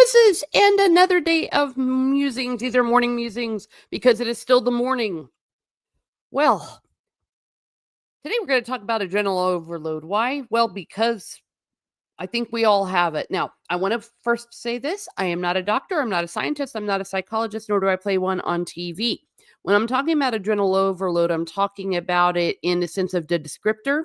Muses, and another day of musings, either morning musings, because it is still the morning. Well, today we're going to talk about adrenal overload. Why? Well, because I think we all have it. Now, I want to first say this. I am not a doctor. I'm not a scientist. I'm not a psychologist, nor do I play one on TV. When I'm talking about adrenal overload, I'm talking about it in the sense of the descriptor,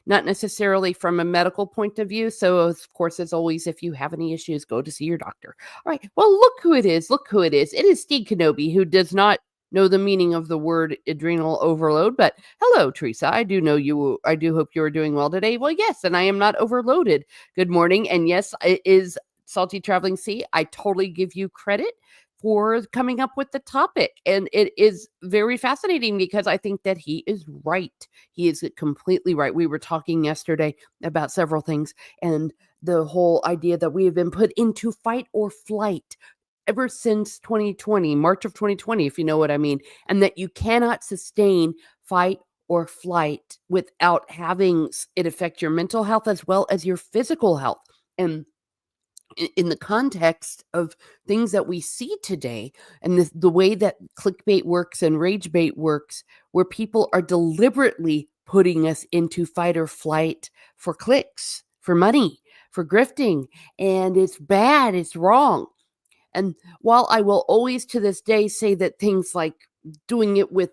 not necessarily from a medical point of view. So, of course, as always, if you have any issues, go to see your doctor. All right. Well, look who it is. Look who it is. It is Steve Kenobi, who does not know the meaning of the word adrenal overload. But hello, Teresa. I do know you. I do hope you are doing well today. Well, yes, and I am not overloaded. Good morning. And yes, it is Salty Traveling Sea. I totally give you credit for coming up with the topic. And it is very fascinating because I think that he is right. He is completely right. We were talking yesterday about several things and the whole idea that we have been put into fight or flight ever since 2020, March of 2020, if you know what I mean, and that you cannot sustain fight or flight without having it affect your mental health as well as your physical health. And in the context of things that we see today and the way that clickbait works and rage bait works, where people are deliberately putting us into fight or flight for clicks, for money, for grifting, and it's bad, it's wrong. And while I will always to this day say that things like doing it with,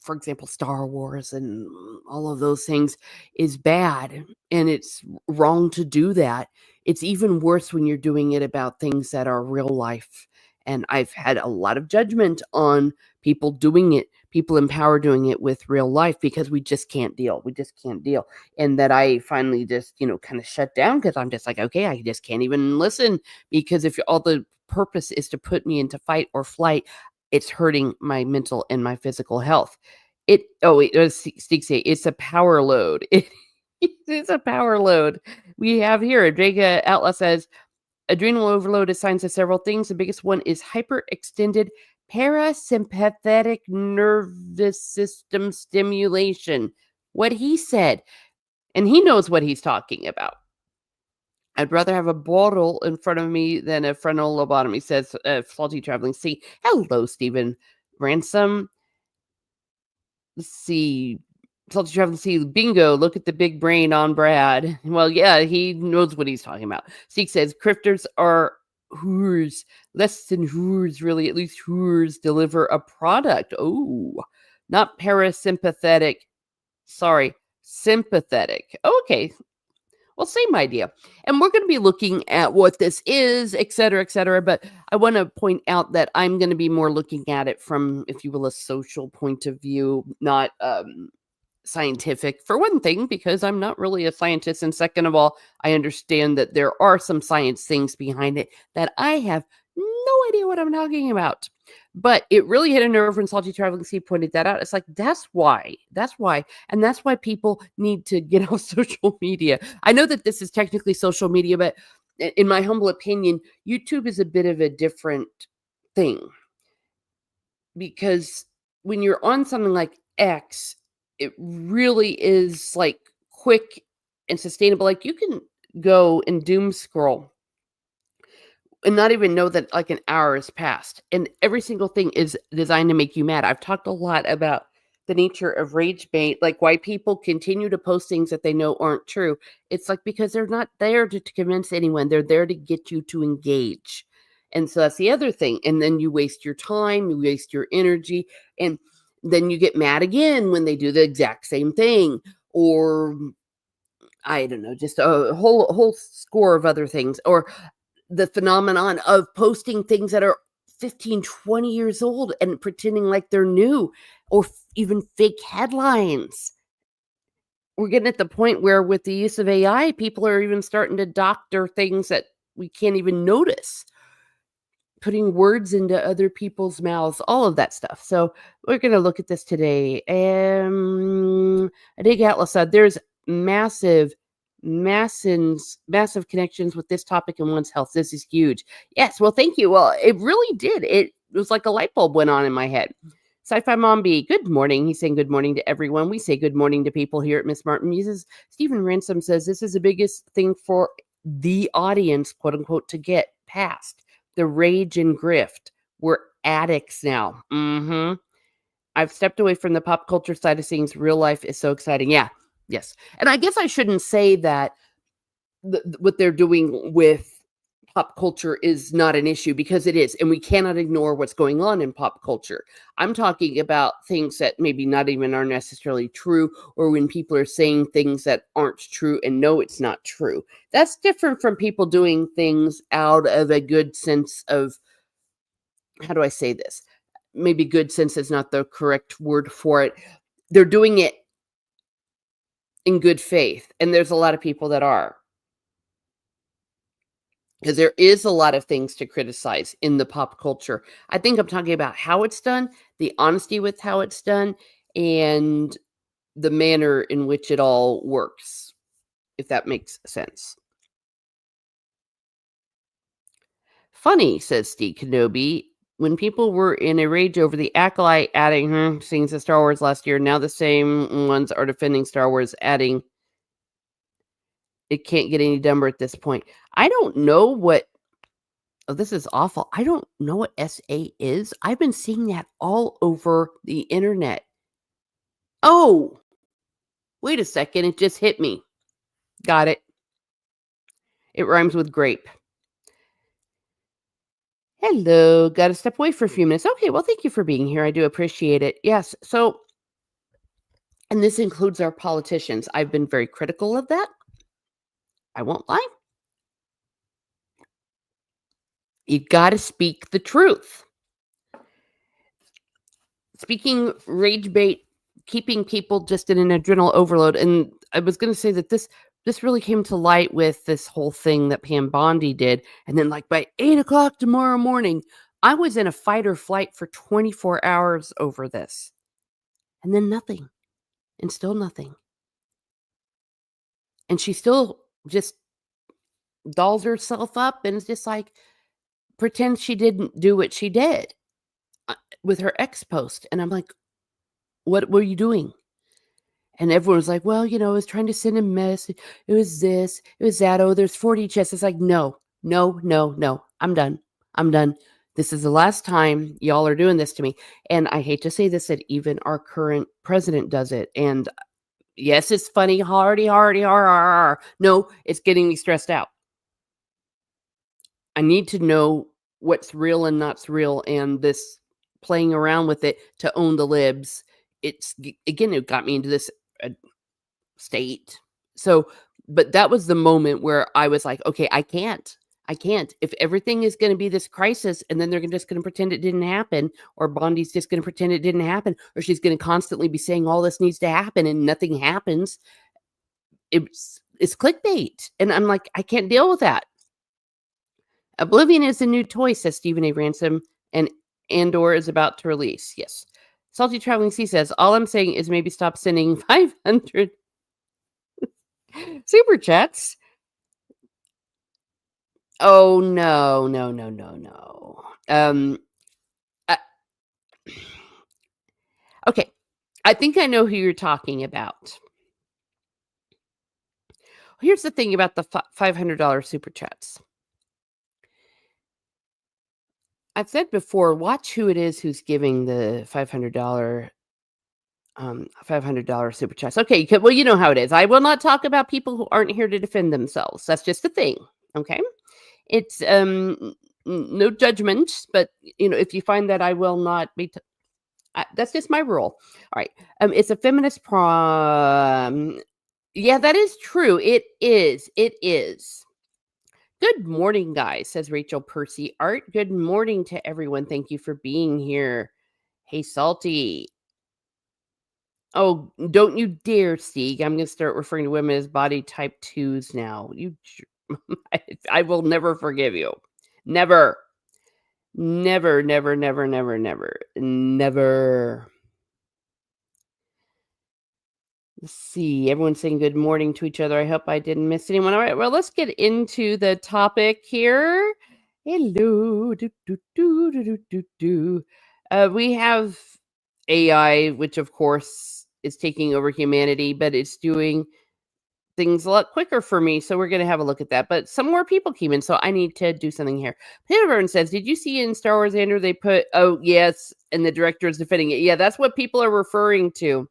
for example, Star Wars and all of those things is bad and it's wrong to do that, it's even worse when you're doing it about things that are real life. And I've had a lot of judgment on people doing it, people in power doing it with real life because we just can't deal. We just can't deal. And that I finally just, kind of shut down because I'm just like, okay, I just can't even listen because if all the purpose is to put me into fight or flight, it's hurting my mental and my physical health. Steve say it's a power load. It's a power load. We have here, Jake Outlaw says, adrenal overload is signs of several things. The biggest one is hyperextended parasympathetic nervous system stimulation. What he said, and he knows what he's talking about. I'd rather have a bottle in front of me than a frontal lobotomy, says Salty Traveling Sea. Hello, Stephen Ransom. Let's see. Salty Traveling Sea, bingo, look at the big brain on Brad. Well, yeah, he knows what he's talking about. Seek says, crifters are whores. Less than whores, really. At least whores deliver a product. Oh, not parasympathetic. Sorry, sympathetic. Okay. Well, same idea. And we're going to be looking at what this is, et cetera, but I want to point out that I'm going to be more looking at it from, if you will, a social point of view, not scientific, for one thing, because I'm not really a scientist. And second of all, I understand that there are some science things behind it that I have no idea what I'm talking about. But it really hit a nerve when Salty Traveling Sea pointed that out. It's like, that's why. And that's why people need to get off social media. I know that this is technically social media, but in my humble opinion, YouTube is a bit of a different thing. Because when you're on something like X, it really is like quick and sustainable. Like you can go and doom scroll and not even know that like an hour has passed. And every single thing is designed to make you mad. I've talked a lot about the nature of rage bait, like why people continue to post things that they know aren't true. It's like because they're not there to convince anyone. They're there to get you to engage. And so that's the other thing. And then you waste your time, you waste your energy, and then you get mad again when they do the exact same thing. Or I don't know, just a whole score of other things. Or the phenomenon of posting things that are 15, 20 years old and pretending like they're new, or even fake headlines. We're getting at the point where with the use of AI, people are even starting to doctor things that we can't even notice, putting words into other people's mouths, all of that stuff. So we're going to look at this today. I think Atlas said there's massive connections with this topic in one's health. This is huge. Yes, well, thank you. Well, it really did. It was like a light bulb went on in my head. Sci-Fi Mom B, good morning. He's saying good morning to everyone. We say good morning to people here at Miss Martin Muses. Stephen Ransom says this is the biggest thing for the audience, quote unquote, to get past. the rage and grift. We're addicts now. I've stepped away from the pop culture side of things. Real life is so exciting. Yeah. Yes. And I guess I shouldn't say that what they're doing with pop culture is not an issue, because it is. And we cannot ignore what's going on in pop culture. I'm talking about things that maybe not even are necessarily true, or when people are saying things that aren't true and know it's not true. That's different from people doing things out of a good sense of, how do I say this? Maybe good sense is not the correct word for it. They're doing it in good faith. And there's a lot of people that are. Because there is a lot of things to criticize in the pop culture. I think I'm talking about how it's done, the honesty with how it's done, and the manner in which it all works, if that makes sense. Funny, says Steve Kenobi. When people were in a rage over the Acolyte adding scenes to Star Wars last year, now the same ones are defending Star Wars, adding it can't get any dumber at this point. I don't know what. Oh, this is awful. I don't know what SA is. I've been seeing that all over the internet. Oh, wait a second. It just hit me. Got it. It rhymes with grape. Hello. Got to step away for a few minutes. Okay. Well, thank you for being here. I do appreciate it. Yes. So, and this includes our politicians. I've been very critical of that. I won't lie. You got to speak the truth. Speaking rage bait, keeping people just in an adrenal overload. And I was going to say that this really came to light with this whole thing that Pam Bondi did. And then like by 8:00 tomorrow morning, I was in a fight or flight for 24 hours over this. And then nothing. And still nothing. And she still just dolls herself up and is just like, pretends she didn't do what she did with her ex post. And I'm like, what were you doing? And everyone was like, well, I was trying to send a message. It was this, it was that. Oh, there's 40 chests. It's like, no. I'm done. This is the last time y'all are doing this to me. And I hate to say this, that even our current president does it. And yes, it's funny. Hardy. No, it's getting me stressed out. I need to know what's real and not's real. And this playing around with it to own the libs. It got me into this state. So, but that was the moment where I was like, okay, I can't. If everything is going to be this crisis and then they're just going to pretend it didn't happen, or Bondi's just going to pretend it didn't happen, or she's going to constantly be saying all this needs to happen and nothing happens. It's clickbait. And I'm like, I can't deal with that. Oblivion is a new toy, says Stephen A. Ransom, and Andor is about to release. Yes. Salty Traveling Sea says, all I'm saying is maybe stop sending 500 super chats. Oh, no. Okay. I think I know who you're talking about. Here's the thing about the $500 super chats. I've said before, watch who it is who's giving the $500 super chats. Okay, well, you know how it is. I will not talk about people who aren't here to defend themselves. That's just the thing. Okay, it's no judgment, but if you find that I will not be. That's just my rule. All right. It's a feminist prom. Yeah, that is true. It is. Good morning, guys, says Rachel Percy Art. Good morning to everyone. Thank you for being here. Hey, Salty. Oh, don't you dare, Steve. I'm going to start referring to women as body type 2s now. I will never forgive you. Never. Never. Let's see. Everyone's saying good morning to each other. I hope I didn't miss anyone. All right. Well, let's get into the topic here. Hello. We have AI, which of course is taking over humanity, but it's doing things a lot quicker for me. So we're going to have a look at that. But some more people came in, so I need to do something here. Peterburn says, "Did you see in Star Wars, Andrew? They put yes, and the director is defending it. Yeah, that's what people are referring to."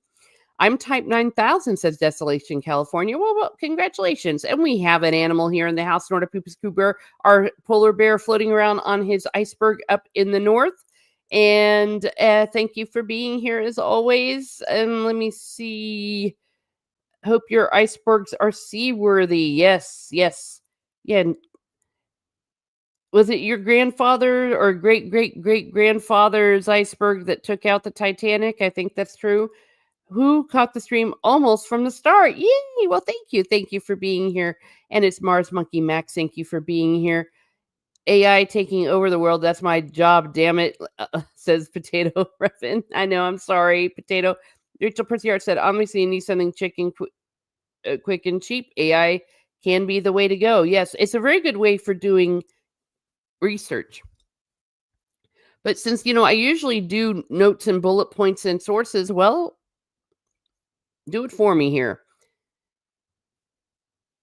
I'm Type 9000, says Desolation, California. Well, congratulations. And we have an animal here in the house, Nortopupus Cooper, our polar bear floating around on his iceberg up in the north. And thank you for being here as always. And let me see. Hope your icebergs are seaworthy. Yes, yes. Yeah. Was it your grandfather or great grandfather's iceberg that took out the Titanic? I think that's true. Who caught the stream almost from the start? Yay! Well, thank you. Thank you for being here. And it's Mars Monkey Max. Thank you for being here. AI taking over the world. That's my job. Damn it, says Potato Revan. I know. I'm sorry, Potato. Rachel Percyart said, obviously, you need something quick and cheap. AI can be the way to go. Yes, it's a very good way for doing research. But since, I usually do notes and bullet points and sources, well, do it for me here.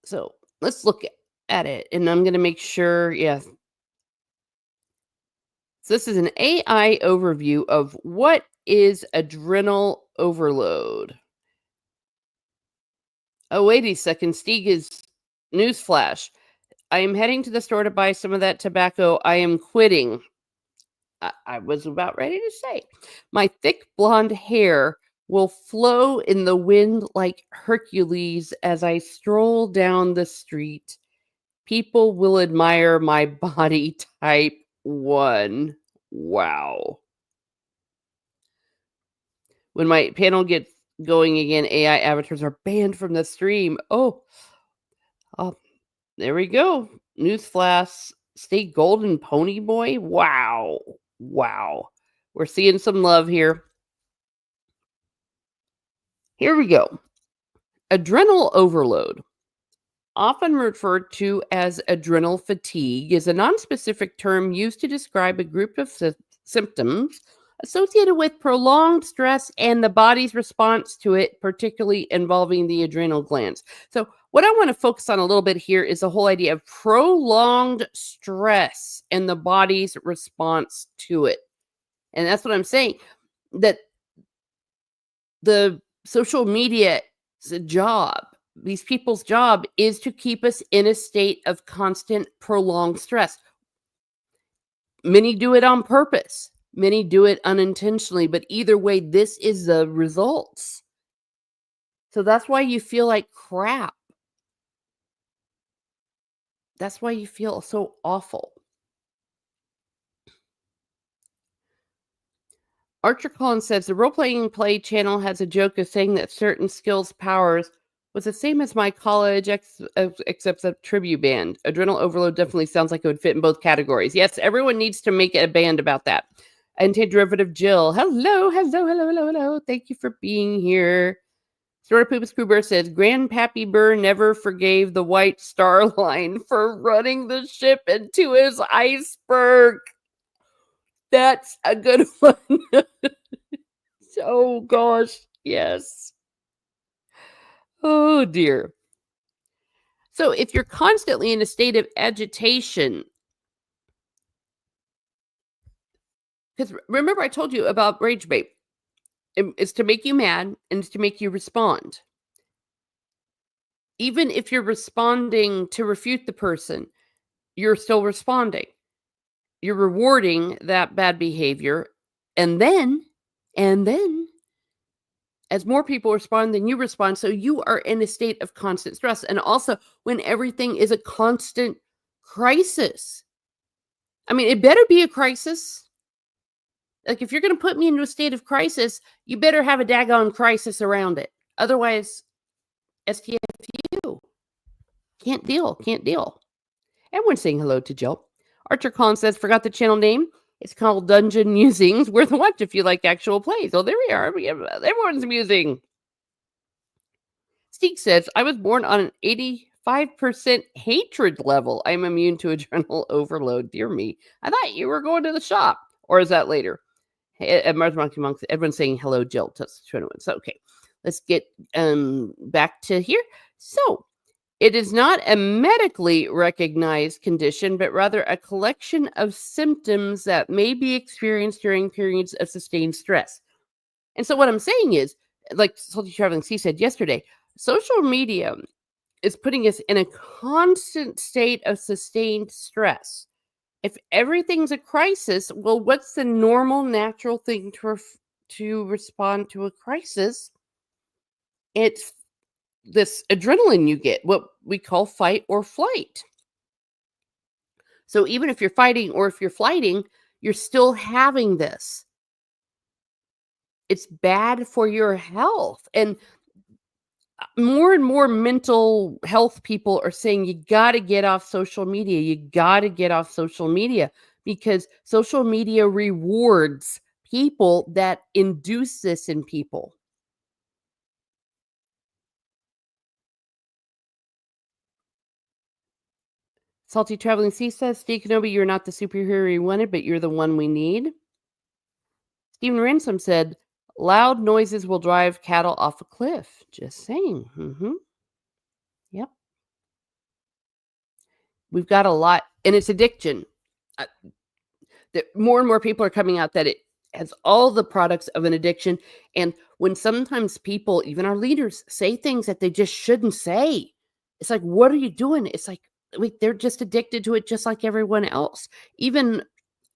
So let's look at it. And I'm going to make sure, yes. So this is an AI overview of what is adrenal overload. Oh, wait a second. Stieg is newsflash. I am heading to the store to buy some of that tobacco. I am quitting. I was about ready to say. My thick blonde hair will flow in the wind like Hercules as I stroll down the street. People will admire my body type 1. Wow. When my panel gets going again, AI avatars are banned from the stream. Oh, there we go. Newsflash. Stay golden pony boy. Wow. Wow. We're seeing some love here. Here we go. Adrenal overload, often referred to as adrenal fatigue, is a nonspecific term used to describe a group of symptoms associated with prolonged stress and the body's response to it, particularly involving the adrenal glands. So what I want to focus on a little bit here is the whole idea of prolonged stress and the body's response to it. And that's what I'm saying, that the social media's job, these people's job, is to keep us in a state of constant prolonged stress. Many do it on purpose. Many do it unintentionally, but either way, this is the results. So that's why you feel like crap. That's why you feel so awful. Archer Collins says the role-playing play channel has a joke of saying that certain skills powers was the same as my college, except a tribute band. Adrenal overload definitely sounds like it would fit in both categories. Yes, everyone needs to make a band about that. Antiderivative Jill. Hello. Thank you for being here. Sorapupus Kuber says, Grandpappy Burr never forgave the White Star Line for running the ship into his iceberg. That's a good one. Oh, gosh. Yes. Oh, dear. So if you're constantly in a state of agitation, because remember I told you about rage bait. It's to make you mad and it's to make you respond. Even if you're responding to refute the person, you're still responding. You're rewarding that bad behavior. And then, as more people respond than you respond, so you are in a state of constant stress. And also, when everything is a constant crisis. I mean, it better be a crisis. Like, if you're going to put me into a state of crisis, you better have a daggone crisis around it. Otherwise, STFU. Can't deal. Everyone's saying hello to Jill. Archer Collins says, forgot the channel name. It's called Dungeon Musings. Worth a watch if you like actual plays. Oh, there we are. Everyone's musing. Steek says, I was born on an 85% hatred level. I'm immune to adrenal overload. Dear me. I thought you were going to the shop. Or is that later? Mars Monkey Monks. Everyone's saying hello, Jill. So, okay. Let's get back to here. So, It is not a medically recognized condition, but rather a collection of symptoms that may be experienced during periods of sustained stress. And so, what I'm saying is, like Salty Traveling Sea said yesterday, social media is putting us in a constant state of sustained stress. If everything's a crisis, well, what's the normal, natural thing to respond to a crisis? It's this adrenaline you get, what we call fight or flight. So even if you're fighting or if you're flighting, you're still having this. It's bad for your health. And more mental health people are saying you got to get off social media. You got to get off social media because social media rewards people that induce this in people. Salty Traveling Sea says, Steve Kenobi, you're not the superhero we wanted, but you're the one we need. Stephen Ransom said, loud noises will drive cattle off a cliff. Just saying. Yep. We've got a lot, and it's addiction. That more and more people are coming out that it has all the products of an addiction. And when sometimes people, even our leaders, say things that they just shouldn't say, it's like, what are you doing? It's like, wait, they're just addicted to it just like everyone else. Even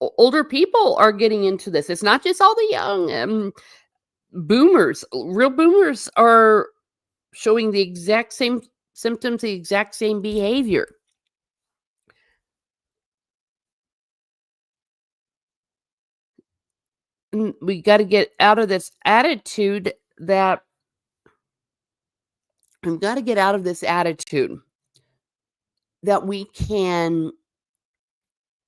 older people are getting into this. It's not just all the young boomers. Real boomers are showing the exact same symptoms, the exact same behavior. And we got to get out of this attitude that we've got to get out of this attitude that we can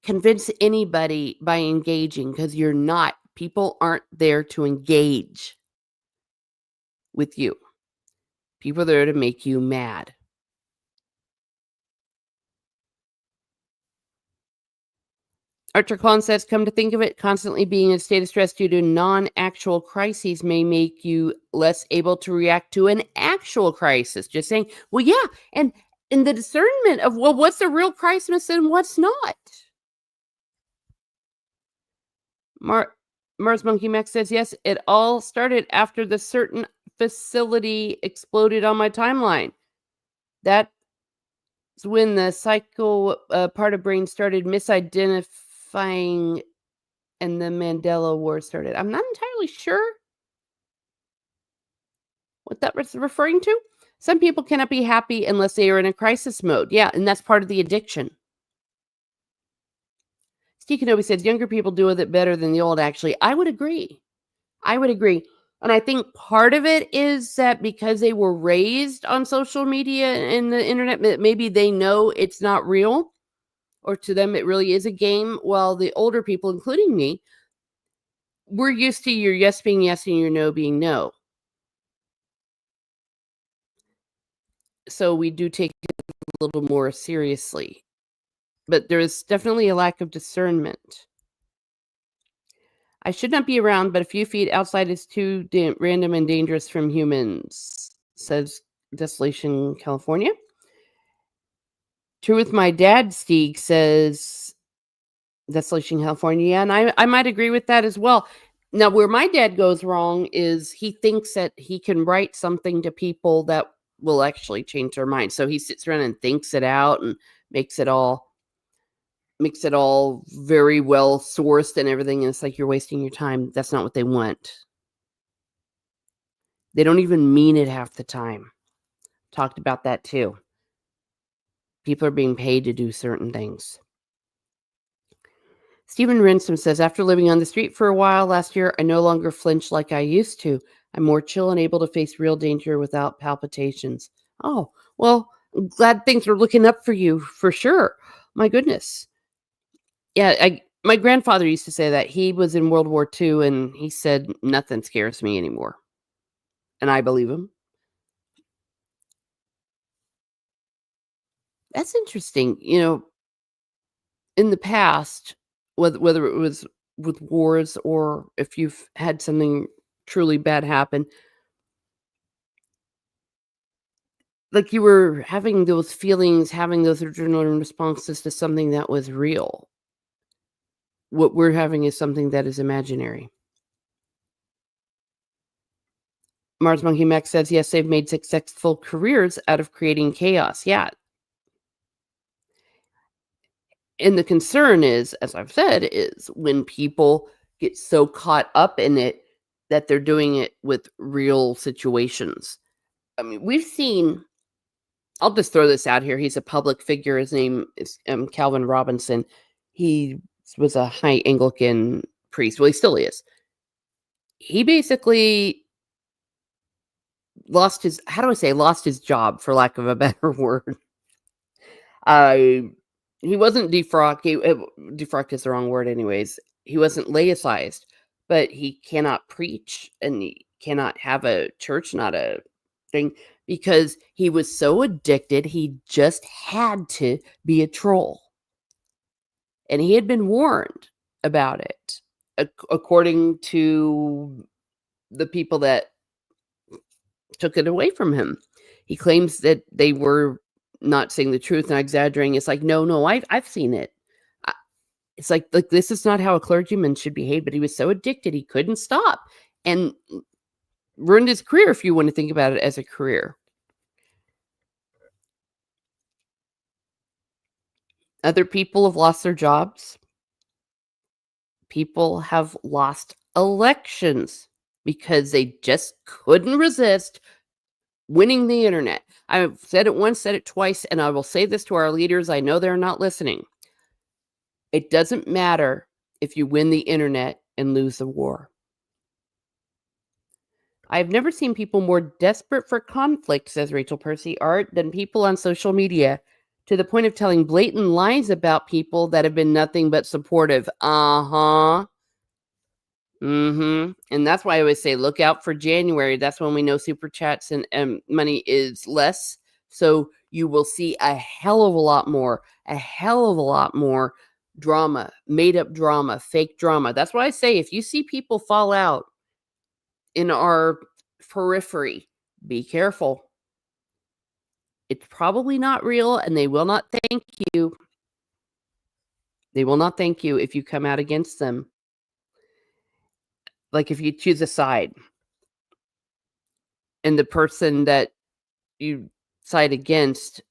convince anybody by engaging, because you're not. People aren't there to engage with you. People are there to make you mad. Archer Collin says, come to think of it, constantly being in a state of stress due to non-actual crises may make you less able to react to an actual crisis. Just saying, well, yeah, and in the discernment of, well, what's a real crisis and what's not? Mars Monkey Max says, yes, it all started after the certain facility exploded on my timeline. That's when the psycho part of brain started misidentifying and the Mandela War started. I'm not entirely sure what that was referring to. Some people cannot be happy unless they are in a crisis mode. Yeah, and that's part of the addiction. Steve Kenobi says younger people deal with it better than the old, actually. I would agree. And I think part of it is that because they were raised on social media and the internet, maybe they know it's not real, or to them it really is a game, while the older people, including me, we're used to your yes being yes and your no being no. So we do take it a little more seriously. But there is definitely a lack of discernment. I should not be around, but a few feet outside is too random and dangerous from humans, says Desolation, California. True with my dad, Stieg, says Desolation, California. Yeah, and I might agree with that as well. Now, where my dad goes wrong is he thinks that he can write something to people that will actually change their mind. So he sits around and thinks it out and makes it all very well sourced and everything. And it's like, you're wasting your time. That's not what they want. They don't even mean it half the time. Talked about that too. People are being paid to do certain things. Stephen Ransom says, after living on the street for a while last year, I no longer flinch like I used to. I'm more chill and able to face real danger without palpitations. Oh, well, I'm glad things are looking up for you, for sure. My goodness. Yeah, my grandfather used to say that. He was in World War II, and he said, nothing scares me anymore. And I believe him. That's interesting. In the past, whether it was with wars or if you've had something truly bad happen, like you were having those feelings, having those adrenaline responses to something that was real. What we're having is something that is imaginary. Mars Monkey Max says, yes, they've made successful careers out of creating chaos. Yeah. And the concern is, as I've said, is when people get so caught up in it that they're doing it with real situations. I mean, we've seen, I'll just throw this out here. He's a public figure. His name is Calvin Robinson. He was a high Anglican priest. Well, he still is. He basically lost his job, for lack of a better word. He wasn't defrocked. Defrocked is the wrong word anyways. He wasn't laicized, but he cannot preach and he cannot have a church, not a thing, because he was so addicted. He just had to be a troll. And he had been warned about it, according to the people that took it away from him. He claims that they were not saying the truth and exaggerating. It's like, no, I've seen it. It's like this is not how a clergyman should behave, but he was so addicted he couldn't stop and ruined his career, if you want to think about it as a career. Other people have lost their jobs. People have lost elections because they just couldn't resist winning the internet. I've said it once, said it twice, and I will say this to our leaders. I know they're not listening. It doesn't matter if you win the internet and lose the war. I've never seen people more desperate for conflict, says Rachel Percy Art, than people on social media, to the point of telling blatant lies about people that have been nothing but supportive. And that's why I always say, look out for January. That's when we know super chats and money is less. So you will see a hell of a lot more drama, made up drama, fake drama. That's why I say, if you see people fall out in our periphery, be careful. It's probably not real, and they will not thank you. They will not thank you if you come out against them. Like if you choose a side, and the person that you side against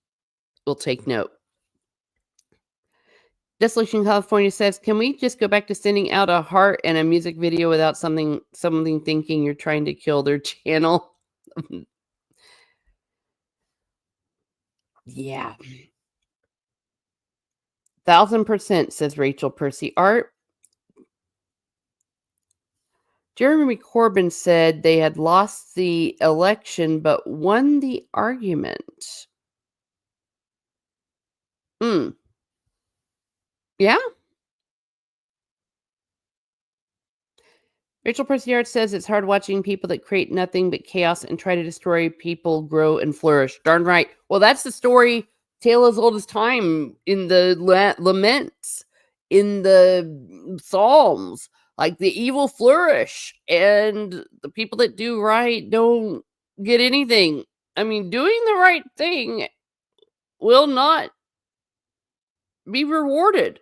will take note. Desolation California says, can we just go back to sending out a heart and a music video without something thinking you're trying to kill their channel? Yeah. 1000%, says Rachel Percy Art. Jeremy Corbyn said they had lost the election but won the argument. Yeah. Rachel Percy Art says it's hard watching people that create nothing but chaos and try to destroy people grow and flourish. Darn right. Well, that's the story, tale as old as time, in the laments, in the Psalms. Like the evil flourish and the people that do right don't get anything. I mean, doing the right thing will not be rewarded.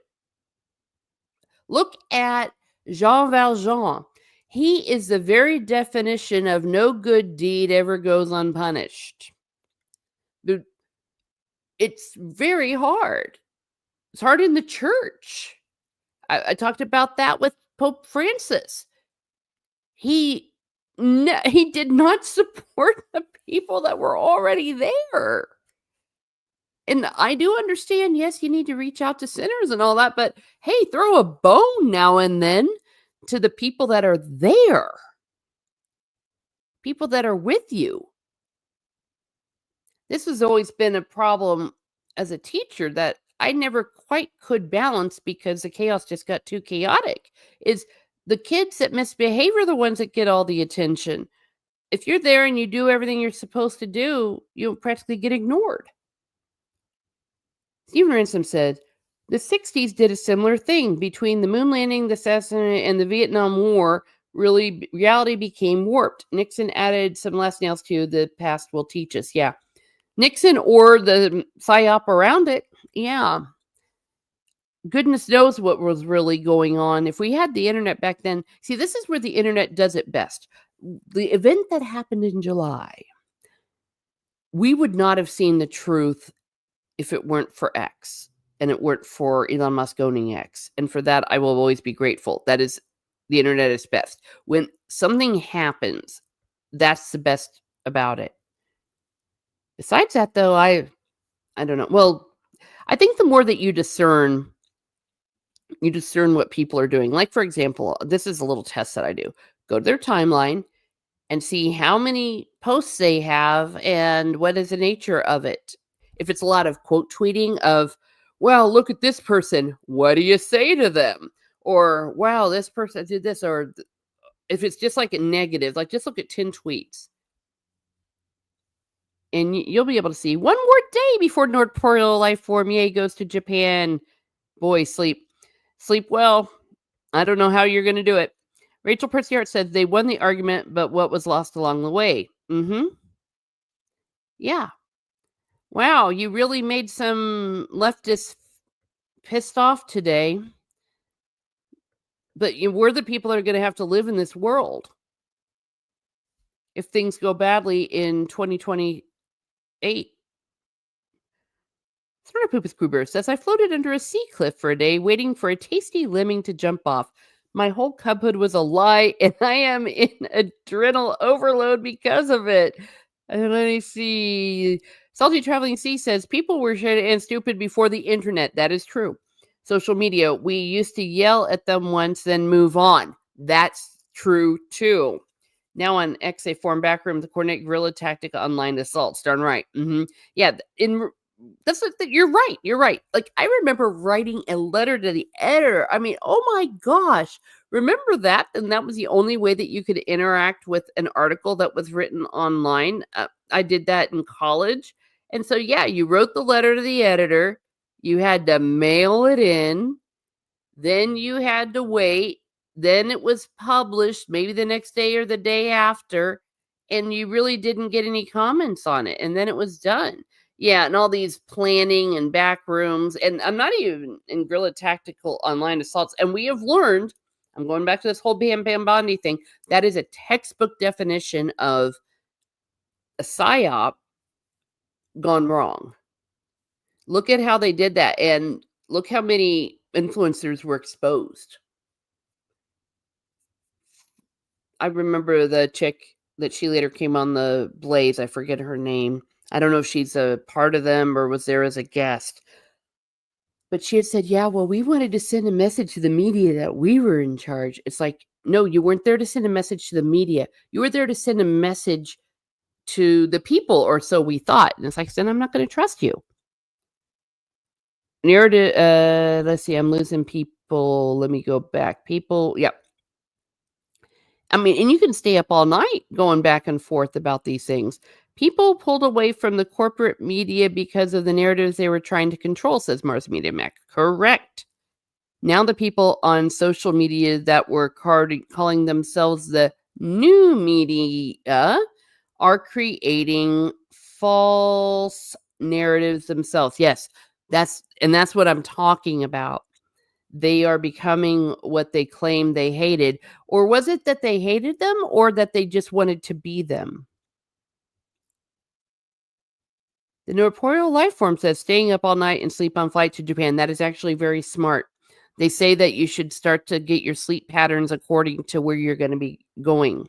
Look at Jean Valjean. He is the very definition of no good deed ever goes unpunished. It's very hard. It's hard in the church. I talked about that with Pope Francis. He did not support the people that were already there. And I do understand, yes, you need to reach out to sinners and all that, but hey, throw a bone now and then to the people that are there. People that are with you. This has always been a problem as a teacher that I never quite could balance because the chaos just got too chaotic. Is the kids that misbehave are the ones that get all the attention. If you're there and you do everything you're supposed to do, you'll practically get ignored. Stephen Ransom said, the 60s did a similar thing. Between the moon landing, the assassination, and the Vietnam War, reality became warped. Nixon added some last nails to the past will teach us. Yeah. Nixon or the psyop around it. Yeah. Goodness knows what was really going on. If we had the internet back then, see, this is where the internet does it best. The event that happened in July, we would not have seen the truth if it weren't for X and it weren't for Elon Musk owning X. And for that, I will always be grateful. That is, the internet is best. When something happens, that's the best about it. Besides that, though, I don't know. Well, I think the more that you discern what people are doing. Like, for example, this is a little test that I do. Go to their timeline and see how many posts they have and what is the nature of it. If it's a lot of quote tweeting of, well, look at this person, what do you say to them? Or, wow, this person did this. Or if it's just like a negative, like just look at 10 tweets. And you'll be able to see one more day before North Pole Life Form, yay, goes to Japan. Boy, sleep well. I don't know how you're going to do it. Rachel Perciart said they won the argument, but what was lost along the way? Yeah. Wow, you really made some leftists pissed off today. But we're the people that are going to have to live in this world if things go badly in 2028. Poopus Kruber says, I floated under a sea cliff for a day, waiting for a tasty lemming to jump off. My whole cubhood was a lie, and I am in adrenal overload because of it. And let me see. Salty Traveling Sea says, people were shit and stupid before the internet. That is true. Social media, we used to yell at them once, then move on. That's true, too. Now on X, they form backroom to coordinate guerrilla tactic online assaults. Darn right. Yeah, that's you're right. You're right. Like, I remember writing a letter to the editor. I mean, oh my gosh. Remember that? And that was the only way that you could interact with an article that was written online. I did that in college. And so, yeah, you wrote the letter to the editor. You had to mail it in. Then you had to wait. Then it was published maybe the next day or the day after. And you really didn't get any comments on it. And then it was done. Yeah, and all these planning and back rooms. And I'm not even in guerrilla tactical online assaults. And we have learned, I'm going back to this whole Bam Bam Bondi thing, that is a textbook definition of a psyop gone wrong. Look at how they did that. And look how many influencers were exposed. I remember the chick that she later came on the Blaze. I forget her name. I don't know if she's a part of them or was there as a guest. But she had said, yeah, well, we wanted to send a message to the media that we were in charge. It's like, no, you weren't there to send a message to the media. You were there to send a message to the people, or so we thought. And it's like, then I'm not going to trust you. Let's see, I'm losing people. Let me go back. People, yep. I mean, and you can stay up all night going back and forth about these things. People pulled away from the corporate media because of the narratives they were trying to control, says Mars Media Mac. Correct. Now the people on social media that were calling themselves the new media are creating false narratives themselves. Yes, that's what I'm talking about. They are becoming what they claim they hated. Or was it that they hated them or that they just wanted to be them? The Norporeal life form says staying up all night and sleep on flight to Japan. That is actually very smart. They say that you should start to get your sleep patterns according to where you're going to be going.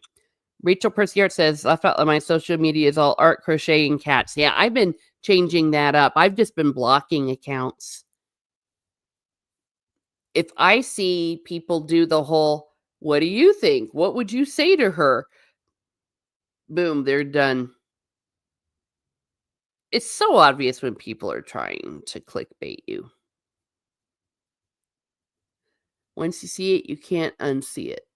Rachel Perciart says, I felt like my social media is all art, crochet, and cats. Yeah, I've been changing that up. I've just been blocking accounts. If I see people do the whole, what do you think? What would you say to her? Boom, they're done. It's so obvious when people are trying to clickbait you. Once you see it, you can't unsee it.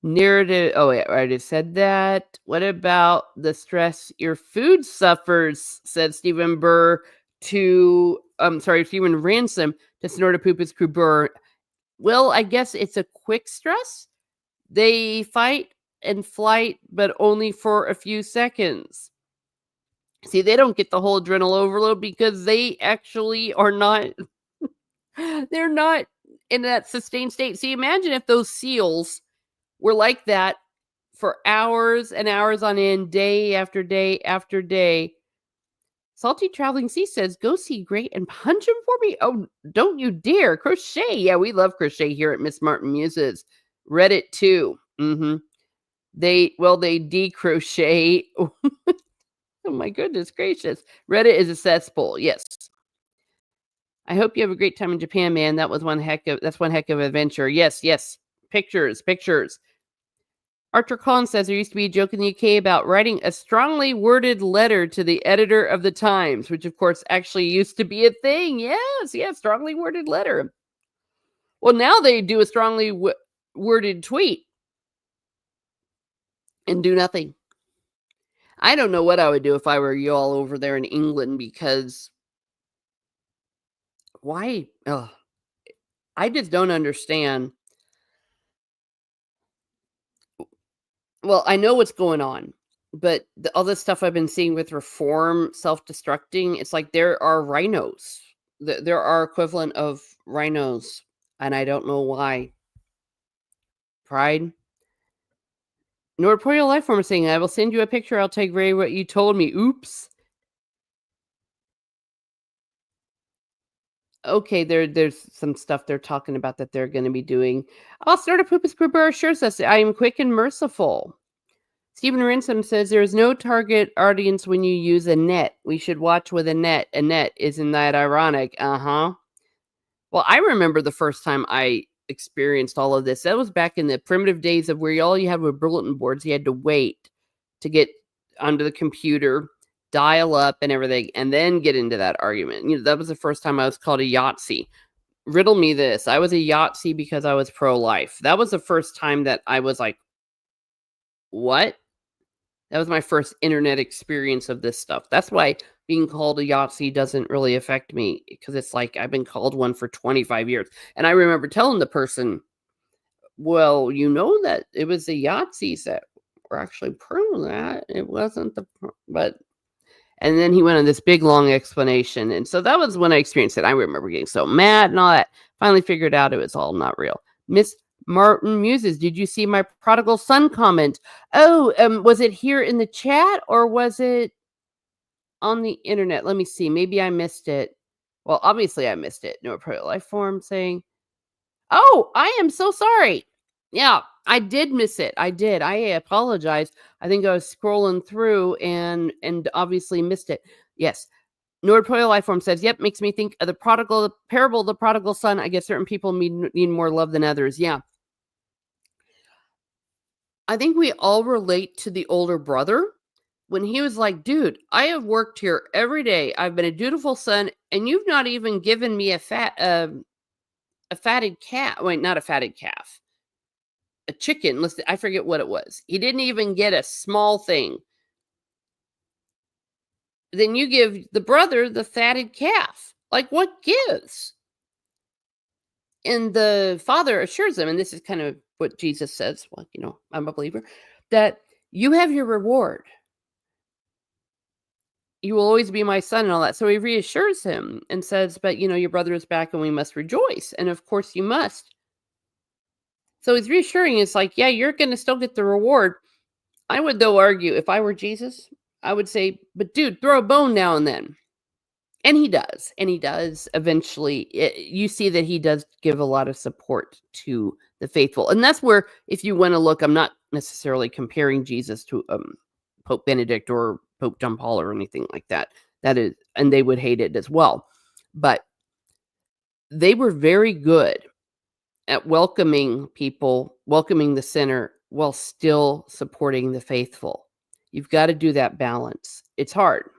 Narrative. Oh, wait, I already said that. What about the stress your food suffers? Said Stephen Burr to, Stephen Ransom to Snort a Poopus Crew Burr. Well, I guess it's a quick stress. They fight and flight, but only for a few seconds. See, they don't get the whole adrenal overload because they actually are not, they're not in that sustained state. See, imagine if those seals were like that for hours and hours on end, day after day after day. Salty Traveling Sea says, go see Great and punch him for me. Oh, don't you dare. Crochet. Yeah, we love crochet here at Miss Martin Muses. Reddit too. They decrochet. Oh my goodness gracious. Reddit is a cesspool. Yes. I hope you have a great time in Japan, man. That's one heck of adventure. Yes. Pictures. Archer Collins says there used to be a joke in the UK about writing a strongly worded letter to the editor of the Times, which of course actually used to be a thing. Yes, strongly worded letter. Well, now they do a strongly worded tweet and do nothing. I don't know what I would do if I were you all over there in England, because why? I just don't understand. Well, I know what's going on, but all this stuff I've been seeing with reform, self-destructing, it's like there are rhinos. There are equivalent of rhinos, and I don't know why. Pride. Nordporial Lifeform is saying, I will send you a picture. I'll take Ray what you told me. Oops. Okay, there's some stuff they're talking about that they're going to be doing. I'll start a Poopus Grouper assures us I am quick and merciful. Stephen Ransom says there is no target audience when you use a net. We should watch with a net. A net, isn't that ironic? Well, I remember the first time I experienced all of this. That was back in the primitive days of where all you had were bulletin boards. You had to wait to get onto the computer, dial up and everything, and then get into that argument. That was the first time I was called a Yahtzee. Riddle me this. I was a Yahtzee because I was pro-life. That was the first time that I was like, what? That was my first internet experience of this stuff. That's why being called a Yahtzee doesn't really affect me, because it's like I've been called one for 25 years. And I remember telling the person, well, you know that it was the Yahtzees that were actually pro that. It wasn't but... And then he went on this big, long explanation. And so that was when I experienced it. I remember getting so mad and all that. Finally figured out it was all not real. Miss Martin Muses, did you see my prodigal son comment? Oh, was it here in the chat or was it on the internet? Let me see. Maybe I missed it. Well, obviously I missed it. No Pro Life Form saying, oh, I am so sorry. Yeah, I did miss it. I did. I apologize. I think I was scrolling through and obviously missed it. Yes. Nordpoil Lifeform says, yep, makes me think of the parable of the prodigal son. I guess certain people need more love than others. Yeah. I think we all relate to the older brother when he was like, dude, I have worked here every day. I've been a dutiful son, and you've not even given me a fatted calf. Wait, not a fatted calf. A chicken. Listen, I forget what it was. He didn't even get a small thing. Then you give the brother the fatted calf. Like, what gives? And the father assures him, and this is kind of what Jesus says, well, I'm a believer, that you have your reward. You will always be my son and all that. So he reassures him and says, but, your brother is back and we must rejoice. And of course you must. So he's reassuring. It's like, yeah, you're going to still get the reward. I would, though, argue if I were Jesus, I would say, but dude, throw a bone now and then. And he does. And he does eventually. You see that he does give a lot of support to the faithful. And that's where, if you want to look, I'm not necessarily comparing Jesus to Pope Benedict or Pope John Paul or anything like that. That is, and they would hate it as well. But they were very good at welcoming people, welcoming the sinner, while still supporting the faithful. You've got to do that balance. It's hard.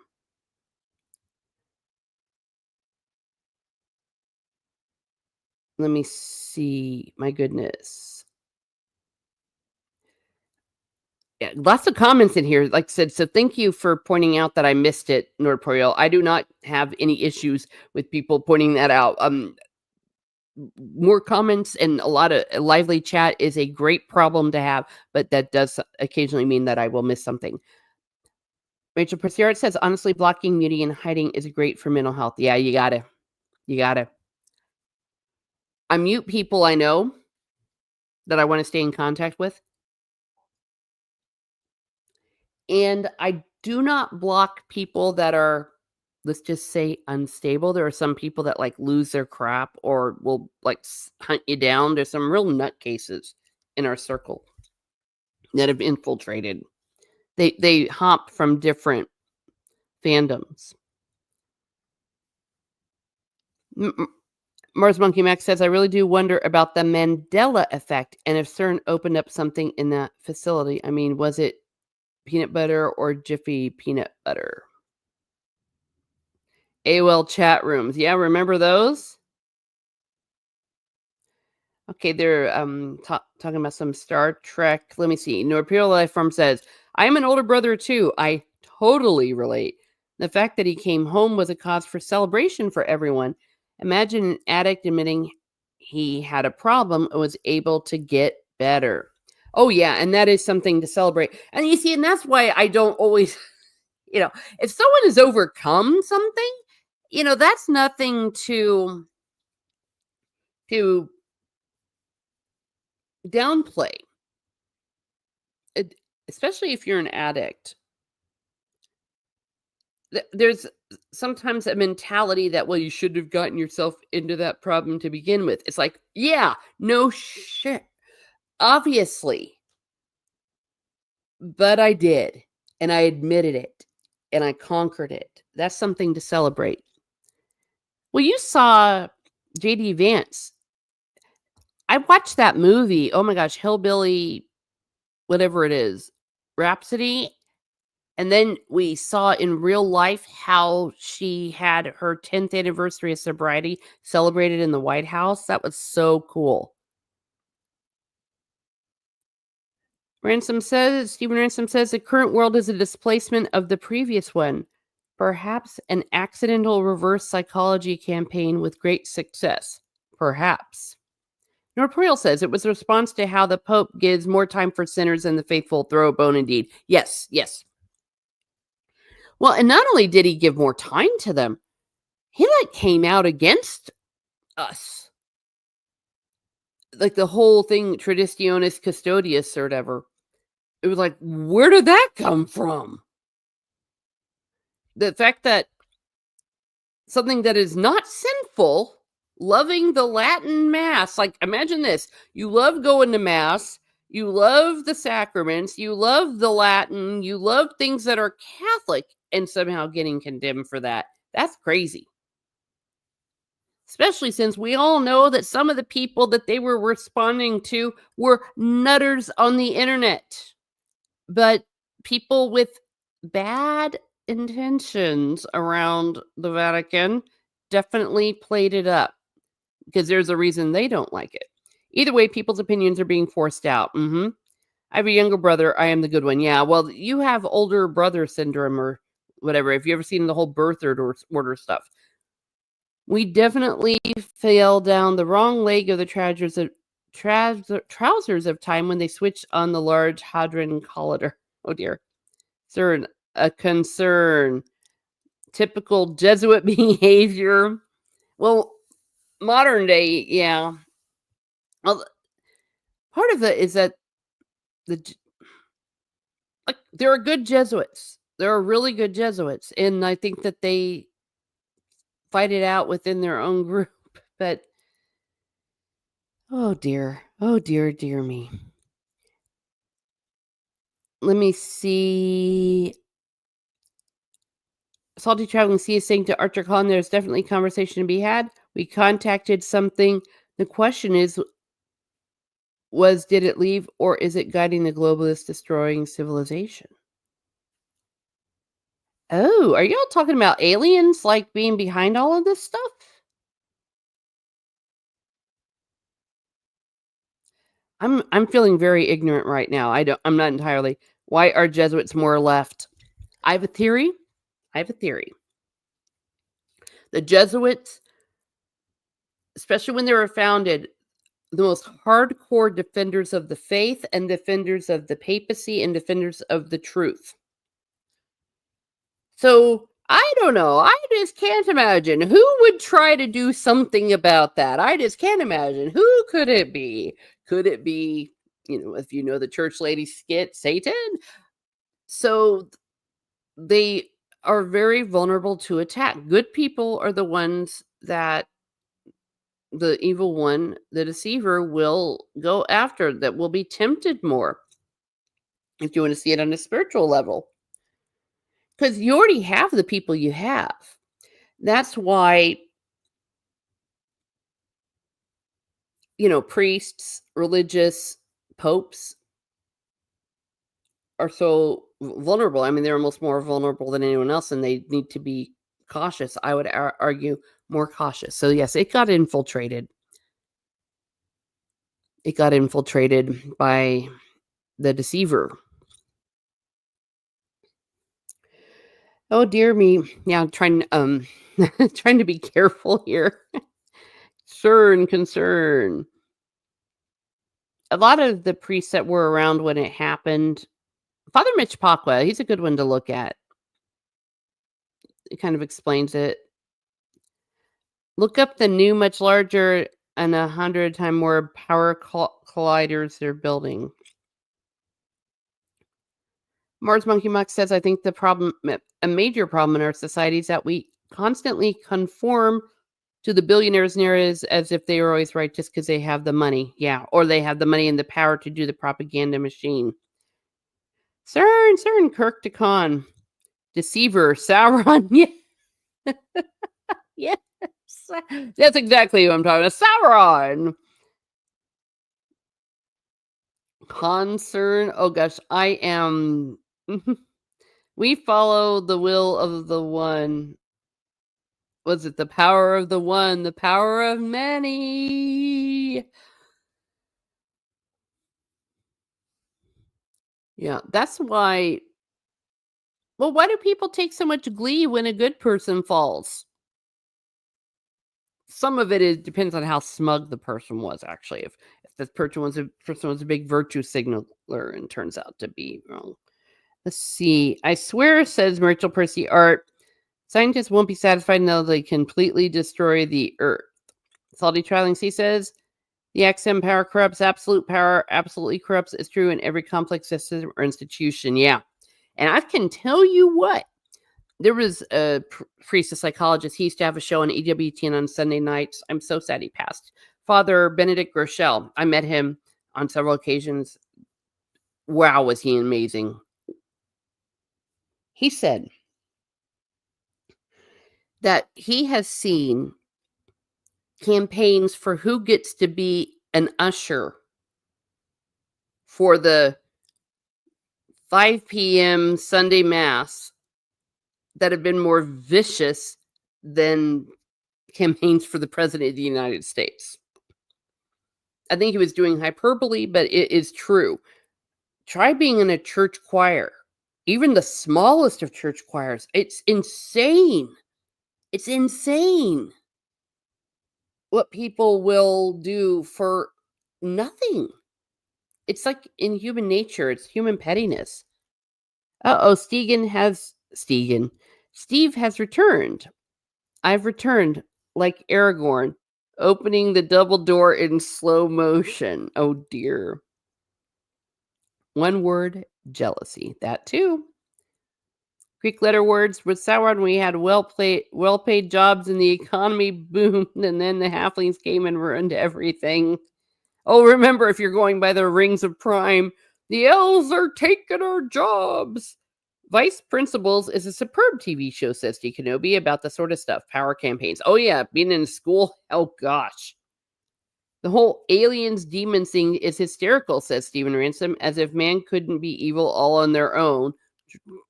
Let me see. My goodness. Yeah, lots of comments in here. Like I said, so thank you for pointing out that I missed it, Nordporiel. I do not have any issues with people pointing that out. more comments and a lot of lively chat is a great problem to have, but that does occasionally mean that I will miss something. Rachel Preciart says, honestly, blocking, muting, and hiding is great for mental health. Yeah, you gotta. I mute people I know that I want to stay in contact with. And I do not block people that are, let's just say, unstable. There are some people that like lose their crap or will like hunt you down. There's some real nutcases in our circle that have infiltrated. They hop from different fandoms. Mars Monkey Max says, I really do wonder about the Mandela effect and if CERN opened up something in that facility. I mean, was it peanut butter or Jiffy peanut butter? AOL chat rooms. Yeah, remember those? Okay, they're talking about some Star Trek. Let me see. Norperial Life Form says, I am an older brother too. I totally relate. The fact that he came home was a cause for celebration for everyone. Imagine an addict admitting he had a problem and was able to get better. Oh, yeah, and that is something to celebrate. And you see, and that's why I don't always, if someone has overcome something, that's nothing to downplay. Especially if you're an addict. There's sometimes a mentality that, well, you should have gotten yourself into that problem to begin with. It's like, yeah, no shit. Obviously. But I did. And I admitted it. And I conquered it. That's something to celebrate. Well, you saw J.D. Vance. I watched that movie. Oh my gosh, Hillbilly, whatever it is, Rhapsody. And then we saw in real life how she had her 10th anniversary of sobriety celebrated in the White House. That was so cool. Stephen Ransom says, the current world is a displacement of the previous one. Perhaps an accidental reverse psychology campaign with great success. Perhaps. Norporial says, it was a response to how the Pope gives more time for sinners than the faithful. Throw a bone indeed. Yes. Well, and not only did he give more time to them, he came out against us. Like the whole thing, Traditionis Custodius or whatever. It was like, where did that come from? The fact that something that is not sinful, loving the Latin Mass, like imagine this, you love going to Mass, you love the sacraments, you love the Latin, you love things that are Catholic, and somehow getting condemned for that. That's crazy. Especially since we all know that some of the people that they were responding to were nutters on the internet. But people with bad intentions around the Vatican definitely played it up because there's a reason they don't like it. Either way, people's opinions are being forced out. I have a younger brother. I am the good one. Yeah, well, you have older brother syndrome or whatever. If you ever seen the whole birth order stuff. We definitely fell down the wrong leg of the trousers of time when they switched on the large hadron collider. Oh dear. Sir, a concern. Typical Jesuit behavior. Well, modern day, yeah. Well, part of it is that there are good Jesuits. There are really good Jesuits, and I think that they fight it out within their own group. But oh dear me. Let me see. Salty Traveling Sea is saying to Archer Collin, there's definitely conversation to be had. We contacted something. The question is, did it leave or is it guiding the globalists destroying civilization? Oh, are y'all talking about aliens being behind all of this stuff? I'm feeling very ignorant right now. I'm not entirely. Why are Jesuits more left? I have a theory. The Jesuits especially when they were founded, the most hardcore defenders of the faith and defenders of the papacy and defenders of the truth. So I don't know. I just can't imagine who would try to do something about that. I just can't imagine. Who could it be? Could it be, if you know the church lady skit, Satan? So they are very vulnerable to attack. Good people are the ones that the evil one, the deceiver, will go after, that will be tempted more. If you want to see it on a spiritual level, because you already have the people you have. That's why, priests, religious, popes are so vulnerable. I mean, they're almost more vulnerable than anyone else, and they need to be cautious. I would argue more cautious. So yes, it got infiltrated. It got infiltrated by the deceiver. Oh dear me. Yeah, I'm trying trying to be careful here. Concern. A lot of the priests that were around when it happened, Father Mitch Pacwa, he's a good one to look at. It kind of explains it. Look up the new, much larger, and 100 times more power colliders they're building. Mars Monkey Muck says, I think a major problem in our society is that we constantly conform to the billionaires' narratives as if they are always right just because they have the money. Yeah, or they have the money and the power to do the propaganda machine. CERN, Kirk to Khan. Deceiver, Sauron. Yeah. Yes. That's exactly what I'm talking about. Sauron. Concern. Oh gosh, I am. We follow the will of the one. Was it the power of the one, the power of many? Yeah, that's why. Well, why do people take so much glee when a good person falls? Some of it depends on how smug the person was. Actually, if this person was a big virtue signaler and turns out to be wrong. Let's see. I swear, says Rachel Percy Art, scientists won't be satisfied until they completely destroy the Earth. Salty Trialing C says, the XM power corrupts. Absolute power absolutely corrupts. It's true in every complex system or institution. Yeah. And I can tell you what. There was a priest, a psychologist. He used to have a show on EWTN on Sunday nights. I'm so sad he passed. Father Benedict Groeschel. I met him on several occasions. Wow, was he amazing. He said that he has seen campaigns for who gets to be an usher for the 5 p.m. Sunday Mass that have been more vicious than campaigns for the President of the United States. I think he was doing hyperbole, but it is true. Try being in a church choir, even the smallest of church choirs. It's insane. It's insane what people will do for nothing. It's like in human nature. It's human pettiness. Steve has returned. I've returned like Aragorn, opening the double door in slow motion. Oh dear. One word, jealousy. That too. Greek letter words with Sauron, we had well-paid jobs and the economy boomed, and then the halflings came and ruined everything. Oh, remember, if you're going by the rings of Prime, the elves are taking our jobs. Vice Principals is a superb TV show, says D. Kenobi, about the sort of stuff. Power campaigns. Oh, yeah, being in school. Oh, gosh. The whole aliens demons thing is hysterical, says Stephen Ransom, as if man couldn't be evil all on their own.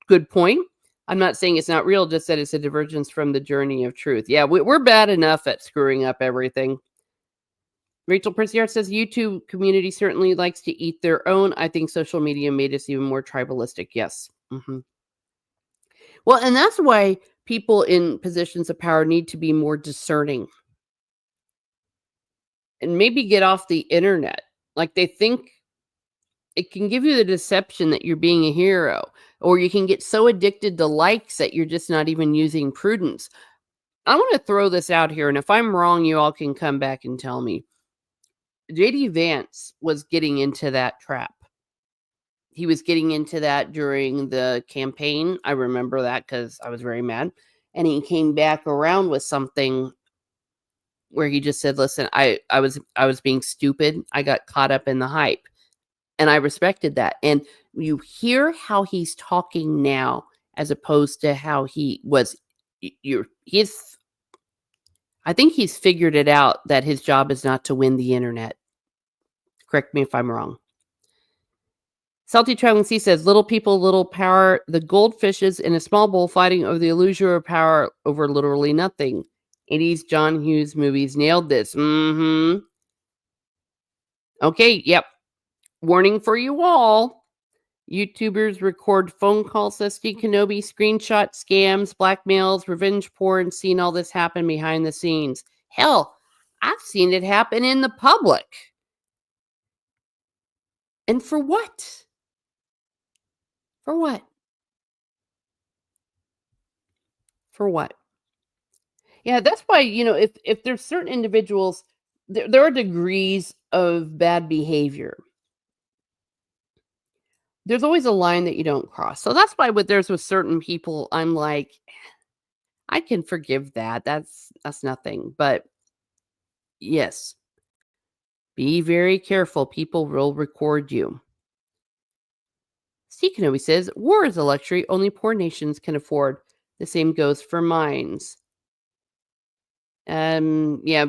Good point. I'm not saying it's not real, just that it's a divergence from the journey of truth. Yeah, we're bad enough at screwing up everything. Rachel Perciart says, YouTube community certainly likes to eat their own. I think social media made us even more tribalistic. Yes. Mm-hmm. Well, and that's why people in positions of power need to be more discerning. and maybe get off the internet. Like they think it can give you the deception that you're being a hero, or you can get so addicted to likes that you're just not even using prudence. I want to throw this out here, and if I'm wrong, you all can come back and tell me. JD Vance was getting into that trap. He was getting into that during the campaign. I remember that because I was very mad. And he came back around with something where he just said, "Listen, I was being stupid. I got caught up in the hype." And I respected that. And you hear how he's talking now as opposed to how he was. He's I think he's figured it out that his job is not to win the internet. Correct me if I'm wrong. Salty Traveling Sea says, "Little people, little power. The goldfishes in a small bowl fighting over the illusion of power over literally nothing." 80s John Hughes movies nailed this. Okay, yep. Warning for you all. YouTubers record phone calls, says Steve Kenobi, screenshot scams, blackmails, revenge porn, seen all this happen behind the scenes. Hell, I've seen it happen in the public. And for what? For what? For what? Yeah, that's why, if there's certain individuals, there are degrees of bad behavior. There's always a line that you don't cross. So that's why with certain people, I'm like, I can forgive that. That's nothing. But yes, be very careful. People will record you. Steve Kenobi says, "War is a luxury only poor nations can afford. The same goes for mines." Yeah,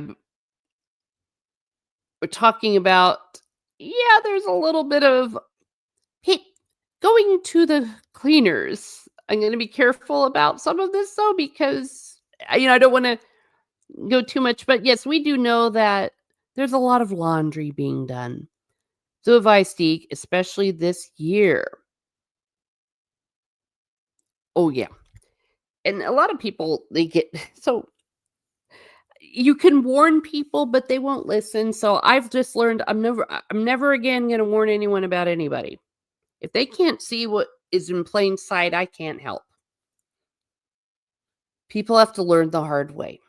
we're talking about, yeah, there's a little bit of, hey, going to the cleaners. I'm going to be careful about some of this, though, because, I don't want to go too much. But yes, we do know that there's a lot of laundry being done. So have I, Steve, especially this year. Oh, yeah. And a lot of people, they get so you can warn people, but they won't listen. So I've just learned I'm never again going to warn anyone about anybody. If they can't see what is in plain sight, I can't help. People have to learn the hard way.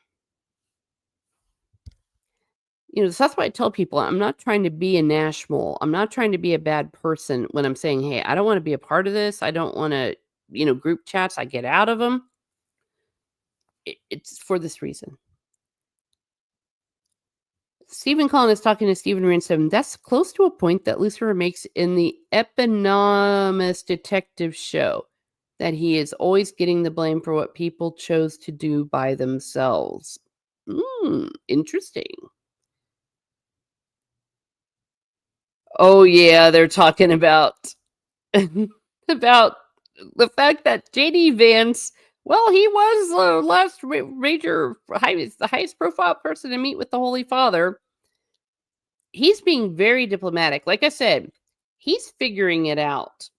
So that's why I tell people I'm not trying to be a Nashmole. I'm not trying to be a bad person when I'm saying, hey, I don't want to be a part of this. I don't want to, group chats. I get out of them. It's for this reason. Stephen Collin is talking to Stephen Ransom. That's close to a point that Lucifer makes in the eponymous detective show, that he is always getting the blame for what people chose to do by themselves. Interesting. Oh yeah, they're talking about about the fact that JD Vance, well, he was the last the highest profile person to meet with the Holy Father. He's being very diplomatic. Like I said, he's figuring it out.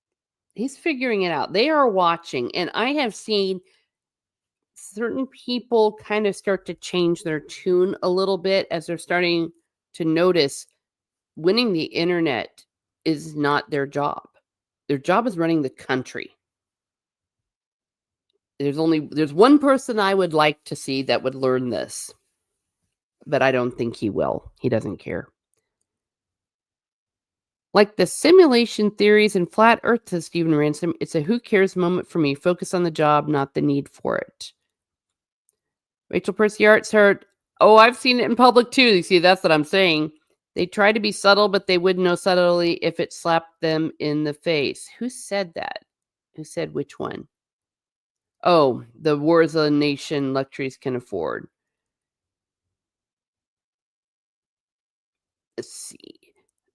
He's figuring it out. They are watching, and I have seen certain people kind of start to change their tune a little bit as they're starting to notice winning the internet is not their job. Their job is running the country. There's one person I would like to see that would learn this, but I don't think he will. He doesn't care. Like the simulation theories and flat earth, says Stephen Ransom, it's a who cares moment for me. Focus on the job, not the need for it. Rachel Percy Arts heard, oh, I've seen it in public too. You see, that's what I'm saying. They try to be subtle, but they wouldn't know subtly if it slapped them in the face. Who said that? Who said which one? Oh, the wars a nation luxuries can afford. Let's see.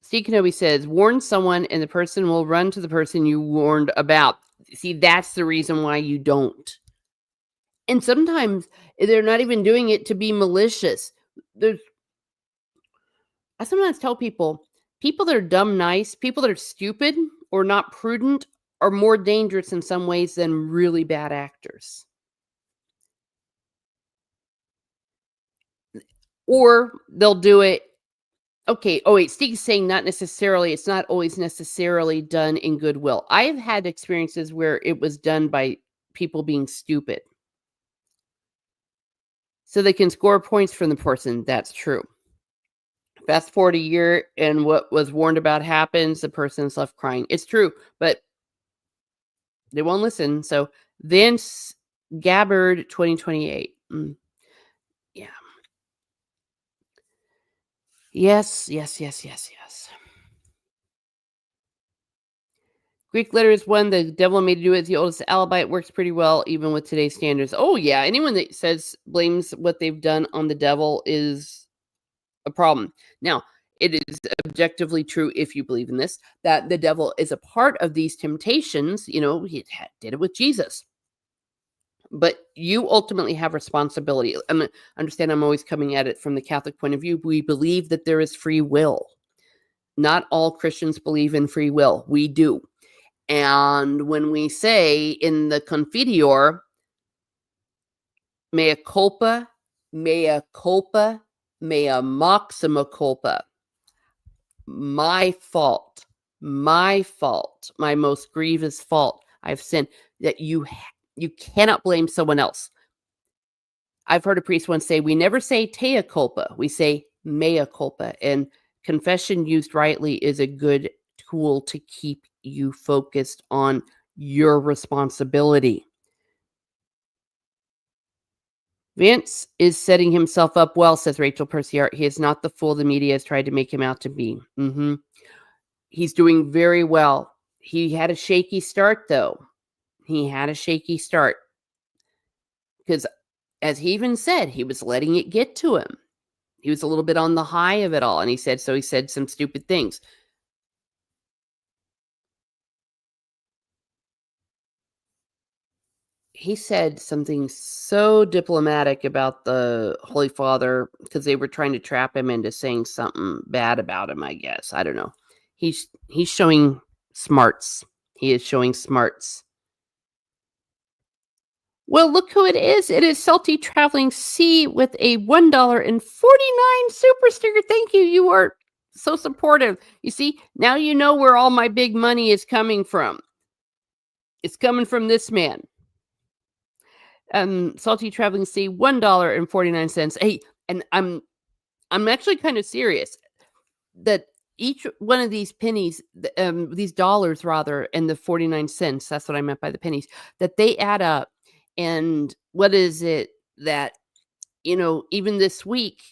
Steve Kenobi says, warn someone and the person will run to the person you warned about. See, that's the reason why you don't. And sometimes they're not even doing it to be malicious. I sometimes tell people that are dumb nice, people that are stupid or not prudent are more dangerous in some ways than really bad actors. Or they'll do it Okay. Oh, wait. Steve's saying not necessarily. It's not always necessarily done in goodwill. I've had experiences where it was done by people being stupid. So they can score points from the person. That's true. Fast forward a year and what was warned about happens, the person's left crying. It's true, but they won't listen. So Vince Gabbard 2028. Yeah. Yes, yes, yes, yes, yes. Greek letters one, the devil made to do it. It's the oldest alibi. It works pretty well, even with today's standards. Oh, yeah. Anyone that blames what they've done on the devil is a problem. Now, it is objectively true, if you believe in this, that the devil is a part of these temptations. He did it with Jesus. But you ultimately have responsibility. Understand, I'm always coming at it from the Catholic point of view. We believe that there is free will. Not all Christians believe in free will. We do. And when we say in the Confiteor, mea culpa, mea culpa, mea maxima culpa, my fault, my most grievous fault, I've sinned, that you cannot blame someone else. I've heard a priest once say, we never say tea culpa, we say mea culpa. And confession used rightly is a good tool to keep you focused on your responsibility. Vince is setting himself up well, says Rachel Perciart. He is not the fool the media has tried to make him out to be. He's doing very well. He had a shaky start, though. He had a shaky start. Because, as he even said, he was letting it get to him. He was a little bit on the high of it all. And he said some stupid things. He said something so diplomatic about the Holy Father because they were trying to trap him into saying something bad about him, I guess. I don't know. He's showing smarts. He is showing smarts. Well, look who it is. It is Salty Traveling C with a $1.49 super sticker. Thank you. You are so supportive. You see, now you know where all my big money is coming from. It's coming from this man. Salty Traveling C, $1.49. Hey, and I'm actually kind of serious that each one of these pennies, these dollars rather, and the 49 cents, that's what I meant by the pennies, that they add up. And what is it that, even this week,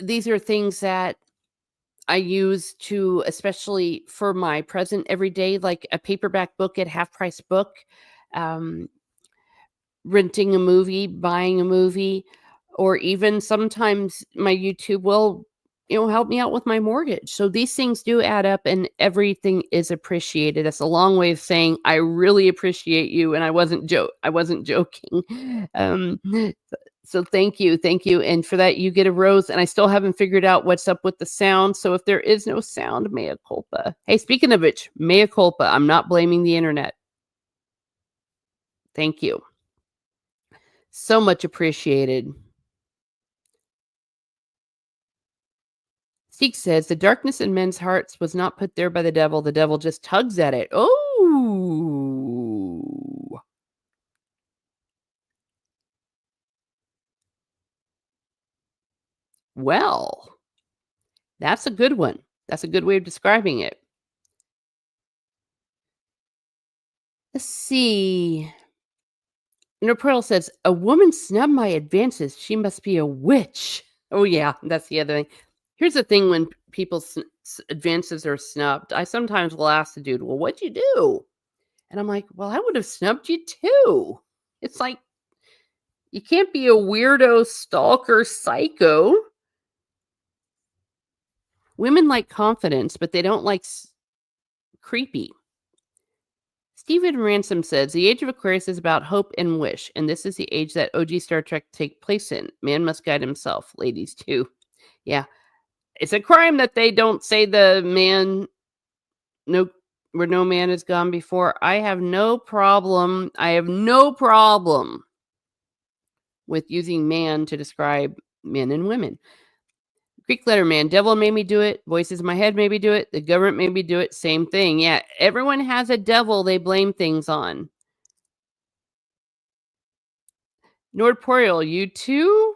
these are things that I use to, especially for my present every day, like a paperback book at half price book, renting a movie, buying a movie, or even sometimes my YouTube will, help me out with my mortgage. So these things do add up and everything is appreciated. That's a long way of saying I really appreciate you. And I wasn't joking. So thank you. And for that, you get a rose. And I still haven't figured out what's up with the sound. So if there is no sound, mea culpa. Hey, speaking of which, mea culpa. I'm not blaming the internet. Thank you. So much appreciated. Seek says, the darkness in men's hearts was not put there by the devil. The devil just tugs at it. Oh. Well, that's a good one. That's a good way of describing it. Let's see. Pearl says, a woman snubbed my advances. She must be a witch. Oh, yeah. That's the other thing. Here's the thing when people's advances are snubbed. I sometimes will ask the dude, well, what'd you do? And I'm like, well, I would have snubbed you too. It's like, you can't be a weirdo, stalker, psycho. Women like confidence, but they don't like creepy. Stephen Ransom says, the age of Aquarius is about hope and wish, and this is the age that OG Star Trek take place in. Man must guide himself. Ladies, too. Yeah. It's a crime that they don't say the man, where no man has gone before. I have no problem with using man to describe men and women. Greek letter man, devil made me do it. Voices in my head made me do it. The government made me do it. Same thing. Yeah, everyone has a devil they blame things on. Nordporial, you too?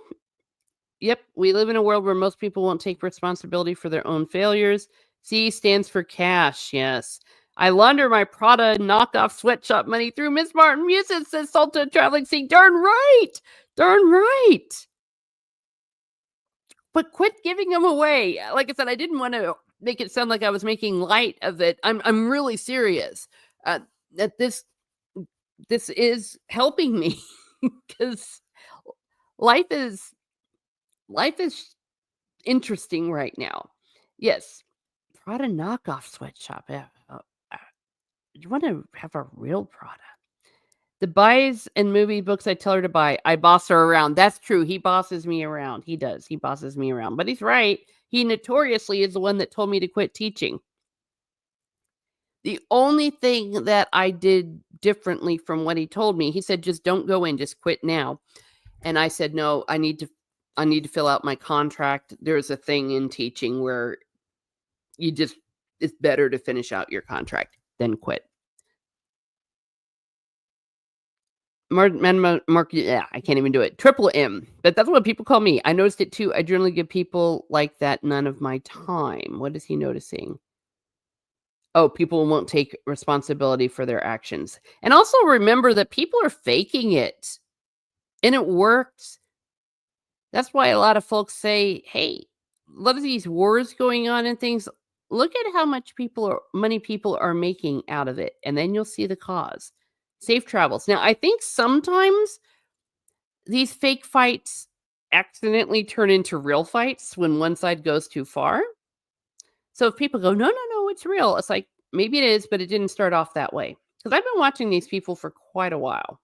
Yep, we live in a world where most people won't take responsibility for their own failures. C stands for cash, yes. I launder my Prada knockoff sweatshop money through Miss Martin Muses, says Salta Traveling Sea. Darn right! Darn right! But quit giving them away. Like I said, I didn't want to make it sound like I was making light of it. I'm really serious. That this is helping me because life is interesting right now. Yes, Prada knockoff sweatshop. Yeah. You want to have a real Prada? The buys and movie books I tell her to buy, I boss her around. That's true. He bosses me around. He does. He bosses me around. But he's right. He notoriously is the one that told me to quit teaching. The only thing that I did differently from what he told me, he said, just don't go in, just quit now. And I said, no, I need to fill out my contract. There's a thing in teaching where it's better to finish out your contract than quit. Yeah, I can't even do it. Triple M, but that's what people call me. I noticed it too. I generally give people like that none of my time. What is he noticing? Oh, people won't take responsibility for their actions. And also remember that people are faking it. And it works. That's why a lot of folks say, hey, a lot of these wars going on and things, look at how much money people are making out of it. And then you'll see the cause. Safe travels. Now, I think sometimes these fake fights accidentally turn into real fights when one side goes too far. So if people go, no, it's real. It's like, maybe it is, but it didn't start off that way. Because I've been watching these people for quite a while.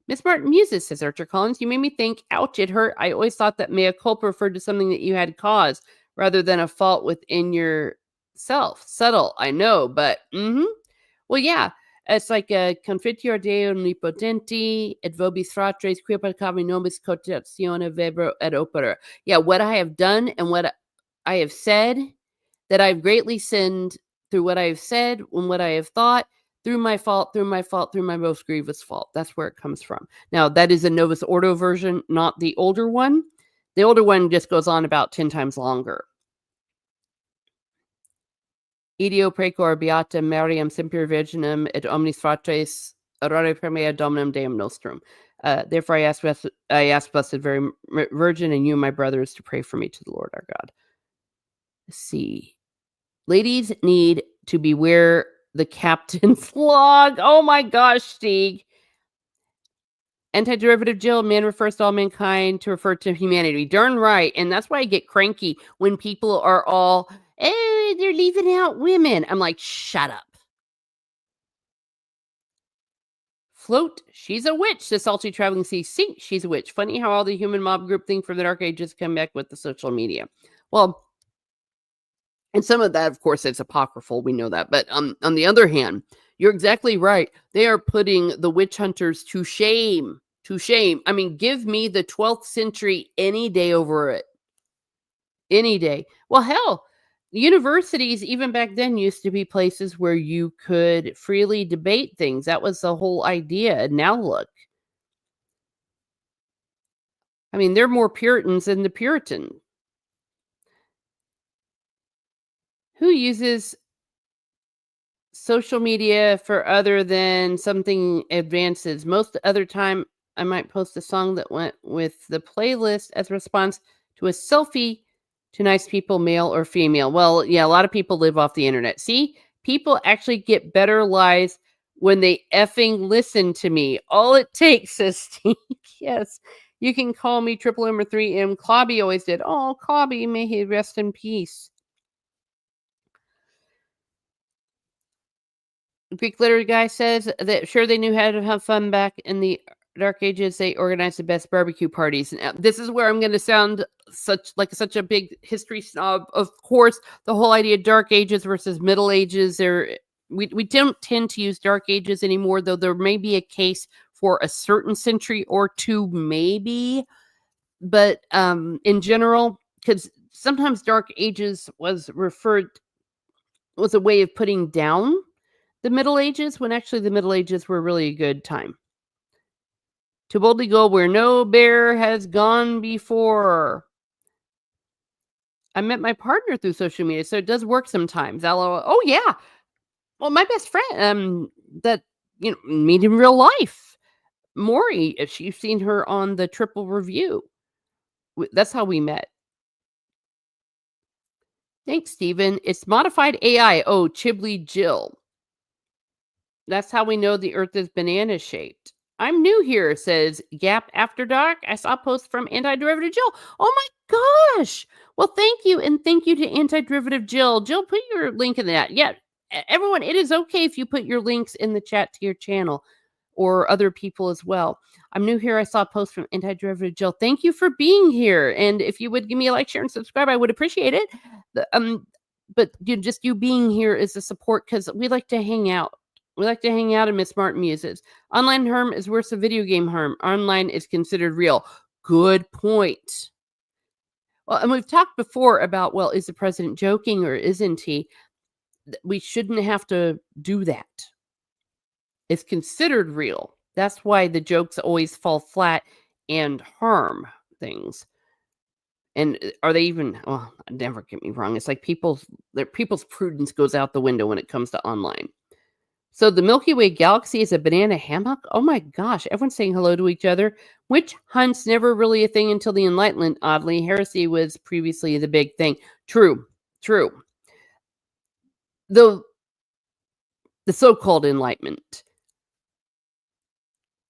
Miss Martin Muses, says Archer Collins, you made me think, ouch, it hurt. I always thought that mea culpa referred to something that you had caused rather than a fault within yourself. Subtle, I know, but well, yeah. It's like confitior deo nipotenti et vobis fratres quia peccavi nobis cotatione vebro et opera. Yeah, what I have done and what I have said, that I've greatly sinned through what I have said and what I have thought, through my fault, through my most grievous fault. That's where it comes from. Now, that is a Novus Ordo version, not the older one. The older one just goes on about 10 times longer. Ideo precor beata Mariam semper virginum et omnis fratres orare per mea dominum Deum nostrum. Therefore I ask Blessed Virgin and you, my brothers, to pray for me to the Lord our God. Let's see. Ladies need to beware the captain's log. Oh my gosh, Stieg. Antiderivative Jill, man refers to all mankind to refer to humanity. Darn right. And that's why I get cranky when people are all, hey, they're leaving out women. I'm like, shut up. Float, she's a witch, the salty traveling sea. See, she's a witch. Funny how all the human mob group thing from the Dark Ages come back with the social media. Well, and some of that, of course, it's apocryphal. We know that. But on the other hand, you're exactly right. They are putting the witch hunters to shame. To shame. I mean, give me the 12th century any day over it. Any day. Well, hell, universities, even back then, used to be places where you could freely debate things. That was the whole idea. And now look. I mean, they're more Puritans than the Puritan. Who uses social media for other than something advances? Most other time, I might post a song that went with the playlist as a response to a selfie to nice people, male or female. Well, yeah, a lot of people live off the internet. See, people actually get better lives when they effing listen to me. All it takes, says Steve. Yes, you can call me Triple M or 3M. Clobby always did. Oh, Clobby, may he rest in peace. Greek literary guy says that sure they knew how to have fun back in the Dark Ages. They organized the best barbecue parties. And this is where I'm going to sound such a big history snob. Of course, the whole idea of Dark Ages versus Middle Ages. We don't tend to use Dark Ages anymore, though there may be a case for a certain century or two, maybe. But in general, because sometimes Dark Ages was a way of putting down the Middle Ages when actually the Middle Ages were really a good time. To boldly go where no bear has gone before. I met my partner through social media, so it does work sometimes. LOL. Oh yeah. Well, my best friend, that meet in real life, Maury. If you've seen her on the Triple Review, that's how we met. Thanks, Stephen. It's modified AI. Oh, Chibley Jill. That's how we know the Earth is banana shaped. I'm new here, says Gap After Dark. I saw a post from Anti-Derivative Jill. Oh my gosh. Well, thank you. And thank you to Anti-Derivative Jill. Jill, put your link in that. Yeah, everyone, it is okay if you put your links in the chat to your channel or other people as well. I'm new here. I saw a post from Anti-Derivative Jill. Thank you for being here. And if you would give me a like, share, and subscribe, I would appreciate it. But just you being here is a support because we like to hang out. We like to hang out and Miss Martin muses. Online harm is worse than video game harm. Online is considered real. Good point. Well, and we've talked before about, well, is the president joking or isn't he? We shouldn't have to do that. It's considered real. That's why the jokes always fall flat and harm things. And are they even, well, never get me wrong. It's like people's prudence goes out the window when it comes to online. So the Milky Way galaxy is a banana hammock? Oh my gosh, everyone's saying hello to each other. Witch hunts never really a thing until the Enlightenment, oddly. Heresy was previously the big thing. True. The so-called Enlightenment.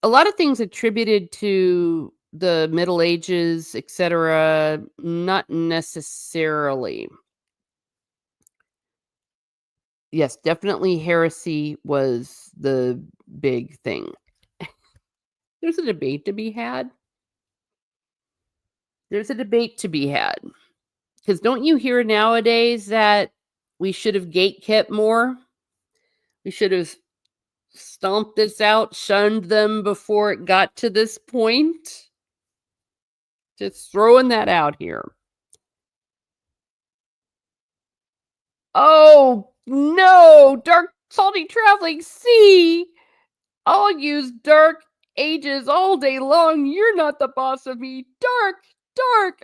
A lot of things attributed to the Middle Ages, etc., not necessarily. Yes, definitely heresy was the big thing. There's a debate to be had. There's a debate to be had. Because don't you hear nowadays that we should have gatekept more? We should have stomped this out, shunned them before it got to this point? Just throwing that out here. Oh, no! Dark, salty traveling sea! I'll use Dark Ages all day long. You're not the boss of me. Dark!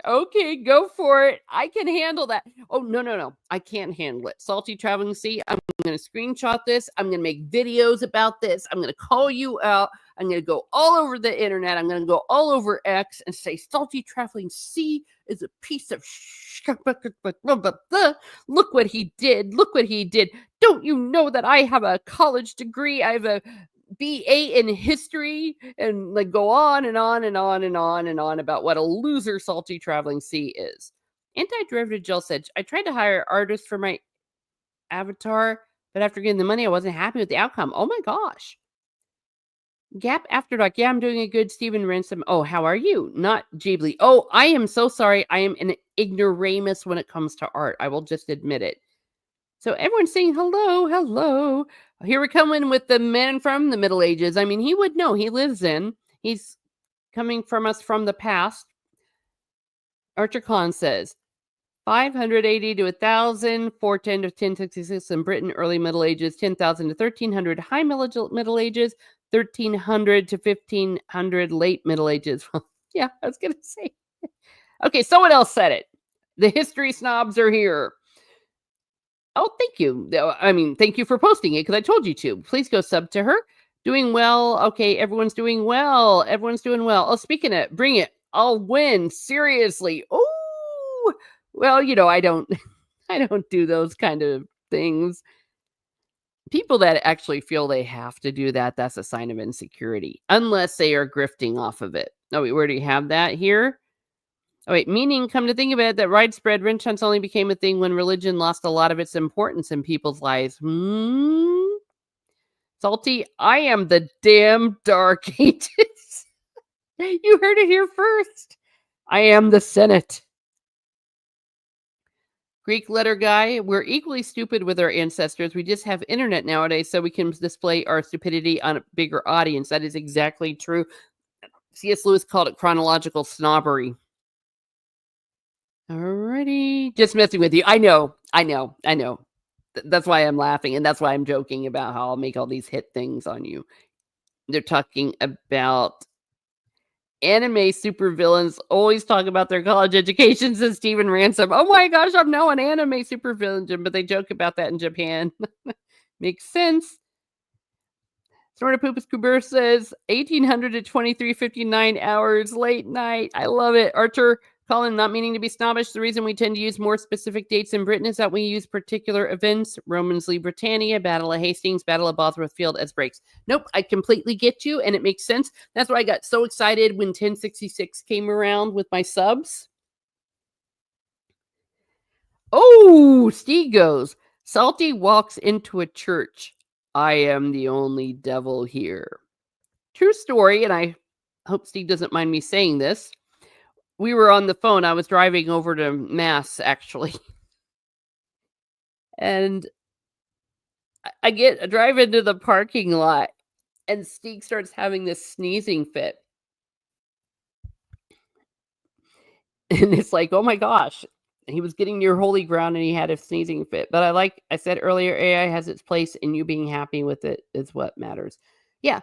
Okay, go for it. I can handle that. Oh, no. I can't handle it. Salty Traveling Sea, I'm going to screenshot this. I'm going to make videos about this. I'm going to call you out. I'm going to go all over the internet. I'm going to go all over X and say Salty Traveling Sea is a piece of look what he did. Look what he did. Don't you know that I have a college degree? I have a BA in history, and like go on and on and on and on and on about what a loser Salty Traveling Sea is. Anti-Derivative Jill said, I tried to hire artists for my avatar, but after getting the money, I wasn't happy with the outcome. Oh my gosh. Gap After Dark. Yeah, I'm doing a good Stephen Ransom. Oh, how are you? Not Ghibli. Oh, I am so sorry. I am an ignoramus when it comes to art. I will just admit it. So everyone's saying hello. Here we come in with the man from the Middle Ages. I mean, he would know. He lives in. He's coming from us from the past. Archer Khan says, 580 to 1,000, 410 to 1066 in Britain, early Middle Ages, 10,000 to 1,300, high Middle Ages, 1,300 to 1,500, late Middle Ages. Yeah, I was going to say. Okay, someone else said it. The history snobs are here. Oh, thank you. I mean, thank you for posting it because I told you to. Please go sub to her. Doing well. Okay, everyone's doing well. Oh, speaking of, bring it. I'll win. Seriously. Oh, well, I don't do those kind of things. People that actually feel they have to do that, that's a sign of insecurity, unless they are grifting off of it. Oh, wait, where do you have that here? Oh, wait, meaning, come to think of it, that widespread witch hunts only became a thing when religion lost a lot of its importance in people's lives. Salty, I am the damn Dark Ages. You heard it here first. I am the Senate. Greek letter guy, we're equally stupid with our ancestors. We just have internet nowadays so we can display our stupidity on a bigger audience. That is exactly true. C.S. Lewis called it chronological snobbery. Alrighty. Just messing with you. I know. I know. I know. That's why I'm laughing, and that's why I'm joking about how I'll make all these hit things on you. They're talking about anime supervillains always talk about their college educations and Steven Ransom. Oh my gosh, I'm now an anime supervillain, but they joke about that in Japan. Makes sense. Snorta Poopas Kuber says 1800 to 23:59 hours late night. I love it. Archer Colin, not meaning to be snobbish. The reason we tend to use more specific dates in Britain is that we use particular events, Romans leave Britannia, Battle of Hastings, Battle of Bosworth Field as breaks. Nope, I completely get you, and it makes sense. That's why I got so excited when 1066 came around with my subs. Oh, Steve goes, Salty walks into a church. I am the only devil here. True story, and I hope Steve doesn't mind me saying this. We were on the phone. I was driving over to Mass, actually. And I drive into the parking lot, and Steve starts having this sneezing fit. And it's like, oh my gosh. He was getting near holy ground and he had a sneezing fit. But like I said earlier, AI has its place, and you being happy with it is what matters. Yeah,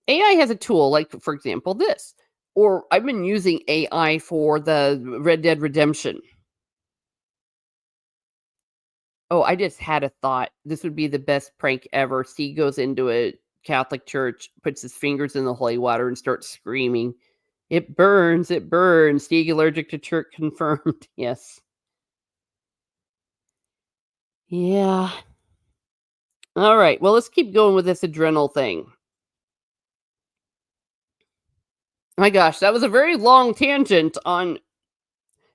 AI has a tool, like, for example, this. Or I've been using AI for the Red Dead Redemption. Oh, I just had a thought. This would be the best prank ever. Steve goes into a Catholic church, puts his fingers in the holy water, and starts screaming, "It burns, it burns. Steve allergic to church confirmed." Yes. Yeah. All right. Well, let's keep going with this adrenal thing. My gosh, that was a very long tangent on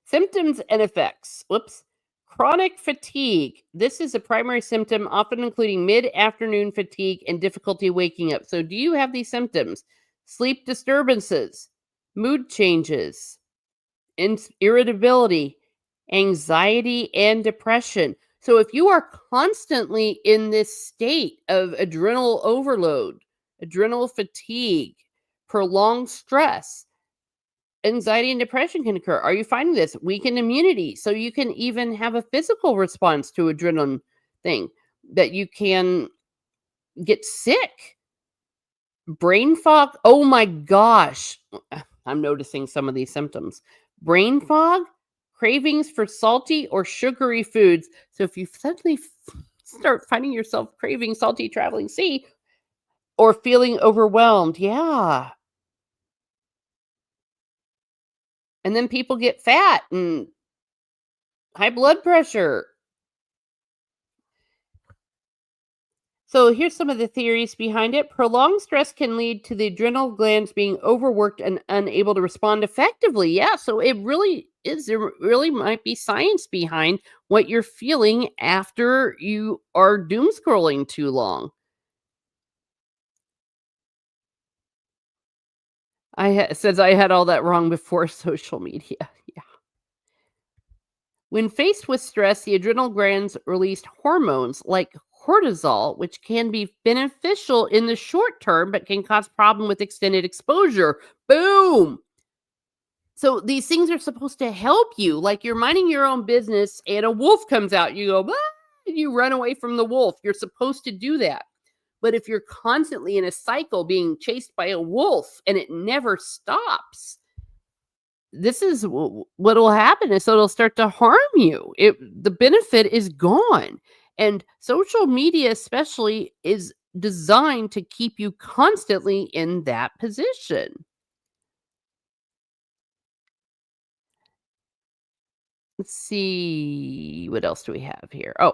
symptoms and effects. Whoops. Chronic fatigue. This is a primary symptom, often including mid-afternoon fatigue and difficulty waking up. So do you have these symptoms? Sleep disturbances, mood changes, irritability, anxiety, and depression. So if you are constantly in this state of adrenal overload, adrenal fatigue, prolonged stress, anxiety and depression can occur. Are you finding this? Weakened immunity. So you can even have a physical response to adrenaline thing, that you can get sick. Brain fog. Oh my gosh. I'm noticing some of these symptoms. Brain fog, cravings for salty or sugary foods. So if you suddenly start finding yourself craving salty traveling sea or feeling overwhelmed, yeah. And then people get fat and high blood pressure. So here's some of the theories behind it. Prolonged stress can lead to the adrenal glands being overworked and unable to respond effectively. Yeah, so it really is, there really might be science behind what you're feeling after you are doom scrolling too long. Says I had all that wrong before social media. Yeah. When faced with stress, the adrenal glands released hormones like cortisol, which can be beneficial in the short term, but can cause problem with extended exposure. Boom. So these things are supposed to help you. Like you're minding your own business and a wolf comes out, you go, "Ah," and you run away from the wolf. You're supposed to do that. But if you're constantly in a cycle being chased by a wolf and it never stops, this is what will happen is it'll start to harm you. The benefit is gone. And social media especially is designed to keep you constantly in that position. Let's see, what else do we have here? Oh,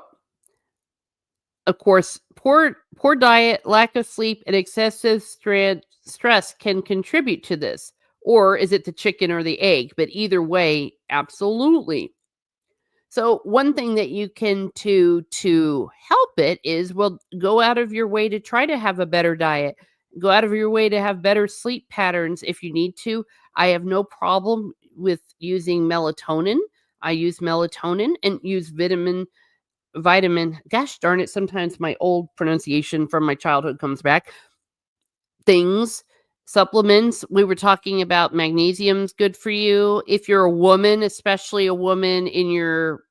of course, poor diet, lack of sleep, and excessive stress can contribute to this. Or is it the chicken or the egg? But either way, absolutely. So one thing that you can do to help it is, well, go out of your way to try to have a better diet. Go out of your way to have better sleep patterns if you need to. I have no problem with using melatonin. I use melatonin and use vitamin. Gosh darn it, sometimes my old pronunciation from my childhood comes back. Things Supplements, we were talking about magnesium's good for you. If you're a woman, especially a woman in your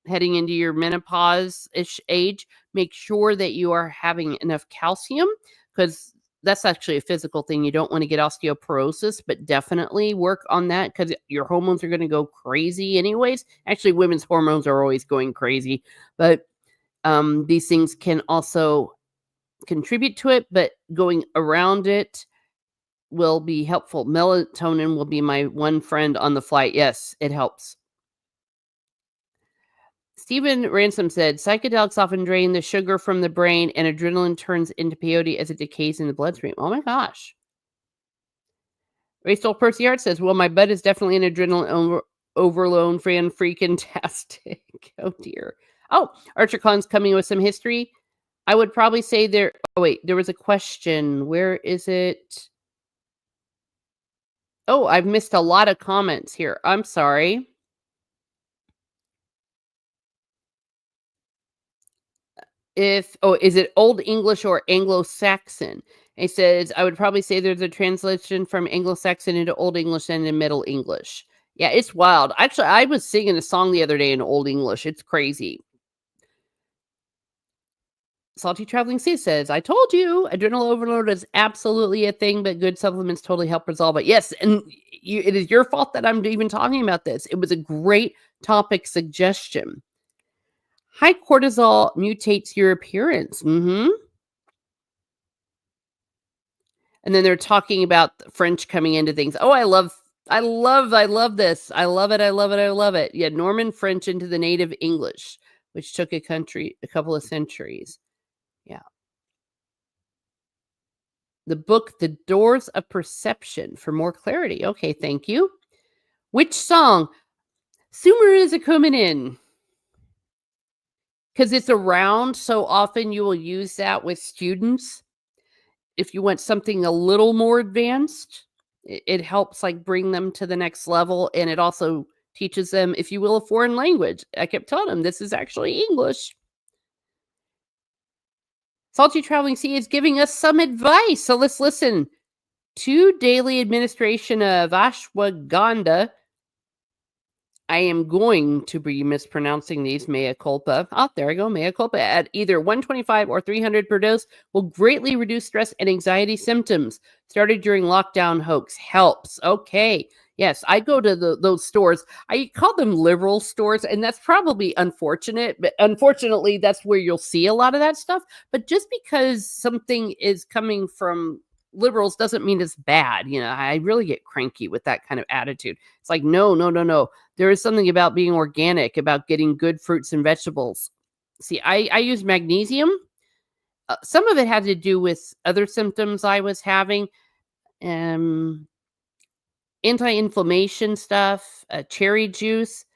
heading into your menopause-ish age, make sure that you are having enough calcium, because that's actually a physical thing. You don't want to get osteoporosis, but definitely work on that because your hormones are going to go crazy anyways. Actually, women's hormones are always going crazy, but these things can also contribute to it, but going around it will be helpful. Melatonin will be my one friend on the flight. Yes, it helps. Stephen Ransom said, psychedelics often drain the sugar from the brain and adrenaline turns into peyote as it decays in the bloodstream. Oh my gosh. Rachel Percy Hart says, well, my bud is definitely an adrenaline overload fan freaking tastic. Oh dear. Oh, Archer Collins coming with some history. I would probably say there. Oh, wait, there was a question. Where is it? Oh, I've missed a lot of comments here. I'm sorry. Is it Old English or Anglo-Saxon? It says, I would probably say there's a translation from Anglo-Saxon into Old English and in Middle English. Yeah, it's wild. Actually, I was singing a song the other day in Old English. It's crazy. Salty Traveling Sea says, I told you, adrenal overload is absolutely a thing, but good supplements totally help resolve it. Yes, and it is your fault that I'm even talking about this. It was a great topic suggestion. High cortisol mutates your appearance. And then they're talking about French coming into things. Oh, I love this. I love it. Yeah, Norman French into the native English, which took a couple of centuries. Yeah. The book, The Doors of Perception, for more clarity. Okay, thank you. Which song? Sumer is a coming in. Because it's around so often, you will use that with students. If you want something a little more advanced, it helps like bring them to the next level. And it also teaches them, if you will, a foreign language. I kept telling them this is actually English. Salty Traveling Sea is giving us some advice. So let's listen. To daily administration of ashwagandha. I am going to be mispronouncing these, mea culpa. Oh, there I go, mea culpa. At either 125 or 300 per dose will greatly reduce stress and anxiety symptoms. Started during lockdown hoax. Helps. Okay. Yes, I go to those stores. I call them liberal stores, and that's probably unfortunate. But unfortunately, that's where you'll see a lot of that stuff. But just because something is coming from liberals doesn't mean it's bad. I really get cranky with that kind of attitude. It's like, no. There is something about being organic, about getting good fruits and vegetables. See, I use magnesium. Some of it had to do with other symptoms I was having. Anti-inflammation stuff, cherry juice.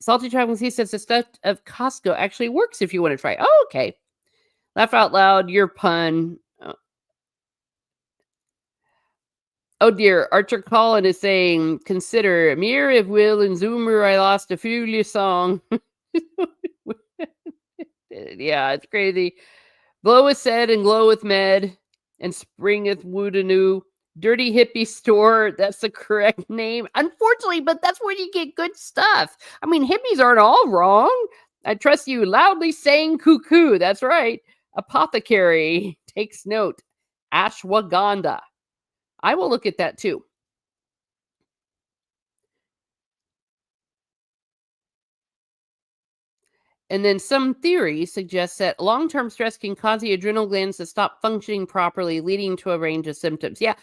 Salty Traveling Sea says the stuff of Costco actually works if you want to try. Oh, okay. Laugh out loud, your pun. Oh dear, Archer Collin is saying, consider Mir if Will and Zoomer I lost a Fulia song. Yeah, it's crazy. Blow with said and glow with med and springeth woodanu. Dirty hippie store, that's the correct name. Unfortunately, but that's where you get good stuff. I mean, hippies aren't all wrong. I trust you loudly saying cuckoo. That's right. Apothecary takes note. Ashwagandha. I will look at that too. And then some theory suggests that long-term stress can cause the adrenal glands to stop functioning properly, leading to a range of symptoms. Yeah,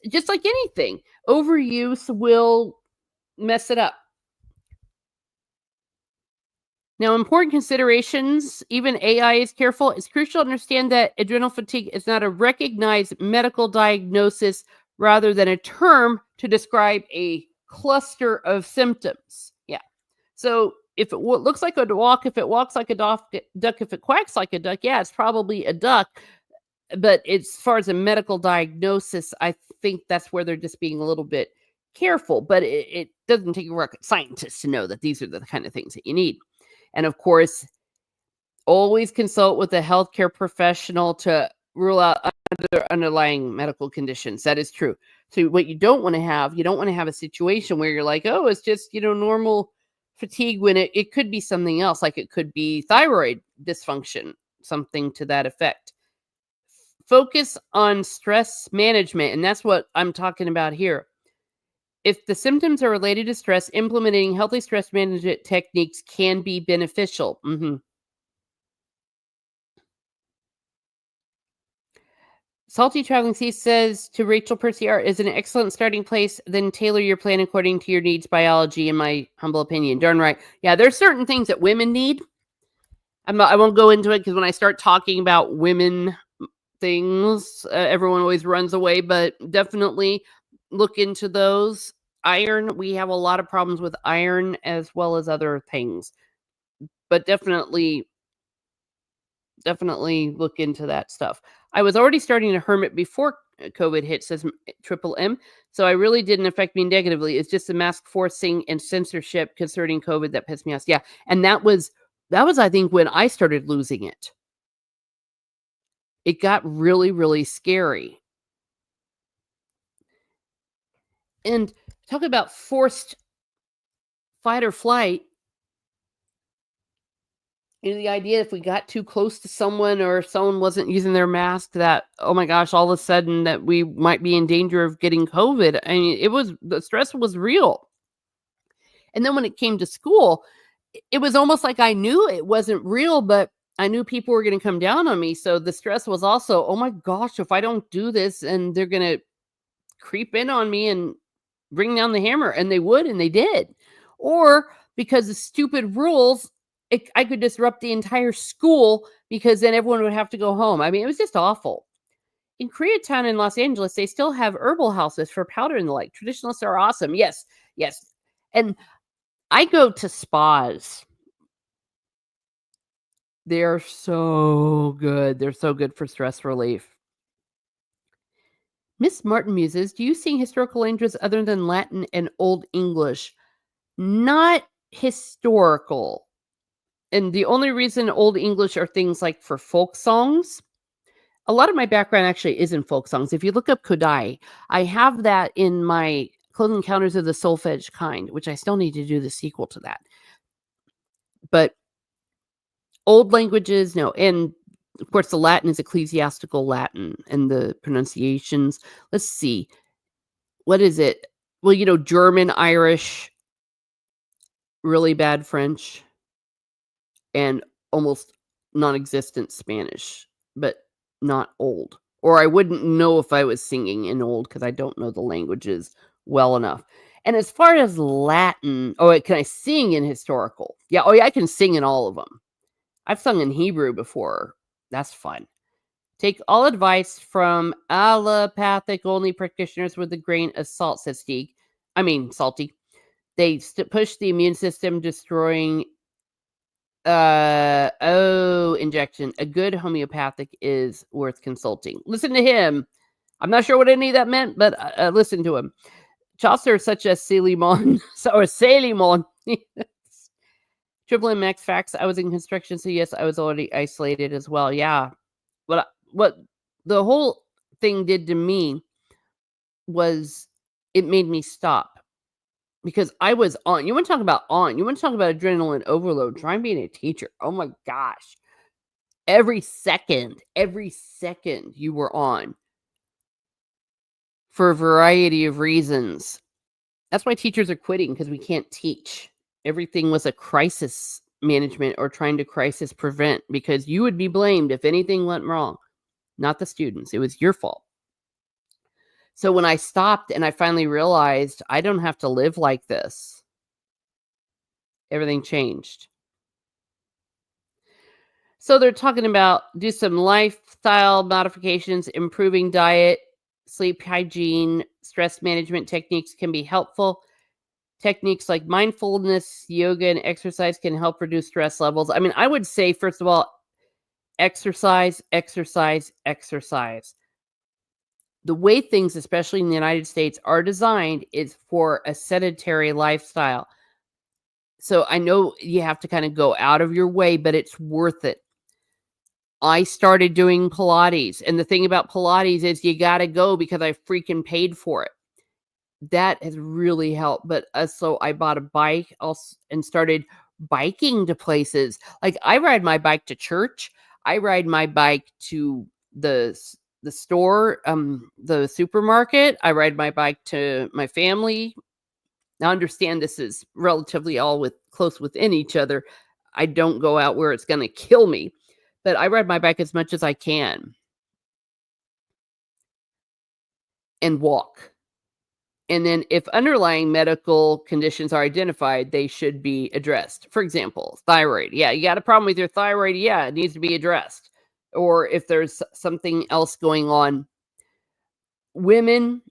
just like anything, overuse will mess it up. Now, important considerations, even AI is careful. It's crucial to understand that adrenal fatigue is not a recognized medical diagnosis rather than a term to describe a cluster of symptoms. Yeah. So if it looks like a walk, if it walks like a duck, if it quacks like a duck, yeah, it's probably a duck. But as far as a medical diagnosis, I think that's where they're just being a little bit careful. But it doesn't take a rocket scientist to know that these are the kind of things that you need. And of course, always consult with a healthcare professional to rule out other underlying medical conditions. That is true. So what you don't want to have a situation where you're like, oh, it's just, normal fatigue, when it could be something else. Like it could be thyroid dysfunction, something to that effect. Focus on stress management. And that's what I'm talking about here. If the symptoms are related to stress, implementing healthy stress management techniques can be beneficial. Salty Traveling Sea says to Rachel Percy-Art is an excellent starting place. Then tailor your plan according to your needs. Biology, in my humble opinion. Darn right. Yeah, there's certain things that women need. I won't go into it because when I start talking about women things, everyone always runs away. But definitely look into those. Iron, we have a lot of problems with iron as well as other things. But definitely look into that stuff. I was already starting to hermit before COVID hit, says Triple M. So I really didn't affect me negatively. It's just the mask forcing and censorship concerning COVID that pissed me off. Yeah. And that was, I think, when I started losing it. It got really, really scary. And talk about forced fight or flight. The idea if we got too close to someone or someone wasn't using their mask, that, oh my gosh, all of a sudden that we might be in danger of getting COVID. I mean, the stress was real. And then when it came to school, it was almost like I knew it wasn't real, but I knew people were going to come down on me. So the stress was also, oh my gosh, if I don't do this and they're going to creep in on me and bring down the hammer. And they would, and they did. Or because of stupid rules, I could disrupt the entire school because then everyone would have to go home. I mean, it was just awful. In Koreatown in Los Angeles, they still have herbal houses for powder and the like. Traditionalists are awesome. Yes. And I go to spas. They're so good. They're so good for stress relief. Miss Martin muses, do you sing historical languages other than Latin and Old English? Not historical. And the only reason Old English are things like for folk songs. A lot of my background actually is in folk songs. If you look up Kodai, I have that in my Close Encounters of the Soulfedged Kind, which I still need to do the sequel to that. But old languages, no. And of course, the Latin is ecclesiastical Latin and the pronunciations. Let's see. What is it? Well, German, Irish, really bad French, and almost non-existent Spanish, but not old. Or I wouldn't know if I was singing in old because I don't know the languages well enough. And as far as Latin, can I sing in historical? Yeah, I can sing in all of them. I've sung in Hebrew before. That's fun. Take all advice from allopathic-only practitioners with a grain of salt, says Stieg. I mean, salty. They push the immune system, destroying injection. A good homeopathic is worth consulting. Listen to him. I'm not sure what any of that meant, but listen to him. Chaucer, such as Celimon, or Celimon. Triple M Max facts. I was in construction, so yes, I was already isolated as well. Yeah. But what the whole thing did to me was it made me stop. Because I was on. You want to talk about on. You want to talk about adrenaline overload. Try being a teacher. Oh my gosh. Every second you were on. For a variety of reasons. That's why teachers are quitting, because we can't teach. Everything was a crisis management or trying to crisis prevent, because you would be blamed if anything went wrong. Not the students. It was your fault. So when I stopped and I finally realized I don't have to live like this, everything changed. So they're talking about do some lifestyle modifications, improving diet, sleep hygiene, stress management techniques can be helpful. Techniques like mindfulness, yoga, and exercise can help reduce stress levels. I mean, I would say, first of all, exercise. The way things, especially in the United States, are designed is for a sedentary lifestyle. So I know you have to kind of go out of your way, but it's worth it. I started doing Pilates, and the thing about Pilates is you gotta go because I freaking paid for it. That has really helped, but, so I bought a bike and started biking to places. Like, I ride my bike to church, I ride my bike to the store, the supermarket, I ride my bike to my family. Now, understand this is relatively all close within each other. I don't go out where it's gonna kill me, but I ride my bike as much as I can and walk. And then if underlying medical conditions are identified, they should be addressed. For example, thyroid. Yeah, you got a problem with your thyroid. Yeah, it needs to be addressed. Or if there's something else going on. Women,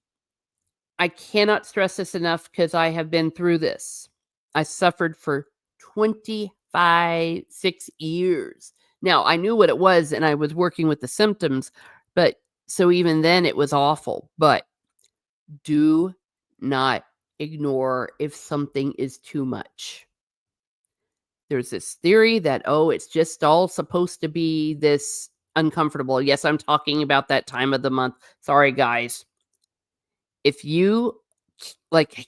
I cannot stress this enough because I have been through this. I suffered for 6 years. Now, I knew what it was and I was working with the symptoms, but so even then it was awful. But do not ignore if something is too much. There's this theory that, oh, it's just all supposed to be this uncomfortable. Yes, I'm talking about that time of the month. Sorry, guys. If you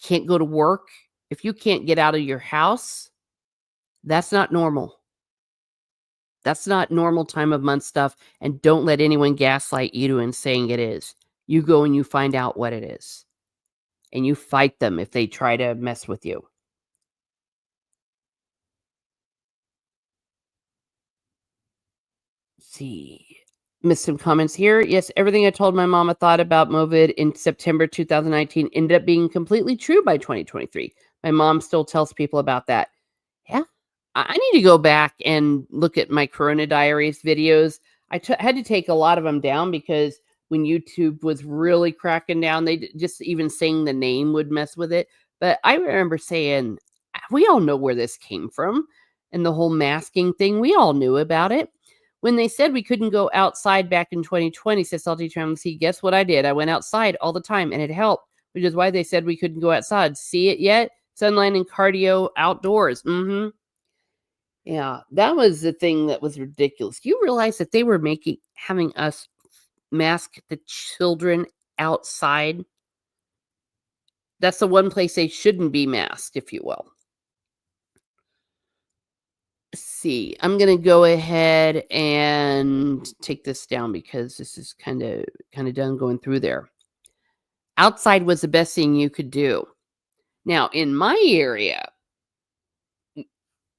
can't go to work, if you can't get out of your house, that's not normal. That's not normal time of month stuff. And don't let anyone gaslight you in saying it is. You go and you find out what it is. And you fight them if they try to mess with you. See. Missed some comments here. Yes, everything I told my mom I thought about COVID in September 2019 ended up being completely true by 2023. My mom still tells people about that. Yeah. I need to go back and look at my Corona Diaries videos. Had to take a lot of them down because when YouTube was really cracking down, just even saying the name would mess with it. But I remember saying, we all know where this came from. And the whole masking thing, we all knew about it. When they said we couldn't go outside back in 2020, says Salty Traveling Sea, guess what I did? I went outside all the time and it helped, which is why they said we couldn't go outside. See it yet? Sunlight and cardio outdoors. Mm-hmm. Yeah, that was the thing that was ridiculous. You realize that they were having us mask the children outside? That's the one place they shouldn't be masked, if you will. Let's see. I'm gonna go ahead and take this down because this is kind of done going through there. Outside was the best thing you could do. Now, in my area,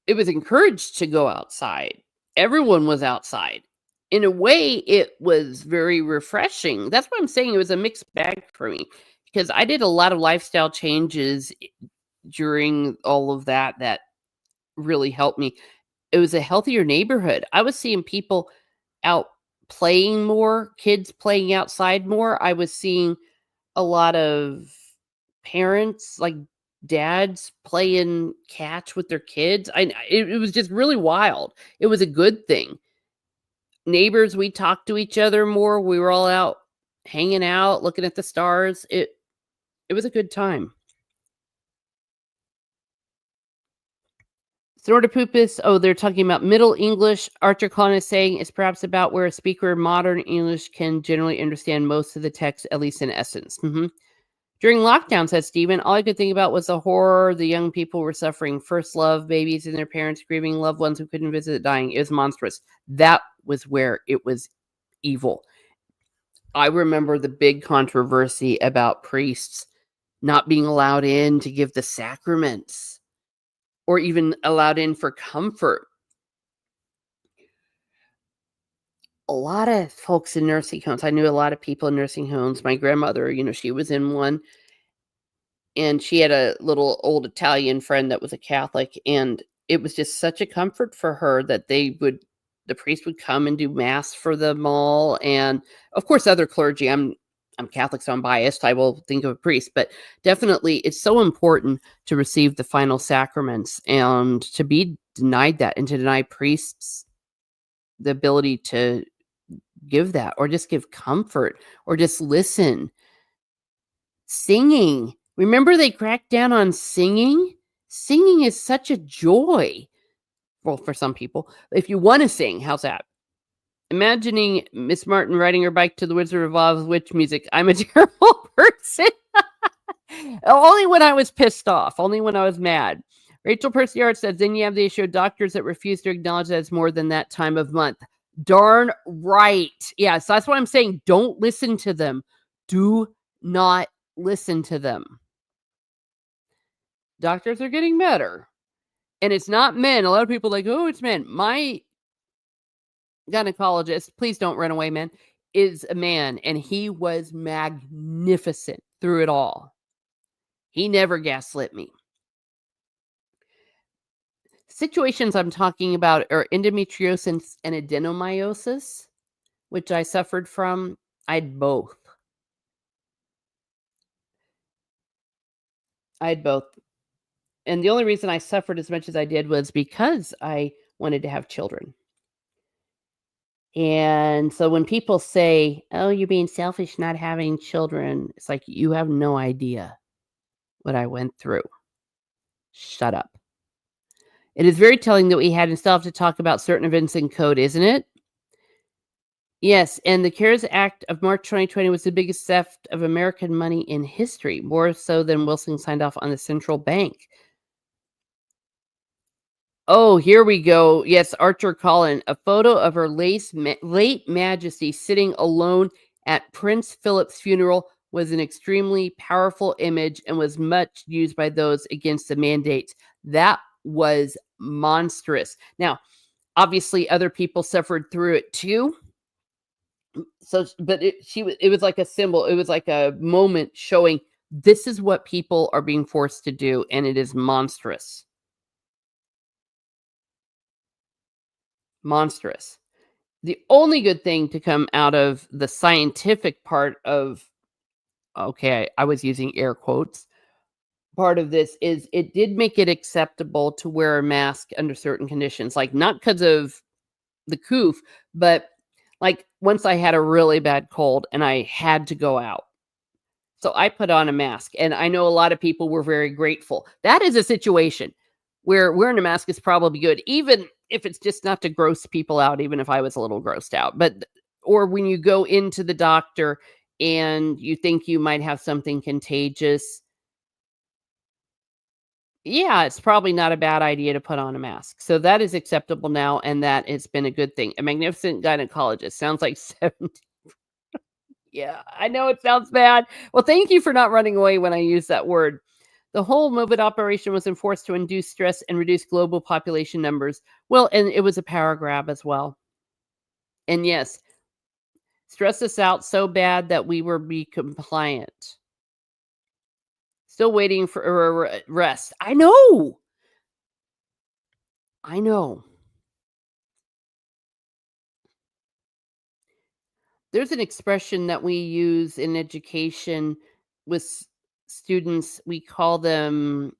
it was encouraged to go outside. Everyone was outside. In a way, it was very refreshing. That's why I'm saying it was a mixed bag for me because I did a lot of lifestyle changes during all of that really helped me. It was a healthier neighborhood. I was seeing people out playing more, kids playing outside more. I was seeing a lot of parents, like dads, playing catch with their kids. It was just really wild. It was a good thing. Neighbors, we talked to each other more. We were all out hanging out, looking at the stars. It was a good time. Snorta Poopus, oh, they're talking about Middle English. Archer Collin is saying it's perhaps about where a speaker of modern English can generally understand most of the text, at least in essence. Mm-hmm. During lockdown, said Stephen, all I could think about was the horror the young people were suffering. First love, babies and their parents grieving loved ones who couldn't visit dying. It was monstrous. That was where it was evil. I remember the big controversy about priests not being allowed in to give the sacraments or even allowed in for comfort. A lot of folks in nursing homes, I knew a lot of people in nursing homes. My grandmother, she was in one, and she had a little old Italian friend that was a Catholic, and it was just such a comfort for her that the priest would come and do mass for them all, and of course other clergy. I'm Catholic, so I'm biased. I will think of a priest, but definitely it's so important to receive the final sacraments, and to be denied that and to deny priests the ability to give that or just give comfort or just listen. Singing. Remember they cracked down on singing? Singing is such a joy. Well, for some people. If you want to sing, how's that? Imagining Miss Martin riding her bike to the Wizard of Oz witch music. I'm a terrible person. Only when I was pissed off. Only when I was mad. Rachel Perciard says, then you have the issue of doctors that refuse to acknowledge that it's more than that time of month. Darn right. Yeah, so that's what I'm saying. Don't listen to them. Do not listen to them. Doctors are getting better. And it's not men. A lot of people are like, oh, it's men. My gynecologist, please don't run away, man, is a man. And he was magnificent through it all. He never gaslit me. Situations I'm talking about are endometriosis and adenomyosis, which I suffered from. I had both. And the only reason I suffered as much as I did was because I wanted to have children. And so when people say, oh, you're being selfish not having children, it's like, you have no idea what I went through. Shut up. It is very telling that we had and still have to talk about certain events in code, isn't it? Yes, and the CARES Act of March 2020 was the biggest theft of American money in history, more so than Wilson signed off on the central bank. Oh, here we go. Yes, Archer Collin, a photo of her late Majesty sitting alone at Prince Philip's funeral was an extremely powerful image and was much used by those against the mandates. That was monstrous. Now, obviously, other people suffered through it too. So, but it was like a symbol. It was like a moment showing this is what people are being forced to do, and it is monstrous. Monstrous. The only good thing to come out of the scientific part of, okay, I was using air quotes, part of this is it did make it acceptable to wear a mask under certain conditions, like not because of the coof, but like once I had a really bad cold and I had to go out. So I put on a mask, and I know a lot of people were very grateful. That is a situation where wearing a mask is probably good, even if it's just not to gross people out, even if I was a little grossed out. But, or when you go into the doctor and you think you might have something contagious, yeah, it's probably not a bad idea to put on a mask. So that is acceptable now, and that has been a good thing. A magnificent gynecologist sounds like 70. Yeah, I know it sounds bad. Well, thank you for not running away when I use that word. The whole MOVID operation was enforced to induce stress and reduce global population numbers. Well, and it was a power grab as well. And yes, stress us out so bad that we were be compliant. Still waiting for a rest. I know. I know. There's an expression that we use in education with students. We call them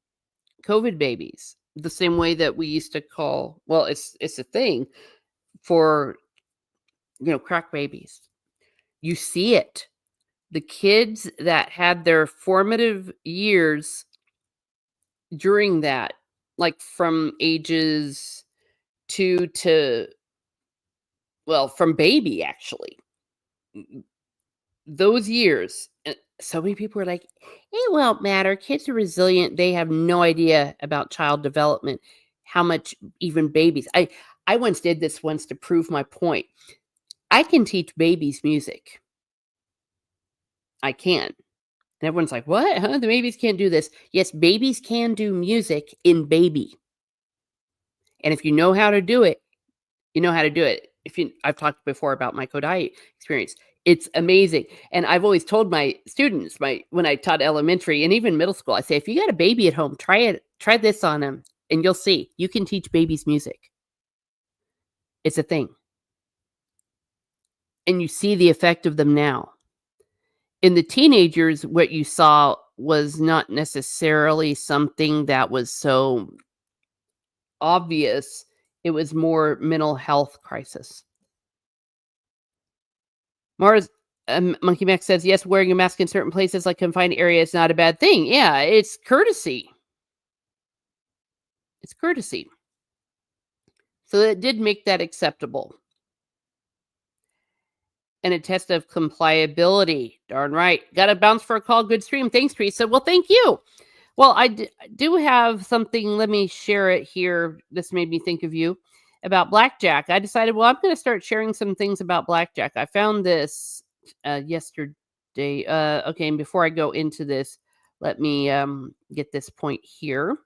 COVID babies, the same way that we used to call, well, it's a thing for, crack babies. You see it. The kids that had their formative years during that, like from ages 2 to, well, from baby actually. Those years, so many people are like, "It won't matter. Kids are resilient. They have no idea about child development, how much even babies." I once did this once to prove my point. I can teach babies music. I can. And everyone's like, "What? Huh? The babies can't do this." Yes, babies can do music in baby. And if you know how to do it, you know how to do it. I've talked before about my Kodai experience. It's amazing. And I've always told my students, when I taught elementary and even middle school, I say, if you got a baby at home, try this on them, and you'll see you can teach babies music. It's a thing. And you see the effect of them now. In the teenagers, what you saw was not necessarily something that was so obvious. It was more mental health crisis. Mars Monkey Max says, yes, wearing a mask in certain places like confined area is not a bad thing. Yeah, it's courtesy. It's courtesy. So it did make that acceptable. and a test of compliability. Darn right. Got to bounce for a call. Good stream. Thanks, Teresa. Well, thank you. Well, do have something. Let me share it here. This made me think of you about blackjack. I decided, well, I'm going to start sharing some things about blackjack. I found this yesterday. Okay, and before I go into this, let me get this point here.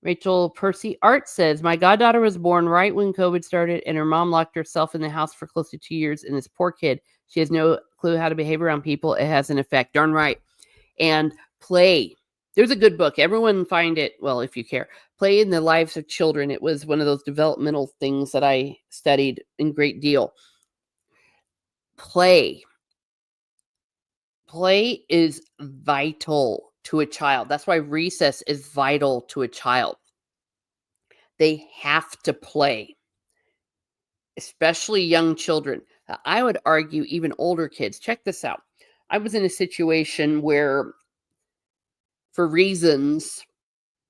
Rachel Percy Art says, my goddaughter was born right when COVID started, and her mom locked herself in the house for close to 2 years. And this poor kid, she has no clue how to behave around people. It has an effect. Darn right. And play. There's a good book. Everyone find it, well, if you care. Play in the Lives of Children. It was one of those developmental things that I studied in great deal. Play. Play is vital to a child. That's why recess is vital to a child. They have to play, especially young children. I would argue even older kids. Check this out. I was in a situation where, for reasons,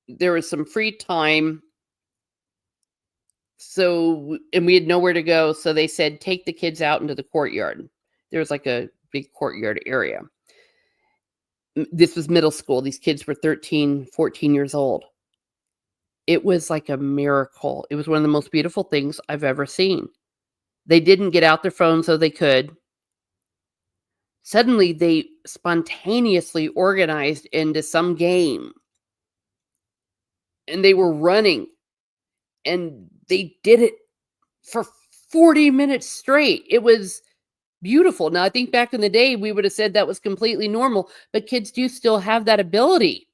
there was some free time. So, and we had nowhere to go. So they said, take the kids out into the courtyard. There was like a big courtyard area. This was middle school. These kids were 13, 14 years old. It was like a miracle. It was one of the most beautiful things I've ever seen. They didn't get out their phones so they could. Suddenly, they spontaneously organized into some game. And they were running. And they did it for 40 minutes straight. It was beautiful. Now, I think back in the day, we would have said that was completely normal. But kids do still have that ability.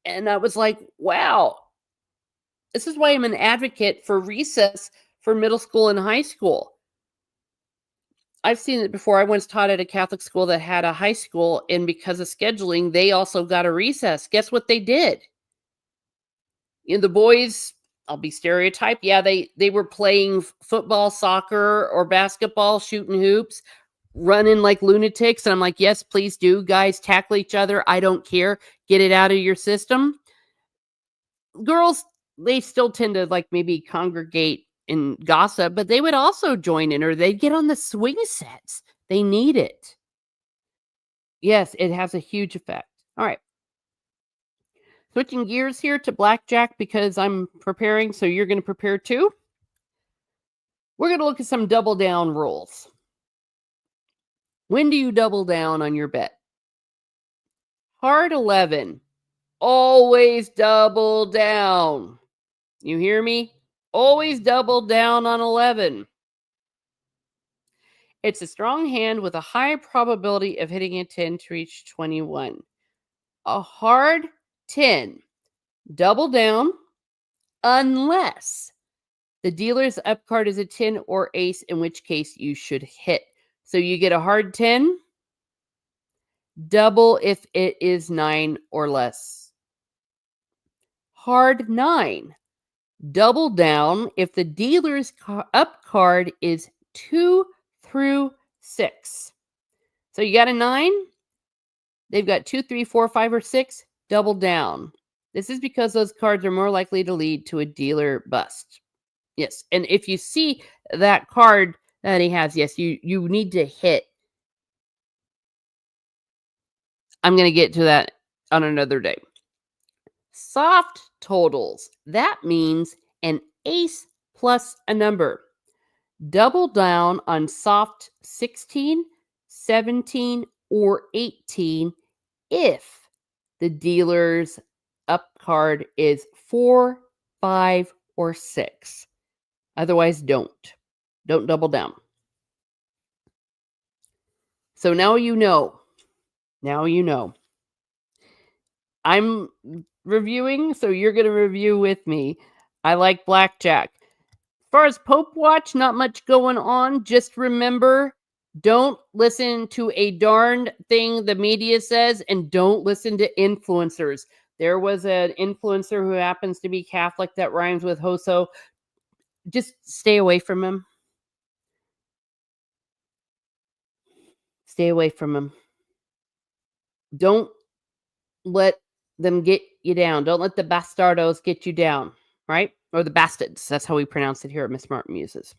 And I was like, wow. This is why I'm an advocate for recess for middle school and high school. I've seen it before. I once taught at a Catholic school that had a high school, and because of scheduling, they also got a recess. Guess what they did? The boys, I'll be stereotyped. Yeah, they were playing football, soccer, or basketball, shooting hoops, running like lunatics. And I'm like, yes, please do. Guys, tackle each other. I don't care. Get it out of your system. Girls, they still tend to like maybe congregate and gossip, but they would also join in, or they'd get on the swing sets. They need it. Yes, it has a huge effect. All right. Switching gears here to blackjack because I'm preparing, so you're going to prepare too. We're going to look at some double down rules. When do you double down on your bet? Hard 11. Always double down. You hear me? Always double down on 11. It's a strong hand with a high probability of hitting a 10 to reach 21. A hard 10. Double down unless the dealer's up card is a 10 or ace, in which case you should hit. So you get a hard 10, double if it is 9 or less. Hard 9. Double down if the dealer's up card is 2 through 6. So you got a 9. They've got 2, 3, 4, 5, or 6. Double down. This is because those cards are more likely to lead to a dealer bust. Yes. And if you see that card that he has, yes, you need to hit. I'm going to get to that on another day. Soft totals. That means an ace plus a number. Double down on soft 16, 17, or 18 if the dealer's up card is 4, 5, or 6. Otherwise, don't double down. So now you know. I'm reviewing, so you're going to review with me. I like blackjack. As far as Popewatch, not much going on. Just remember, don't listen to a darned thing the media says, and don't listen to influencers. There was an influencer who happens to be Catholic that rhymes with Hoso. Just stay away from him. Stay away from him. Don't let them get you down. Don't let the bastardos get you down, right? Or the bastards. That's how we pronounce it here at Miss Martin Muses.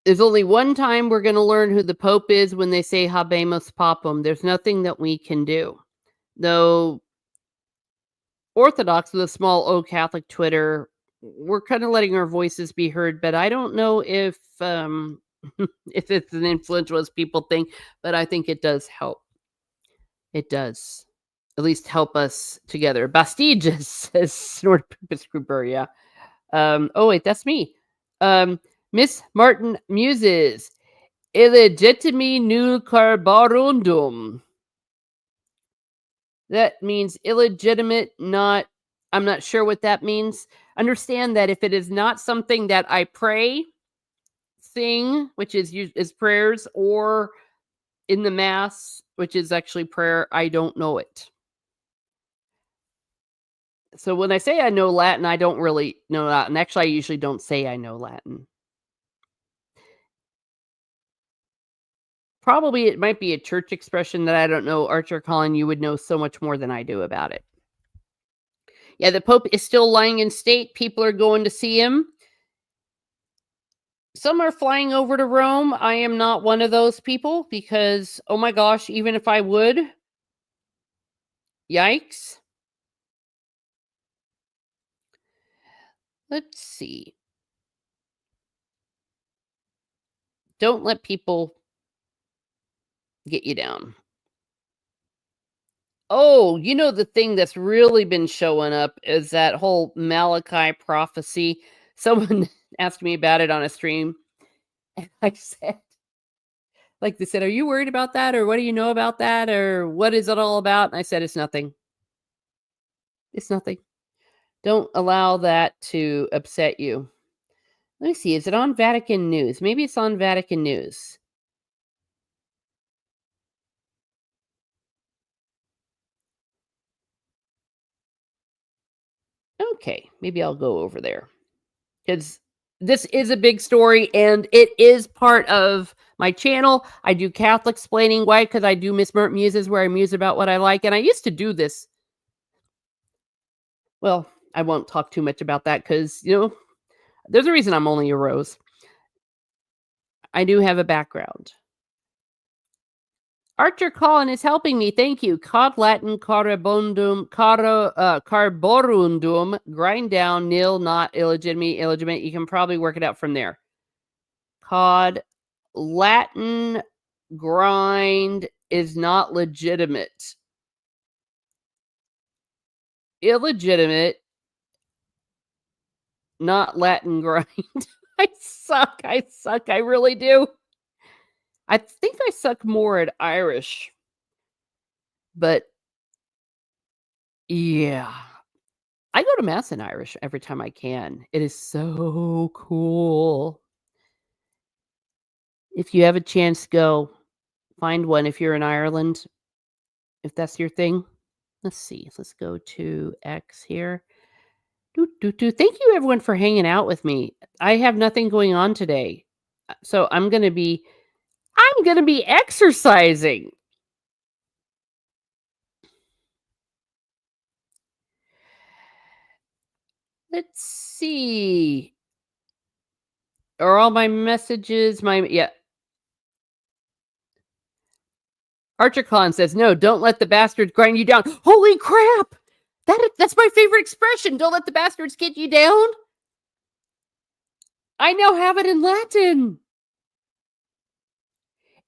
There's only one time we're going to learn who the Pope is when they say Habemus Papam. There's nothing that we can do. Though Orthodox with a small O Catholic Twitter, we're kind of letting our voices be heard, but I don't know if if it's an influential as people think, but I think it does help. It does. At least help us together. Bastiges says Snort Purpose Grouper, yeah. Oh wait, that's me. Miss Martin muses. Illegitimi nul carborundum. That means illegitimate, not, I'm not sure what that means. Understand that if it is not something that I pray, sing, which is prayers, or in the mass, which is actually prayer, I don't know it. So when I say I know Latin, I don't really know Latin. Actually, I usually don't say I know Latin. Probably it might be a church expression that I don't know. Archer Colin, you would know so much more than I do about it. Yeah, the Pope is still lying in state. People are going to see him. Some are flying over to Rome. I am not one of those people because, oh my gosh, even if I would, yikes. Let's see. Don't let people get you down. Oh, you know, the thing that's really been showing up is that whole Malachi prophecy. Someone asked me about it on a stream. And I said, like they said, are you worried about that? Or what do you know about that? Or what is it all about? And I said, it's nothing. It's nothing. Don't allow that to upset you. Let me see. Is it on Vatican News? Maybe it's on Vatican News. Okay. Maybe I'll go over there. Because this is a big story and it is part of my channel. I do Catholic explaining why, because I do Miss Mert Muses where I muse about what I like. And I used to do this. Well, I won't talk too much about that because, you know, there's a reason I'm only a rose. I do have a background. Archer Colin is helping me. Thank you. Cod Latin carborundum, carborundum, grind down, nil, not illegitimate. You can probably work it out from there. Cod Latin grind is not legitimate. Illegitimate, not Latin grind. I suck. I really do. I think I suck more at Irish. But yeah. I go to mass in Irish every time I can. It is so cool. If you have a chance, go find one if you're in Ireland, if that's your thing. Let's see. Let's go to X here. Thank you everyone for hanging out with me. I have nothing going on today. So I'm going to be exercising. Let's see. Are all my messages Archer Con says, no, don't let the bastards grind you down. Holy crap! That's my favorite expression. Don't let the bastards get you down. I now have it in Latin.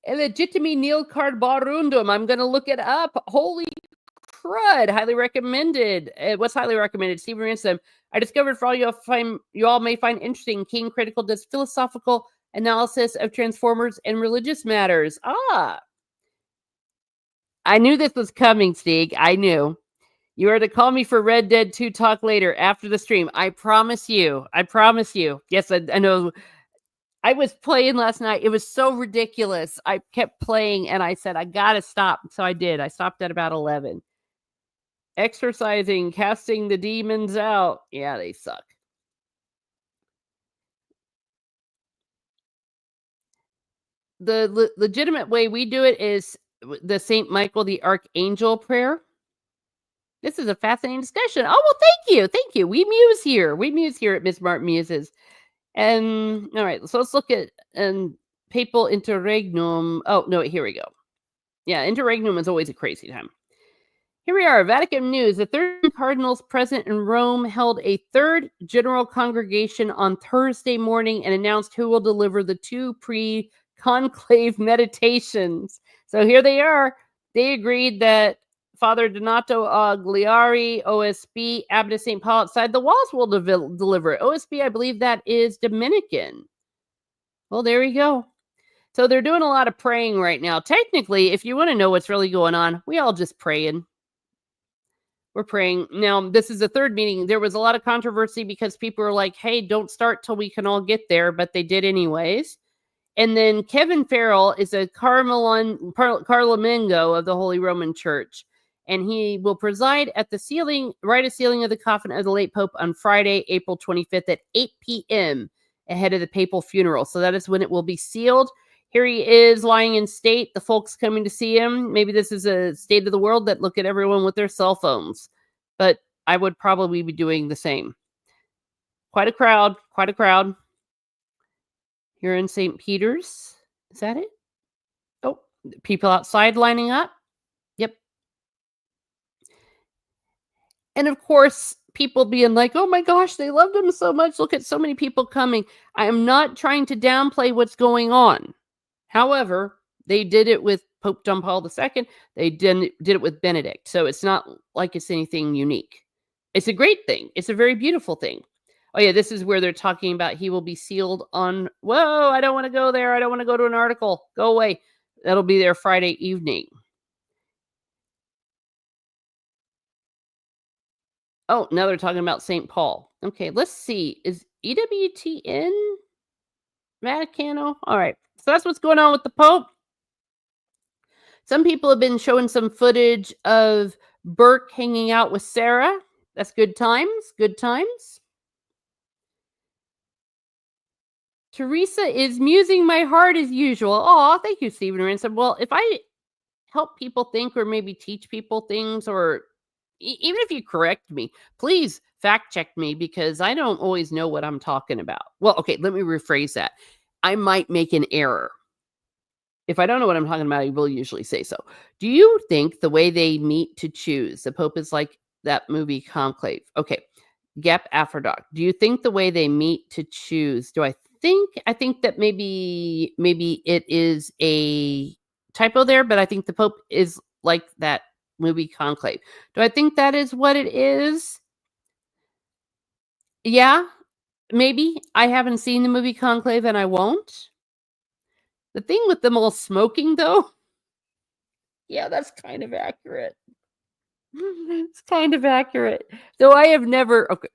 Illegitimi nil carborundum. I'm going to look it up. Holy crud. Highly recommended. What's highly recommended? Stephen Ransom. I discovered for all you all may find interesting. King Critical does philosophical analysis of transformers and religious matters. Ah. I knew this was coming, Stieg. I knew. You are to call me for Red Dead 2 talk later after the stream. I promise you. I promise you. Yes, I know. I was playing last night. It was so ridiculous. I kept playing and I said, I got to stop. So I did. I stopped at about 11. Exorcising, casting the demons out. Yeah, they suck. The legitimate way we do it is the St. Michael the Archangel prayer. This is a fascinating discussion. Oh, well, thank you. Thank you. We muse here. We muse here at Miss Martin Muses. And all right, so let's look at papal interregnum. Oh no, here we go. Yeah, interregnum is always a crazy time. Here we are, Vatican News. The 13 cardinals present in Rome held a third general congregation on Thursday morning and announced who will deliver the two pre-conclave meditations. So here they are. They agreed that Father Donato Agliari, OSB, Abbot of St. Paul outside the walls will deliver it. OSB, I believe that is Dominican. Well, there we go. So they're doing a lot of praying right now. Technically, if you want to know what's really going on, we all just praying. We're praying. Now, this is the third meeting. There was a lot of controversy because people were like, hey, don't start till we can all get there, but they did anyways. And then Kevin Farrell is a Carmelamingo of the Holy Roman Church. And he will preside at the sealing of the coffin of the late Pope on Friday, April 25th at 8 p.m. ahead of the papal funeral. So that is when it will be sealed. Here he is lying in state. The folks coming to see him. Maybe this is a state of the world that look at everyone with their cell phones. But I would probably be doing the same. Quite a crowd. Quite a crowd. Here in St. Peter's. Is that it? Oh, people outside lining up. Yep. And of course, people being like, oh my gosh, they loved him so much. Look at so many people coming. I am not trying to downplay what's going on. However, they did it with Pope John Paul II. They did it with Benedict. So it's not like it's anything unique. It's a great thing. It's a very beautiful thing. Oh, yeah, this is where they're talking about he will be sealed on. Whoa, I don't want to go there. I don't want to go to an article. Go away. That'll be there Friday evening. Oh, now they're talking about St. Paul. Okay, let's see. Is EWTN Vaticano? All right. So that's what's going on with the Pope. Some people have been showing some footage of Burke hanging out with Sarah. That's good times. Good times. Teresa is musing my heart as usual. Oh, thank you, Stephen Ransom. Well, if I help people think or maybe teach people things, or even if you correct me, please fact check me because I don't always know what I'm talking about. Well, okay, let me rephrase that. I might make an error. If I don't know what I'm talking about, I will usually say so. Do you think the way they meet to choose, the Pope is like that movie Conclave? Okay, Gap Afrodoc. Do you think the way they meet to choose, I think that maybe it is a typo there, but I think the Pope is like that movie Conclave. Do I think that is what it is? Yeah, maybe. I haven't seen the movie Conclave and I won't. The thing with them all smoking, though, yeah, that's kind of accurate. It's kind of accurate. Though I have never, okay,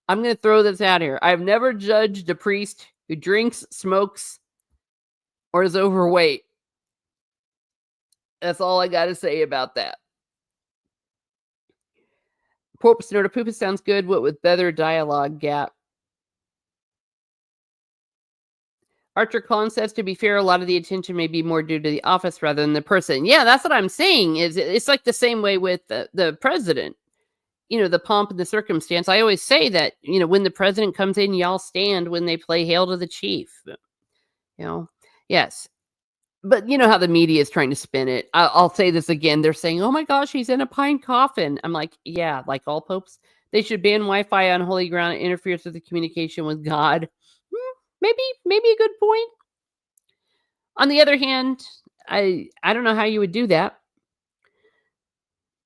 I'm going to throw this out here. I've never judged a priest who drinks, smokes, or is overweight. That's all I got to say about that. Porpoise Nerd Poopus sounds good. What with better dialogue gap? Archer Collins says, to be fair, a lot of the attention may be more due to the office rather than the person. Yeah, that's what I'm saying. Is it's like the same way with the president. You know, the pomp and the circumstance. I always say that, you know, when the president comes in, y'all stand when they play Hail to the Chief. You know, yes. But you know how the media is trying to spin it. I'll say this again. They're saying, oh my gosh, he's in a pine coffin. I'm like, yeah, like all popes. They should ban Wi-Fi on holy ground. It interferes with the communication with God. Maybe a good point. On the other hand, I don't know how you would do that.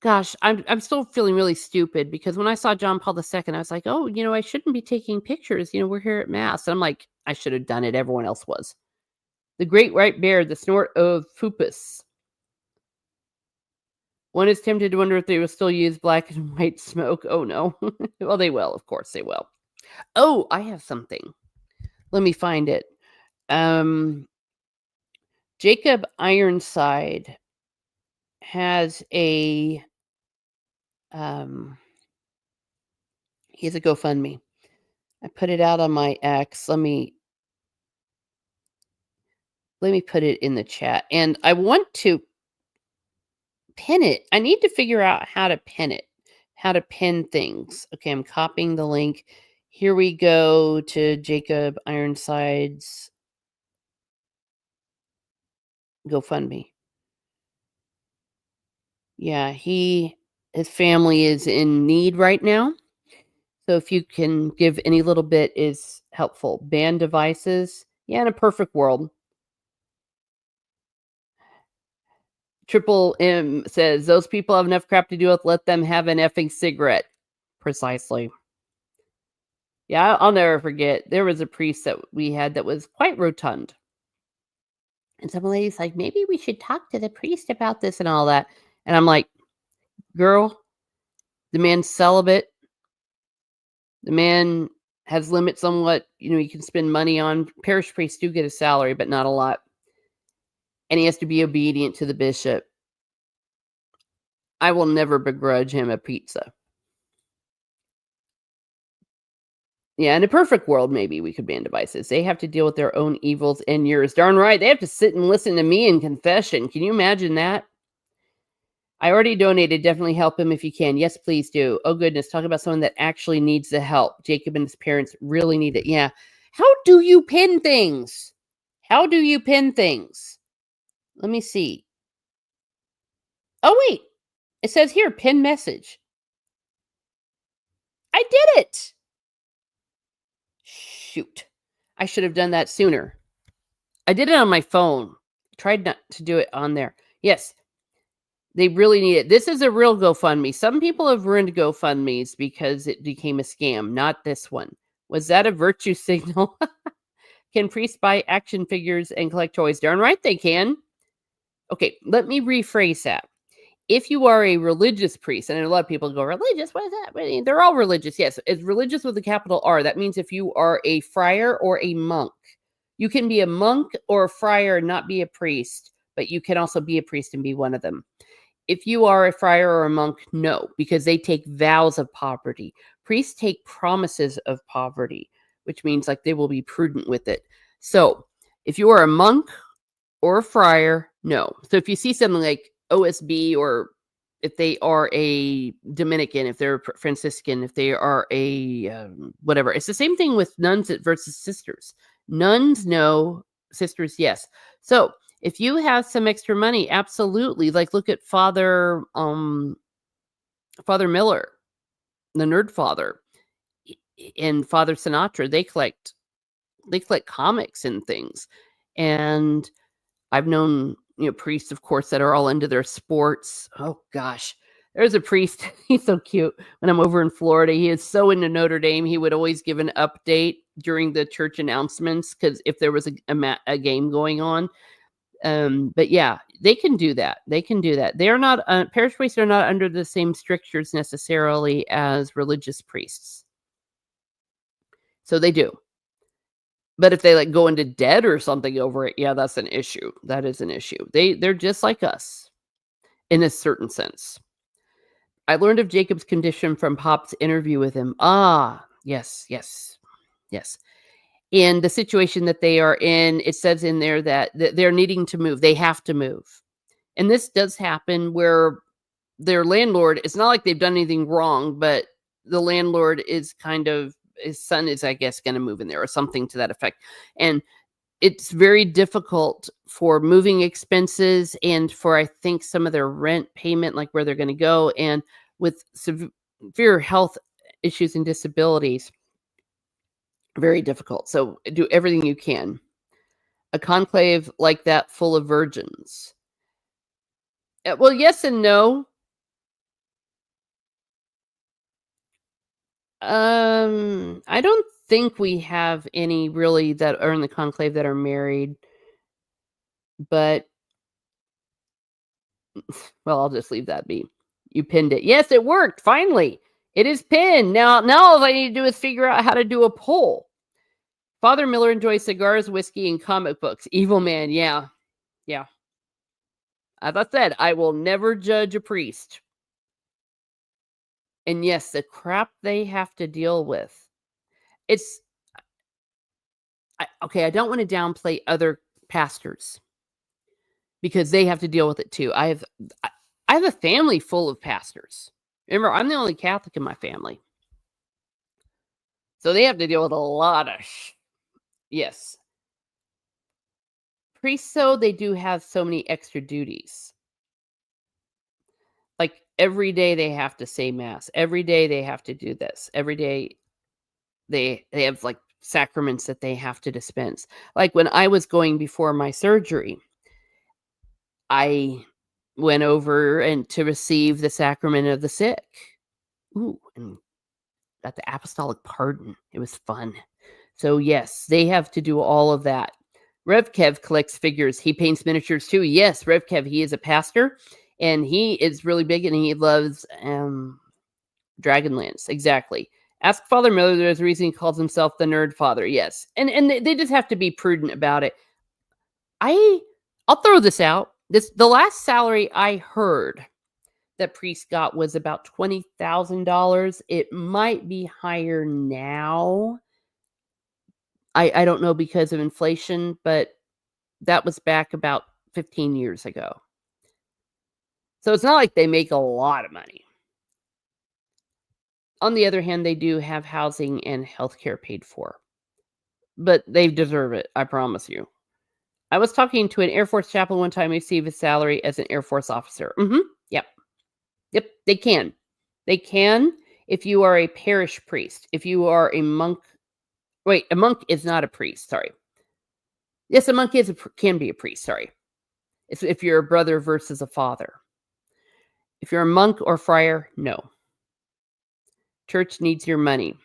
Gosh, I'm still feeling really stupid because when I saw John Paul II, I was like, oh, you know, I shouldn't be taking pictures. You know, we're here at Mass. And I'm like, I should have done it. Everyone else was. The Great White Bear, the snort of Pupus. One is tempted to wonder if they will still use black and white smoke. Oh, no. Well, they will. Of course they will. Oh, I have something. Let me find it. Jacob Ironside has a he has a GoFundMe. I put it out on my X. Let me put it in the chat. And I want to pin it. I need to figure out how to pin it, how to pin things. Okay, I'm copying the link. Here we go to Jacob Ironside's GoFundMe. Yeah, his family is in need right now. So if you can give any little bit is helpful. Ban devices. Yeah, in a perfect world. Triple M says those people have enough crap to deal with. Let them have an effing cigarette. Precisely. Yeah, I'll never forget. There was a priest that we had that was quite rotund. And some lady's like, maybe we should talk to the priest about this and all that. And I'm like, girl, the man's celibate. The man has limits on what, you can spend money on. Parish priests do get a salary, but not a lot. And he has to be obedient to the bishop. I will never begrudge him a pizza. Yeah, in a perfect world, maybe we could ban devices. They have to deal with their own evils and yours. Darn right. They have to sit and listen to me in confession. Can you imagine that? I already donated. Definitely help him if you can. Yes, please do. Oh, goodness. Talk about someone that actually needs the help. Jacob and his parents really need it. Yeah. How do you pin things? How do you pin things? Let me see. Oh, wait. It says here, pin message. I did it. Shoot. I should have done that sooner. I did it on my phone. Tried not to do it on there. Yes. They really need it. This is a real GoFundMe. Some people have ruined GoFundMes because it became a scam. Not this one. Was that a virtue signal? Can priests buy action figures and collect toys? Darn right they can. Okay, let me rephrase that. If you are a religious priest, and a lot of people go, religious? What is that? They're all religious. Yes, it's religious with a capital R. That means if you are a friar or a monk. You can be a monk or a friar and not be a priest, but you can also be a priest and be one of them. If you are a friar or a monk, no, because they take vows of poverty. Priests take promises of poverty, which means like they will be prudent with it. So if you are a monk or a friar, no. So if you see something like OSB, or if they are a Dominican, if they're Franciscan, if they are a whatever, it's the same thing with nuns versus sisters. Nuns, no. Sisters, yes. So if you have some extra money, absolutely. Like look at Father Miller, the Nerd Father, and Father Sinatra. They collect comics and things. And I've known, priests, of course, that are all into their sports. Oh gosh. There's a priest. He's so cute. When I'm over in Florida, he is so into Notre Dame. He would always give an update during the church announcements because if there was a game going on. But yeah, they can do that. They're not parish priests are not under the same strictures necessarily as religious priests. So they do. But if they like go into debt or something over it, yeah, that's an issue. That is an issue. They're just like us in a certain sense. I learned of Jacob's condition from Pop's interview with him. Ah, yes. In the situation that they are in, it says in there that they're needing to move. They have to move. And this does happen where their landlord, it's not like they've done anything wrong, but the landlord is kind of, his son is, I guess, going to move in there or something to that effect. And it's very difficult for moving expenses and for, I think, some of their rent payment, like where they're going to go. And with severe health issues and disabilities, very difficult. So do everything you can. A conclave like that full of virgins. Well, yes and no. I don't think we have any really that are in the conclave that are married, but well, I'll just leave that be. You pinned it. Yes, it worked. Finally, it is pinned. Now all I need to do is figure out how to do a poll. Father Miller enjoys cigars, whiskey, and comic books. Evil man. Yeah. As I said, I will never judge a priest. And yes, the crap they have to deal with. It's okay. I don't want to downplay other pastors because they have to deal with it too. I have a family full of pastors. Remember, I'm the only Catholic in my family. So they have to deal with a lot of yes. Priests, though, they do have so many extra duties. Like, every day they have to say mass. Every day they have to do this. Every day they have, like, sacraments that they have to dispense. Like, when I was going before my surgery, I went over and to receive the sacrament of the sick. Ooh, and got the apostolic pardon. It was fun. So, yes, they have to do all of that. Rev Kev collects figures. He paints miniatures too. Yes, Rev Kev, he is a pastor, and he is really big, and he loves Dragonlance. Exactly. Ask Father Miller. There's a reason he calls himself the Nerd Father. Yes, and they just have to be prudent about it. I'll throw this out. The last salary I heard that priest got was about $20,000. It might be higher now. I don't know because of inflation, but that was back about 15 years ago. So it's not like they make a lot of money. On the other hand, they do have housing and healthcare paid for. But they deserve it, I promise you. I was talking to an Air Force chaplain one time, received a salary as an Air Force officer. Yep. Yep, they can. They can if you are a parish priest. If you are a monk. Wait, a monk is not a priest, sorry. Yes, a monk can be a priest, sorry. It's if you're a brother versus a father. If you're a monk or friar, no. Church needs your money.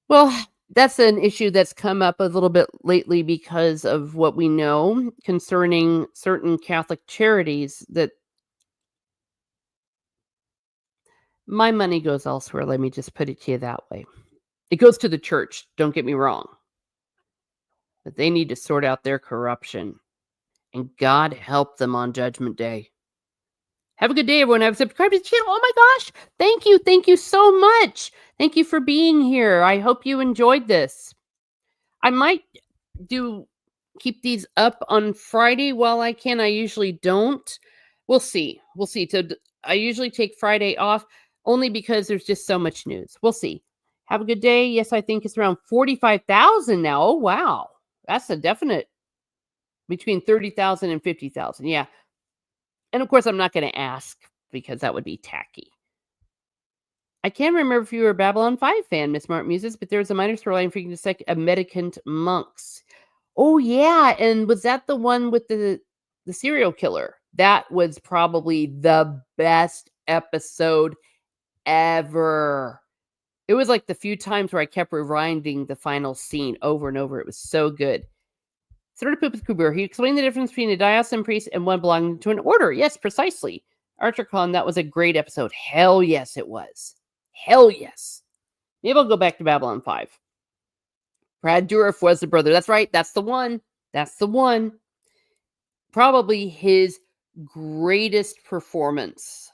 Well, that's an issue that's come up a little bit lately because of what we know concerning certain Catholic charities that my money goes elsewhere. Let me just put it to you that way. It goes to the church, don't get me wrong. But they need to sort out their corruption. And God help them on Judgment Day. Have a good day, everyone. I've subscribed to the channel. Oh my gosh. Thank you. Thank you so much. Thank you for being here. I hope you enjoyed this. I might keep these up on Friday while I can. I usually don't. We'll see. We'll see. So I usually take Friday off only because there's just so much news. We'll see. Have a good day. Yes, I think it's around 45,000 now. Oh, wow. That's a definite between 30,000 and 50,000. Yeah. And of course, I'm not going to ask because that would be tacky. I can't remember if you were a Babylon 5 fan, Miss Smart Muses, but there's a minor storyline for you to sec a mendicant monks. Oh, yeah. And was that the one with the serial killer? That was probably the best episode ever. It was like the few times where I kept rewinding the final scene over and over. It was so good. Sort of poop with Kubur. He explained the difference between a diocesan priest and one belonging to an order. Yes, precisely. ArcherCon, that was a great episode. Hell yes, it was. Hell yes. Maybe I'll go back to Babylon 5. Brad Dourif was the brother. That's right. That's the one. That's the one. Probably his greatest performance.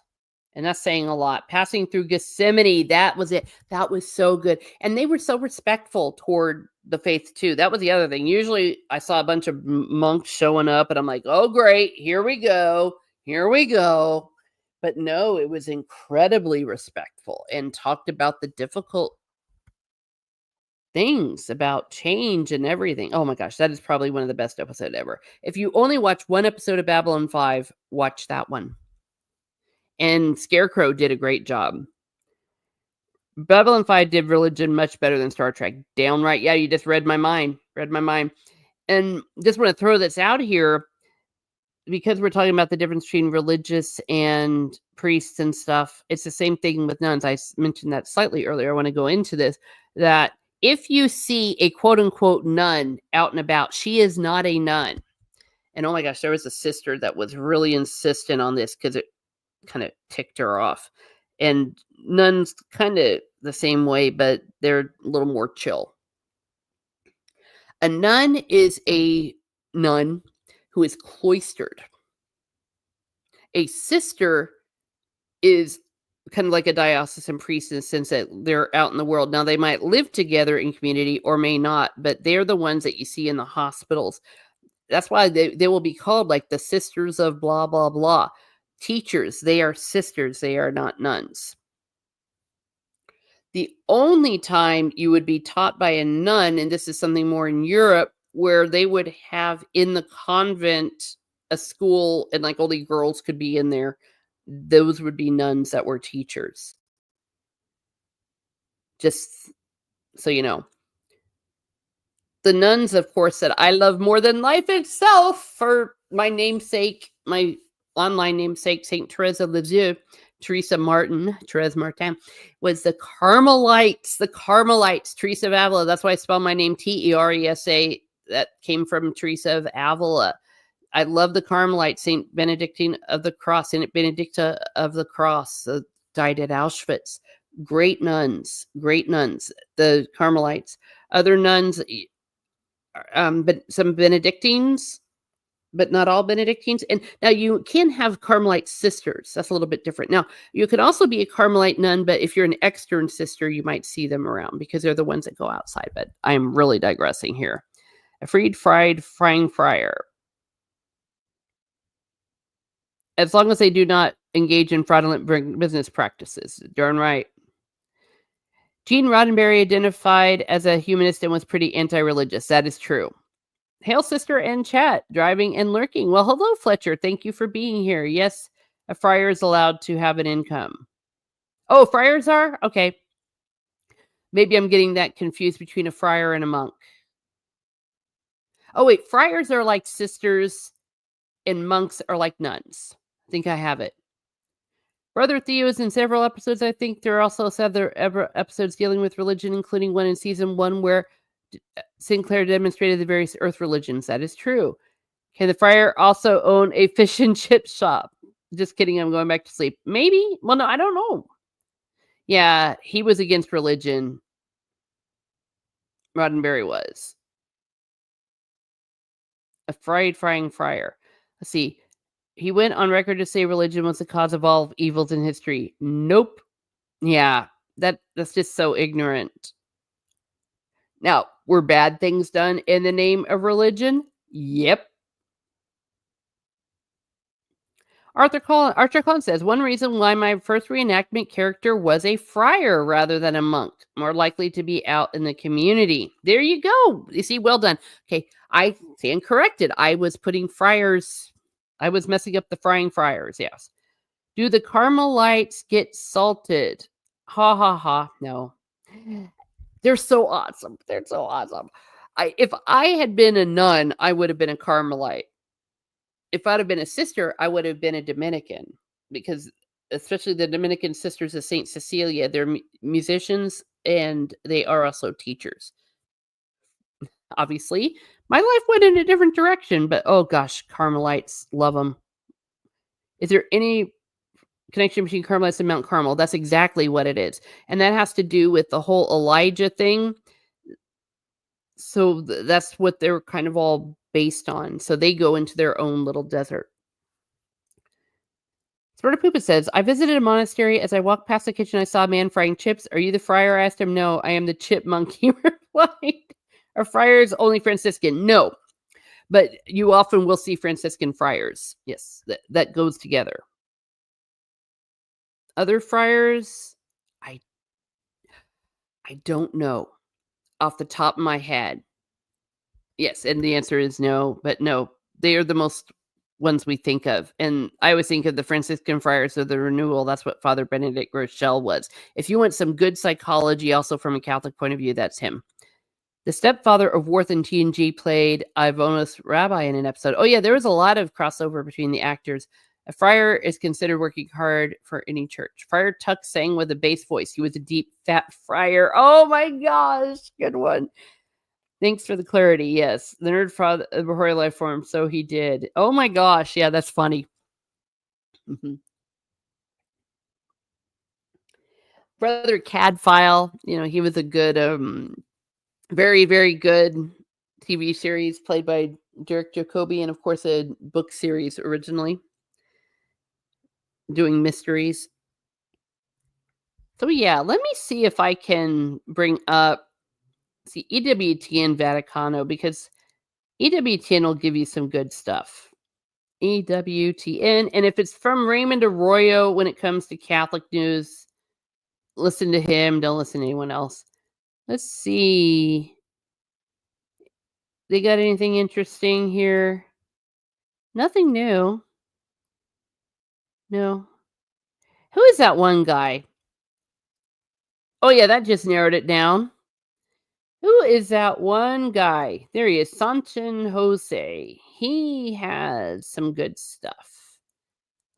And that's saying a lot. Passing through Gethsemane, that was it. That was so good. And they were so respectful toward the faith, too. That was the other thing. Usually, I saw a bunch of monks showing up, and I'm like, oh, great. Here we go. Here we go. But no, it was incredibly respectful and talked about the difficult things about change and everything. Oh, my gosh. That is probably one of the best episodes ever. If you only watch one episode of Babylon 5, watch that one. And Scarecrow did a great job. Babylon 5 did religion much better than Star Trek. Downright. Yeah, you just read my mind. And just want to throw this out here because we're talking about the difference between religious and priests and stuff. It's the same thing with nuns. I mentioned that slightly earlier. I want to go into this. That if you see a quote-unquote nun out and about, she is not a nun. And oh my gosh, there was a sister that was really insistent on this because it kind of ticked her off. And nuns kind of the same way, but they're a little more chill. A nun is a nun who is cloistered. A sister is kind of like a diocesan priest in the sense that they're out in the world. Now, they might live together in community or may not, but they're the ones that you see in the hospitals. That's why they will be called like the sisters of blah, blah, blah. Teachers, they are sisters. They are not nuns. The only time you would be taught by a nun, and this is something more in Europe, where they would have in the convent a school and like only girls could be in there, those would be nuns that were teachers. Just so you know. The nuns, of course, said, I love more than life itself for my namesake, my online namesake, St. Teresa of Lisieux. Therese Martin was the Carmelites, Teresa of Avila. That's why I spell my name Teresa. That came from Teresa of Avila. I love the Carmelites, Saint Benedictine of the Cross, Saint Benedicta of the Cross, died at Auschwitz. Great nuns, the Carmelites. Other nuns, but some Benedictines, but not all Benedictines. And now you can have Carmelite sisters. That's a little bit different. Now, you can also be a Carmelite nun, but if you're an extern sister, you might see them around because they're the ones that go outside. But I'm really digressing here. A frying friar. As long as they do not engage in fraudulent business practices. Darn right. Gene Roddenberry identified as a humanist and was pretty anti-religious. That is true. Hail, sister and chat, driving and lurking. Well, hello, Fletcher. Thank you for being here. Yes, a friar is allowed to have an income. Oh, friars are? Okay. Maybe I'm getting that confused between a friar and a monk. Oh, wait. Friars are like sisters and monks are like nuns. I think I have it. Brother Theo is in several episodes. I think there are also several episodes dealing with religion, including one in season 1 where Sinclair demonstrated the various earth religions. That is true. Can the friar also own a fish and chip shop? Just kidding. I'm going back to sleep. Maybe. Well, no, I don't know. Yeah, he was against religion. Roddenberry was. A frying friar. Let's see. He went on record to say religion was the cause of all evils in history. Nope. Yeah, that's just so ignorant. Now, were bad things done in the name of religion? Yep. Arthur Collins says, one reason why my first reenactment character was a friar rather than a monk, more likely to be out in the community. There you go. You see, well done. Okay, I stand corrected. I was putting friars. I was messing up the frying friars, yes. Do the Carmelites get salted? Ha ha ha. No. They're so awesome. They're so awesome. If I had been a nun, I would have been a Carmelite. If I'd have been a sister, I would have been a Dominican because especially the Dominican sisters of Saint Cecilia, they're musicians and they are also teachers. Obviously, my life went in a different direction, but oh gosh, Carmelites, love them. Is there any connection between Carmelites and Mount Carmel? That's exactly what it is. And that has to do with the whole Elijah thing. So that's what they're kind of all based on. So they go into their own little desert. Sparta Poopa says, I visited a monastery. As I walked past the kitchen, I saw a man frying chips. Are you the friar? I asked him. No, I am the chipmunk, he replied. Are friars only Franciscan? No, but you often will see Franciscan friars. Yes, that goes together. Other friars, I don't know off the top of my head. Yes, and the answer is no, but no, they are the most ones we think of. And I always think of the Franciscan friars of the renewal. That's what Father Benedict Rochelle was. If you want some good psychology, also from a Catholic point of view, that's him. The stepfather of Worth and TNG played Ivonus Rabbi in an episode. Oh, yeah, there was a lot of crossover between the actors. A friar is considered working hard for any church. Friar Tuck sang with a bass voice. He was a deep, fat friar. Oh, my gosh. Good one. Thanks for the clarity. Yes, the nerd fraud of Bahori life form. So he did. Oh my gosh. Yeah, that's funny. Brother Cadfile, he was a good, very, very good TV series played by Derek Jacobi, and of course a book series originally doing mysteries. So yeah, let me see if I can bring up EWTN Vaticano, because EWTN will give you some good stuff. EWTN. And if it's from Raymond Arroyo when it comes to Catholic news, Listen to him, don't listen to anyone else. Let's see. They got anything interesting here? Nothing new. No. Who is that one guy? Oh, yeah, that just narrowed it down. Who is that one guy? There he is, Sanchin Jose. He has some good stuff.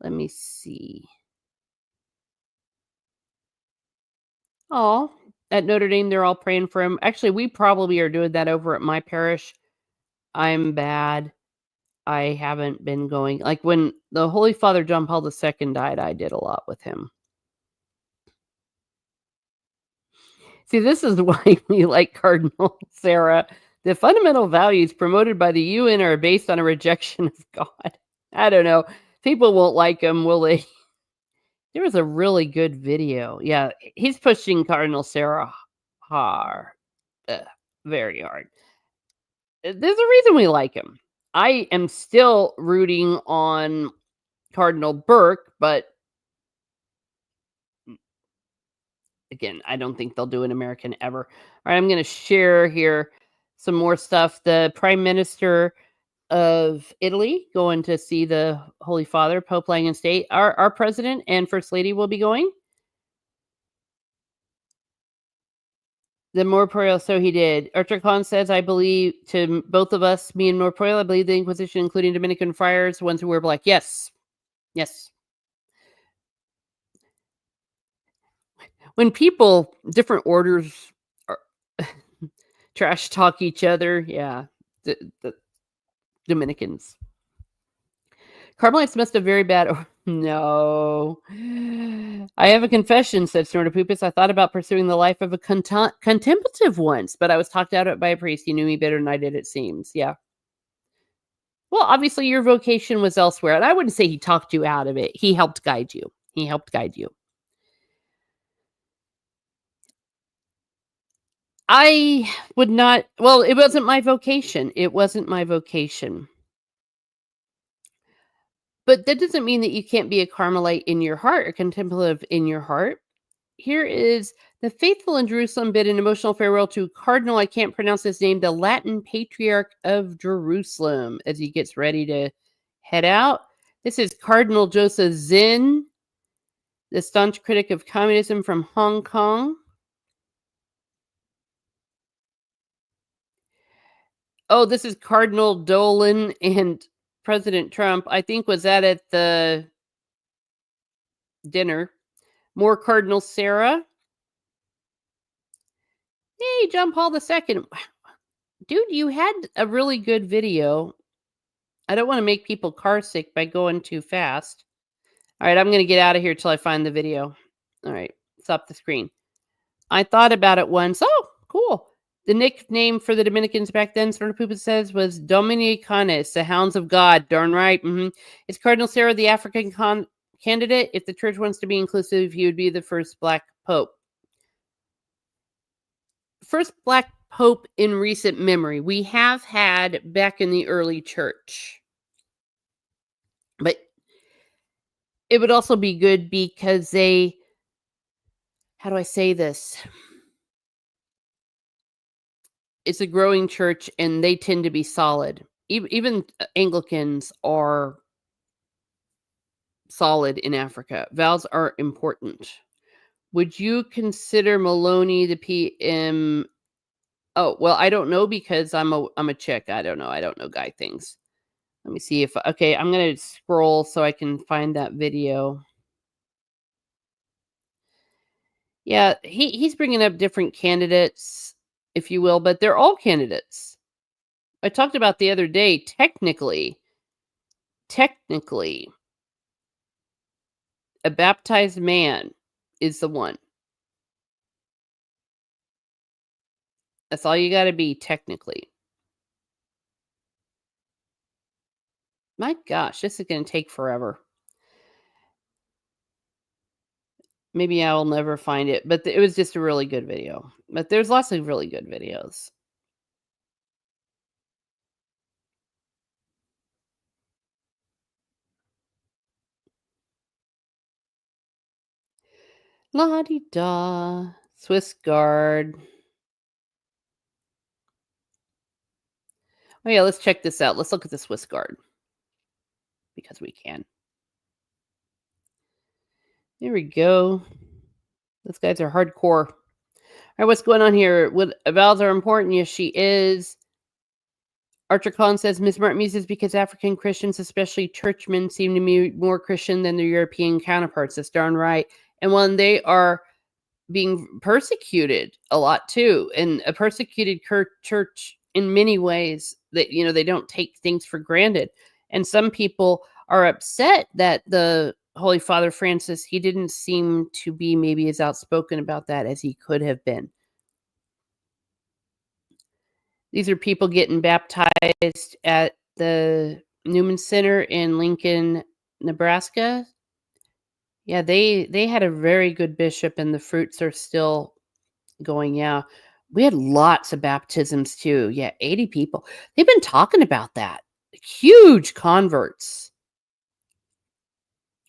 Let me see. Oh, at Notre Dame, they're all praying for him. Actually, we probably are doing that over at my parish. I'm bad. I haven't been going. Like when the Holy Father John Paul II died, I did a lot with him. See, this is why we like Cardinal Sarah. The fundamental values promoted by the UN are based on a rejection of God. I don't know. People won't like him, will they? There was a really good video. Yeah, he's pushing Cardinal Sarah hard, very hard. There's a reason we like him. I am still rooting on Cardinal Burke, but again, I don't think they'll do an American ever. All right, I'm going to share here some more stuff. The Prime Minister of Italy going to see the Holy Father, Pope Langan State. Our president and First Lady will be going. The Morporio, so he did. Archer Khan says, I believe to both of us, me and Morporio, I believe the Inquisition, including Dominican friars, ones who were black. Yes. Yes. When people, different orders, are trash talk each other, yeah. The Dominicans. Carmelites must have very bad. No. I have a confession, said Snortopupus. I thought about pursuing the life of a contemplative once, but I was talked out of it by a priest. He knew me better than I did, it seems. Yeah. Well, obviously, your vocation was elsewhere. And I wouldn't say he talked you out of it. He helped guide you. He helped guide you. I would not. Well, it wasn't my vocation. It wasn't my vocation. But that doesn't mean that you can't be a Carmelite in your heart or contemplative in your heart. Here is the faithful in Jerusalem bid an emotional farewell to Cardinal, I can't pronounce his name, the Latin Patriarch of Jerusalem, as he gets ready to head out. This is Cardinal Joseph Zinn, the staunch critic of communism from Hong Kong. Oh, this is Cardinal Dolan and President Trump, I think, was that at the dinner. More Cardinal Sarah. Hey, John Paul II. Dude, you had a really good video. I don't want to make people car sick by going too fast. All right, I'm going to get out of here till I find the video. All right, stop the screen. I thought about it once. Oh, cool. The nickname for the Dominicans back then, Sort of Pupa says, was Dominicanes, the Hounds of God. Darn right. Is Cardinal Sarah the African candidate? If the church wants to be inclusive, he would be the first black pope. First black pope in recent memory. We have had back in the early church. But it would also be good because they, how do I say this? It's a growing church and they tend to be solid. Even Anglicans are solid in Africa. Vows are important. Would you consider Maloney the PM? Oh, well, I don't know because I'm a chick. I don't know. I don't know guy things. Let me see if okay, I'm going to scroll so I can find that video. Yeah, he's bringing up different candidates, if you will, but they're all candidates. I talked about the other day, technically, a baptized man is the one. That's all you got to be, technically. My gosh, this is going to take forever. Maybe I will never find it, but it was just a really good video. But there's lots of really good videos. La-di-da. Swiss Guard. Oh, yeah, let's check this out. Let's look at the Swiss Guard. Because we can. There we go. Those guys are hardcore. All right, what's going on here? What vowels are important? Yes, she is. Archer Collins says Miss Martin muses because African Christians, especially churchmen, seem to be more Christian than their European counterparts. That's darn right. And when they are being persecuted a lot too, and a persecuted church in many ways, that they don't take things for granted. And some people are upset that the Holy Father Francis, he didn't seem to be maybe as outspoken about that as he could have been. These are people getting baptized at the Newman Center in Lincoln, Nebraska. Yeah, they had a very good bishop, and the fruits are still going. Yeah, we had lots of baptisms too. Yeah, 80 people. They've been talking about that. Huge converts.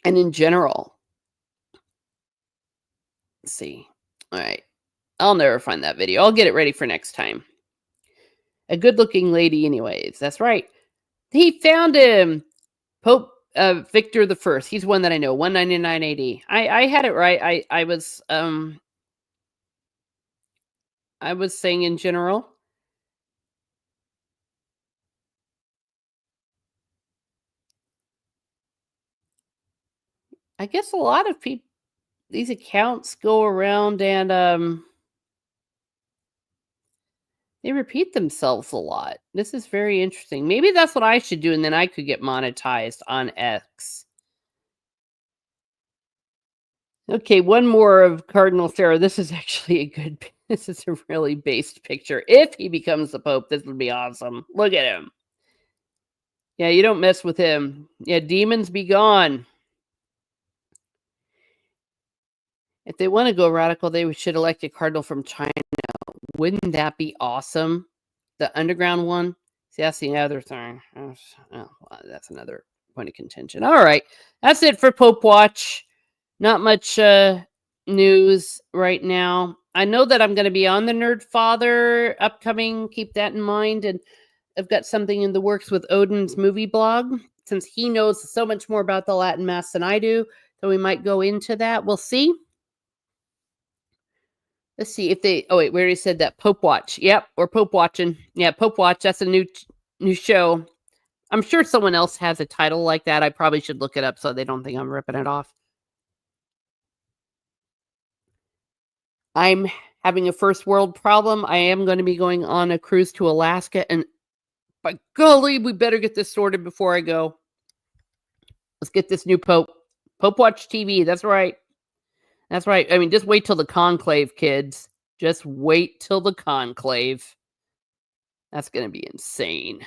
And in general, let's see. All right. I'll never find that video. I'll get it ready for next time. A good-looking lady, anyways. That's right. He found him. Pope Victor the First. He's one that I know. 199 AD. I had it right. I was saying in general. I guess a lot of people, these accounts go around and they repeat themselves a lot. This is very interesting. Maybe that's what I should do, and then I could get monetized on X. Okay, one more of Cardinal Sarah. This is actually a good. This is a really based picture. If he becomes the Pope, this would be awesome. Look at him. Yeah, you don't mess with him. Yeah, demons be gone. If they want to go radical, they should elect a cardinal from China. Wouldn't that be awesome? The underground one? See, that's the other thing. Oh, well, that's another point of contention. All right. That's it for Popewatch. Not much news right now. I know that I'm going to be on the Nerd Father upcoming. Keep that in mind. And I've got something in the works with Odin's movie blog, since he knows so much more about the Latin Mass than I do. So we might go into that. We'll see. Let's see if they. Oh wait, we already said that. Popewatch. Yep, we're Pope watching. Yeah, Popewatch. That's a new show. I'm sure someone else has a title like that. I probably should look it up so they don't think I'm ripping it off. I'm having a first world problem. I am going to be going on a cruise to Alaska, and by golly, we better get this sorted before I go. Let's get this new Pope. Popewatch TV. That's right. That's right. I mean, just wait till the conclave, kids. Just wait till the conclave. That's going to be insane.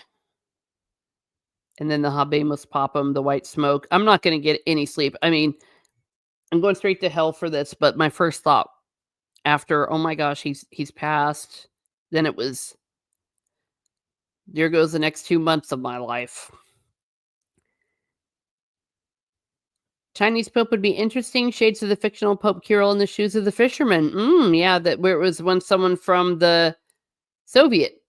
And then the Habemus Papam, the white smoke. I'm not going to get any sleep. I mean, I'm going straight to hell for this, but my first thought after, oh my gosh, he's passed, then it was, there goes the next 2 months of my life. Chinese Pope would be interesting. Shades of the fictional Pope Kirill in the shoes of the fisherman. Yeah, that where it was when someone from the Soviet.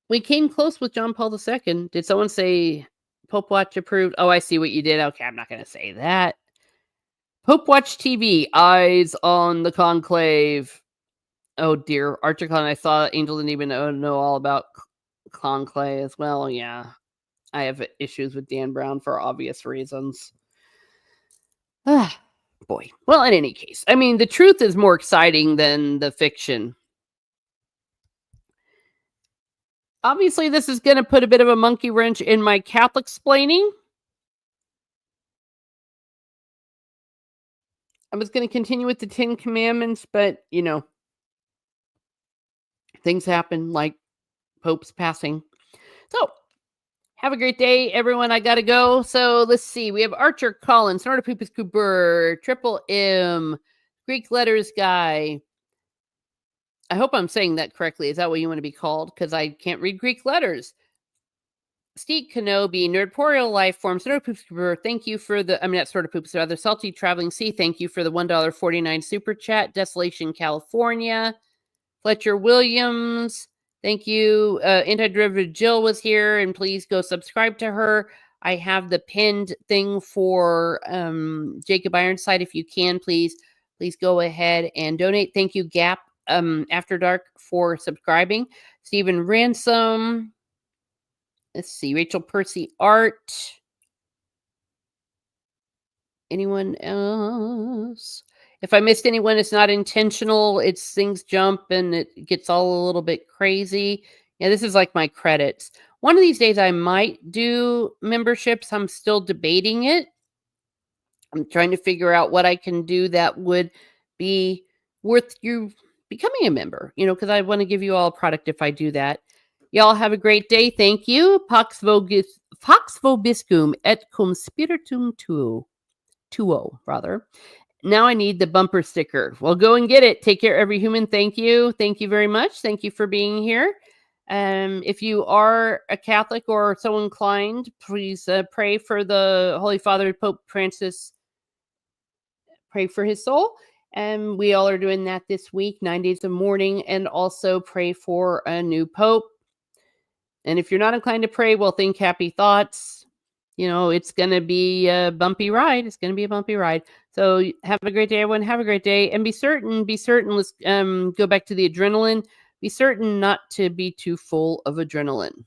We came close with John Paul II. Did someone say Popewatch approved? Oh, I see what you did. Okay, I'm not going to say that. Popewatch TV, eyes on the conclave. Oh dear, Archer Con. I saw Angel didn't even know all about conclave as well. Yeah, I have issues with Dan Brown for obvious reasons. Ah, boy. Well, in any case, I mean, the truth is more exciting than the fiction. Obviously, this is going to put a bit of a monkey wrench in my Catholic explaining. I was going to continue with the 10 Commandments, but, things happen like Pope's passing. So, have a great day, everyone. I got to go. So, let's see. We have Archer Collins, Snortopoopas Cooper, Triple M, Greek Letters Guy. I hope I'm saying that correctly. Is that what you want to be called? Because I can't read Greek letters. Steve Kenobi, Nerdporial Lifeform, Sort of Poops, thank you for the, not Sort of Poops, rather Salty Traveling Sea, thank you for the $1.49 super chat. Desolation, California. Fletcher Williams, thank you. Anti-Derivative Jill was here, and please go subscribe to her. I have the pinned thing for Jacob Ironside. If you can, please go ahead and donate. Thank you, Gap After Dark, for subscribing. Stephen Ransom. Let's see, Rachel Percy Art. Anyone else? If I missed anyone, it's not intentional. It's things jump and it gets all a little bit crazy. Yeah, this is like my credits. One of these days I might do memberships. I'm still debating it. I'm trying to figure out what I can do that would be worth you becoming a member, because I want to give you all a product if I do that. Y'all have a great day. Thank you. Pax vobiscum et cum spiritum tuo, rather. Now I need the bumper sticker. Well, go and get it. Take care, every human. Thank you. Thank you very much. Thank you for being here. If you are a Catholic or so inclined, please pray for the Holy Father, Pope Francis. Pray for his soul. And we all are doing that this week, 9 days of mourning, and also pray for a new Pope. And if you're not inclined to pray, well, think happy thoughts. It's going to be a bumpy ride. It's going to be a bumpy ride. So have a great day, everyone. Have a great day. And be certain, let's go back to the adrenaline. Be certain not to be too full of adrenaline.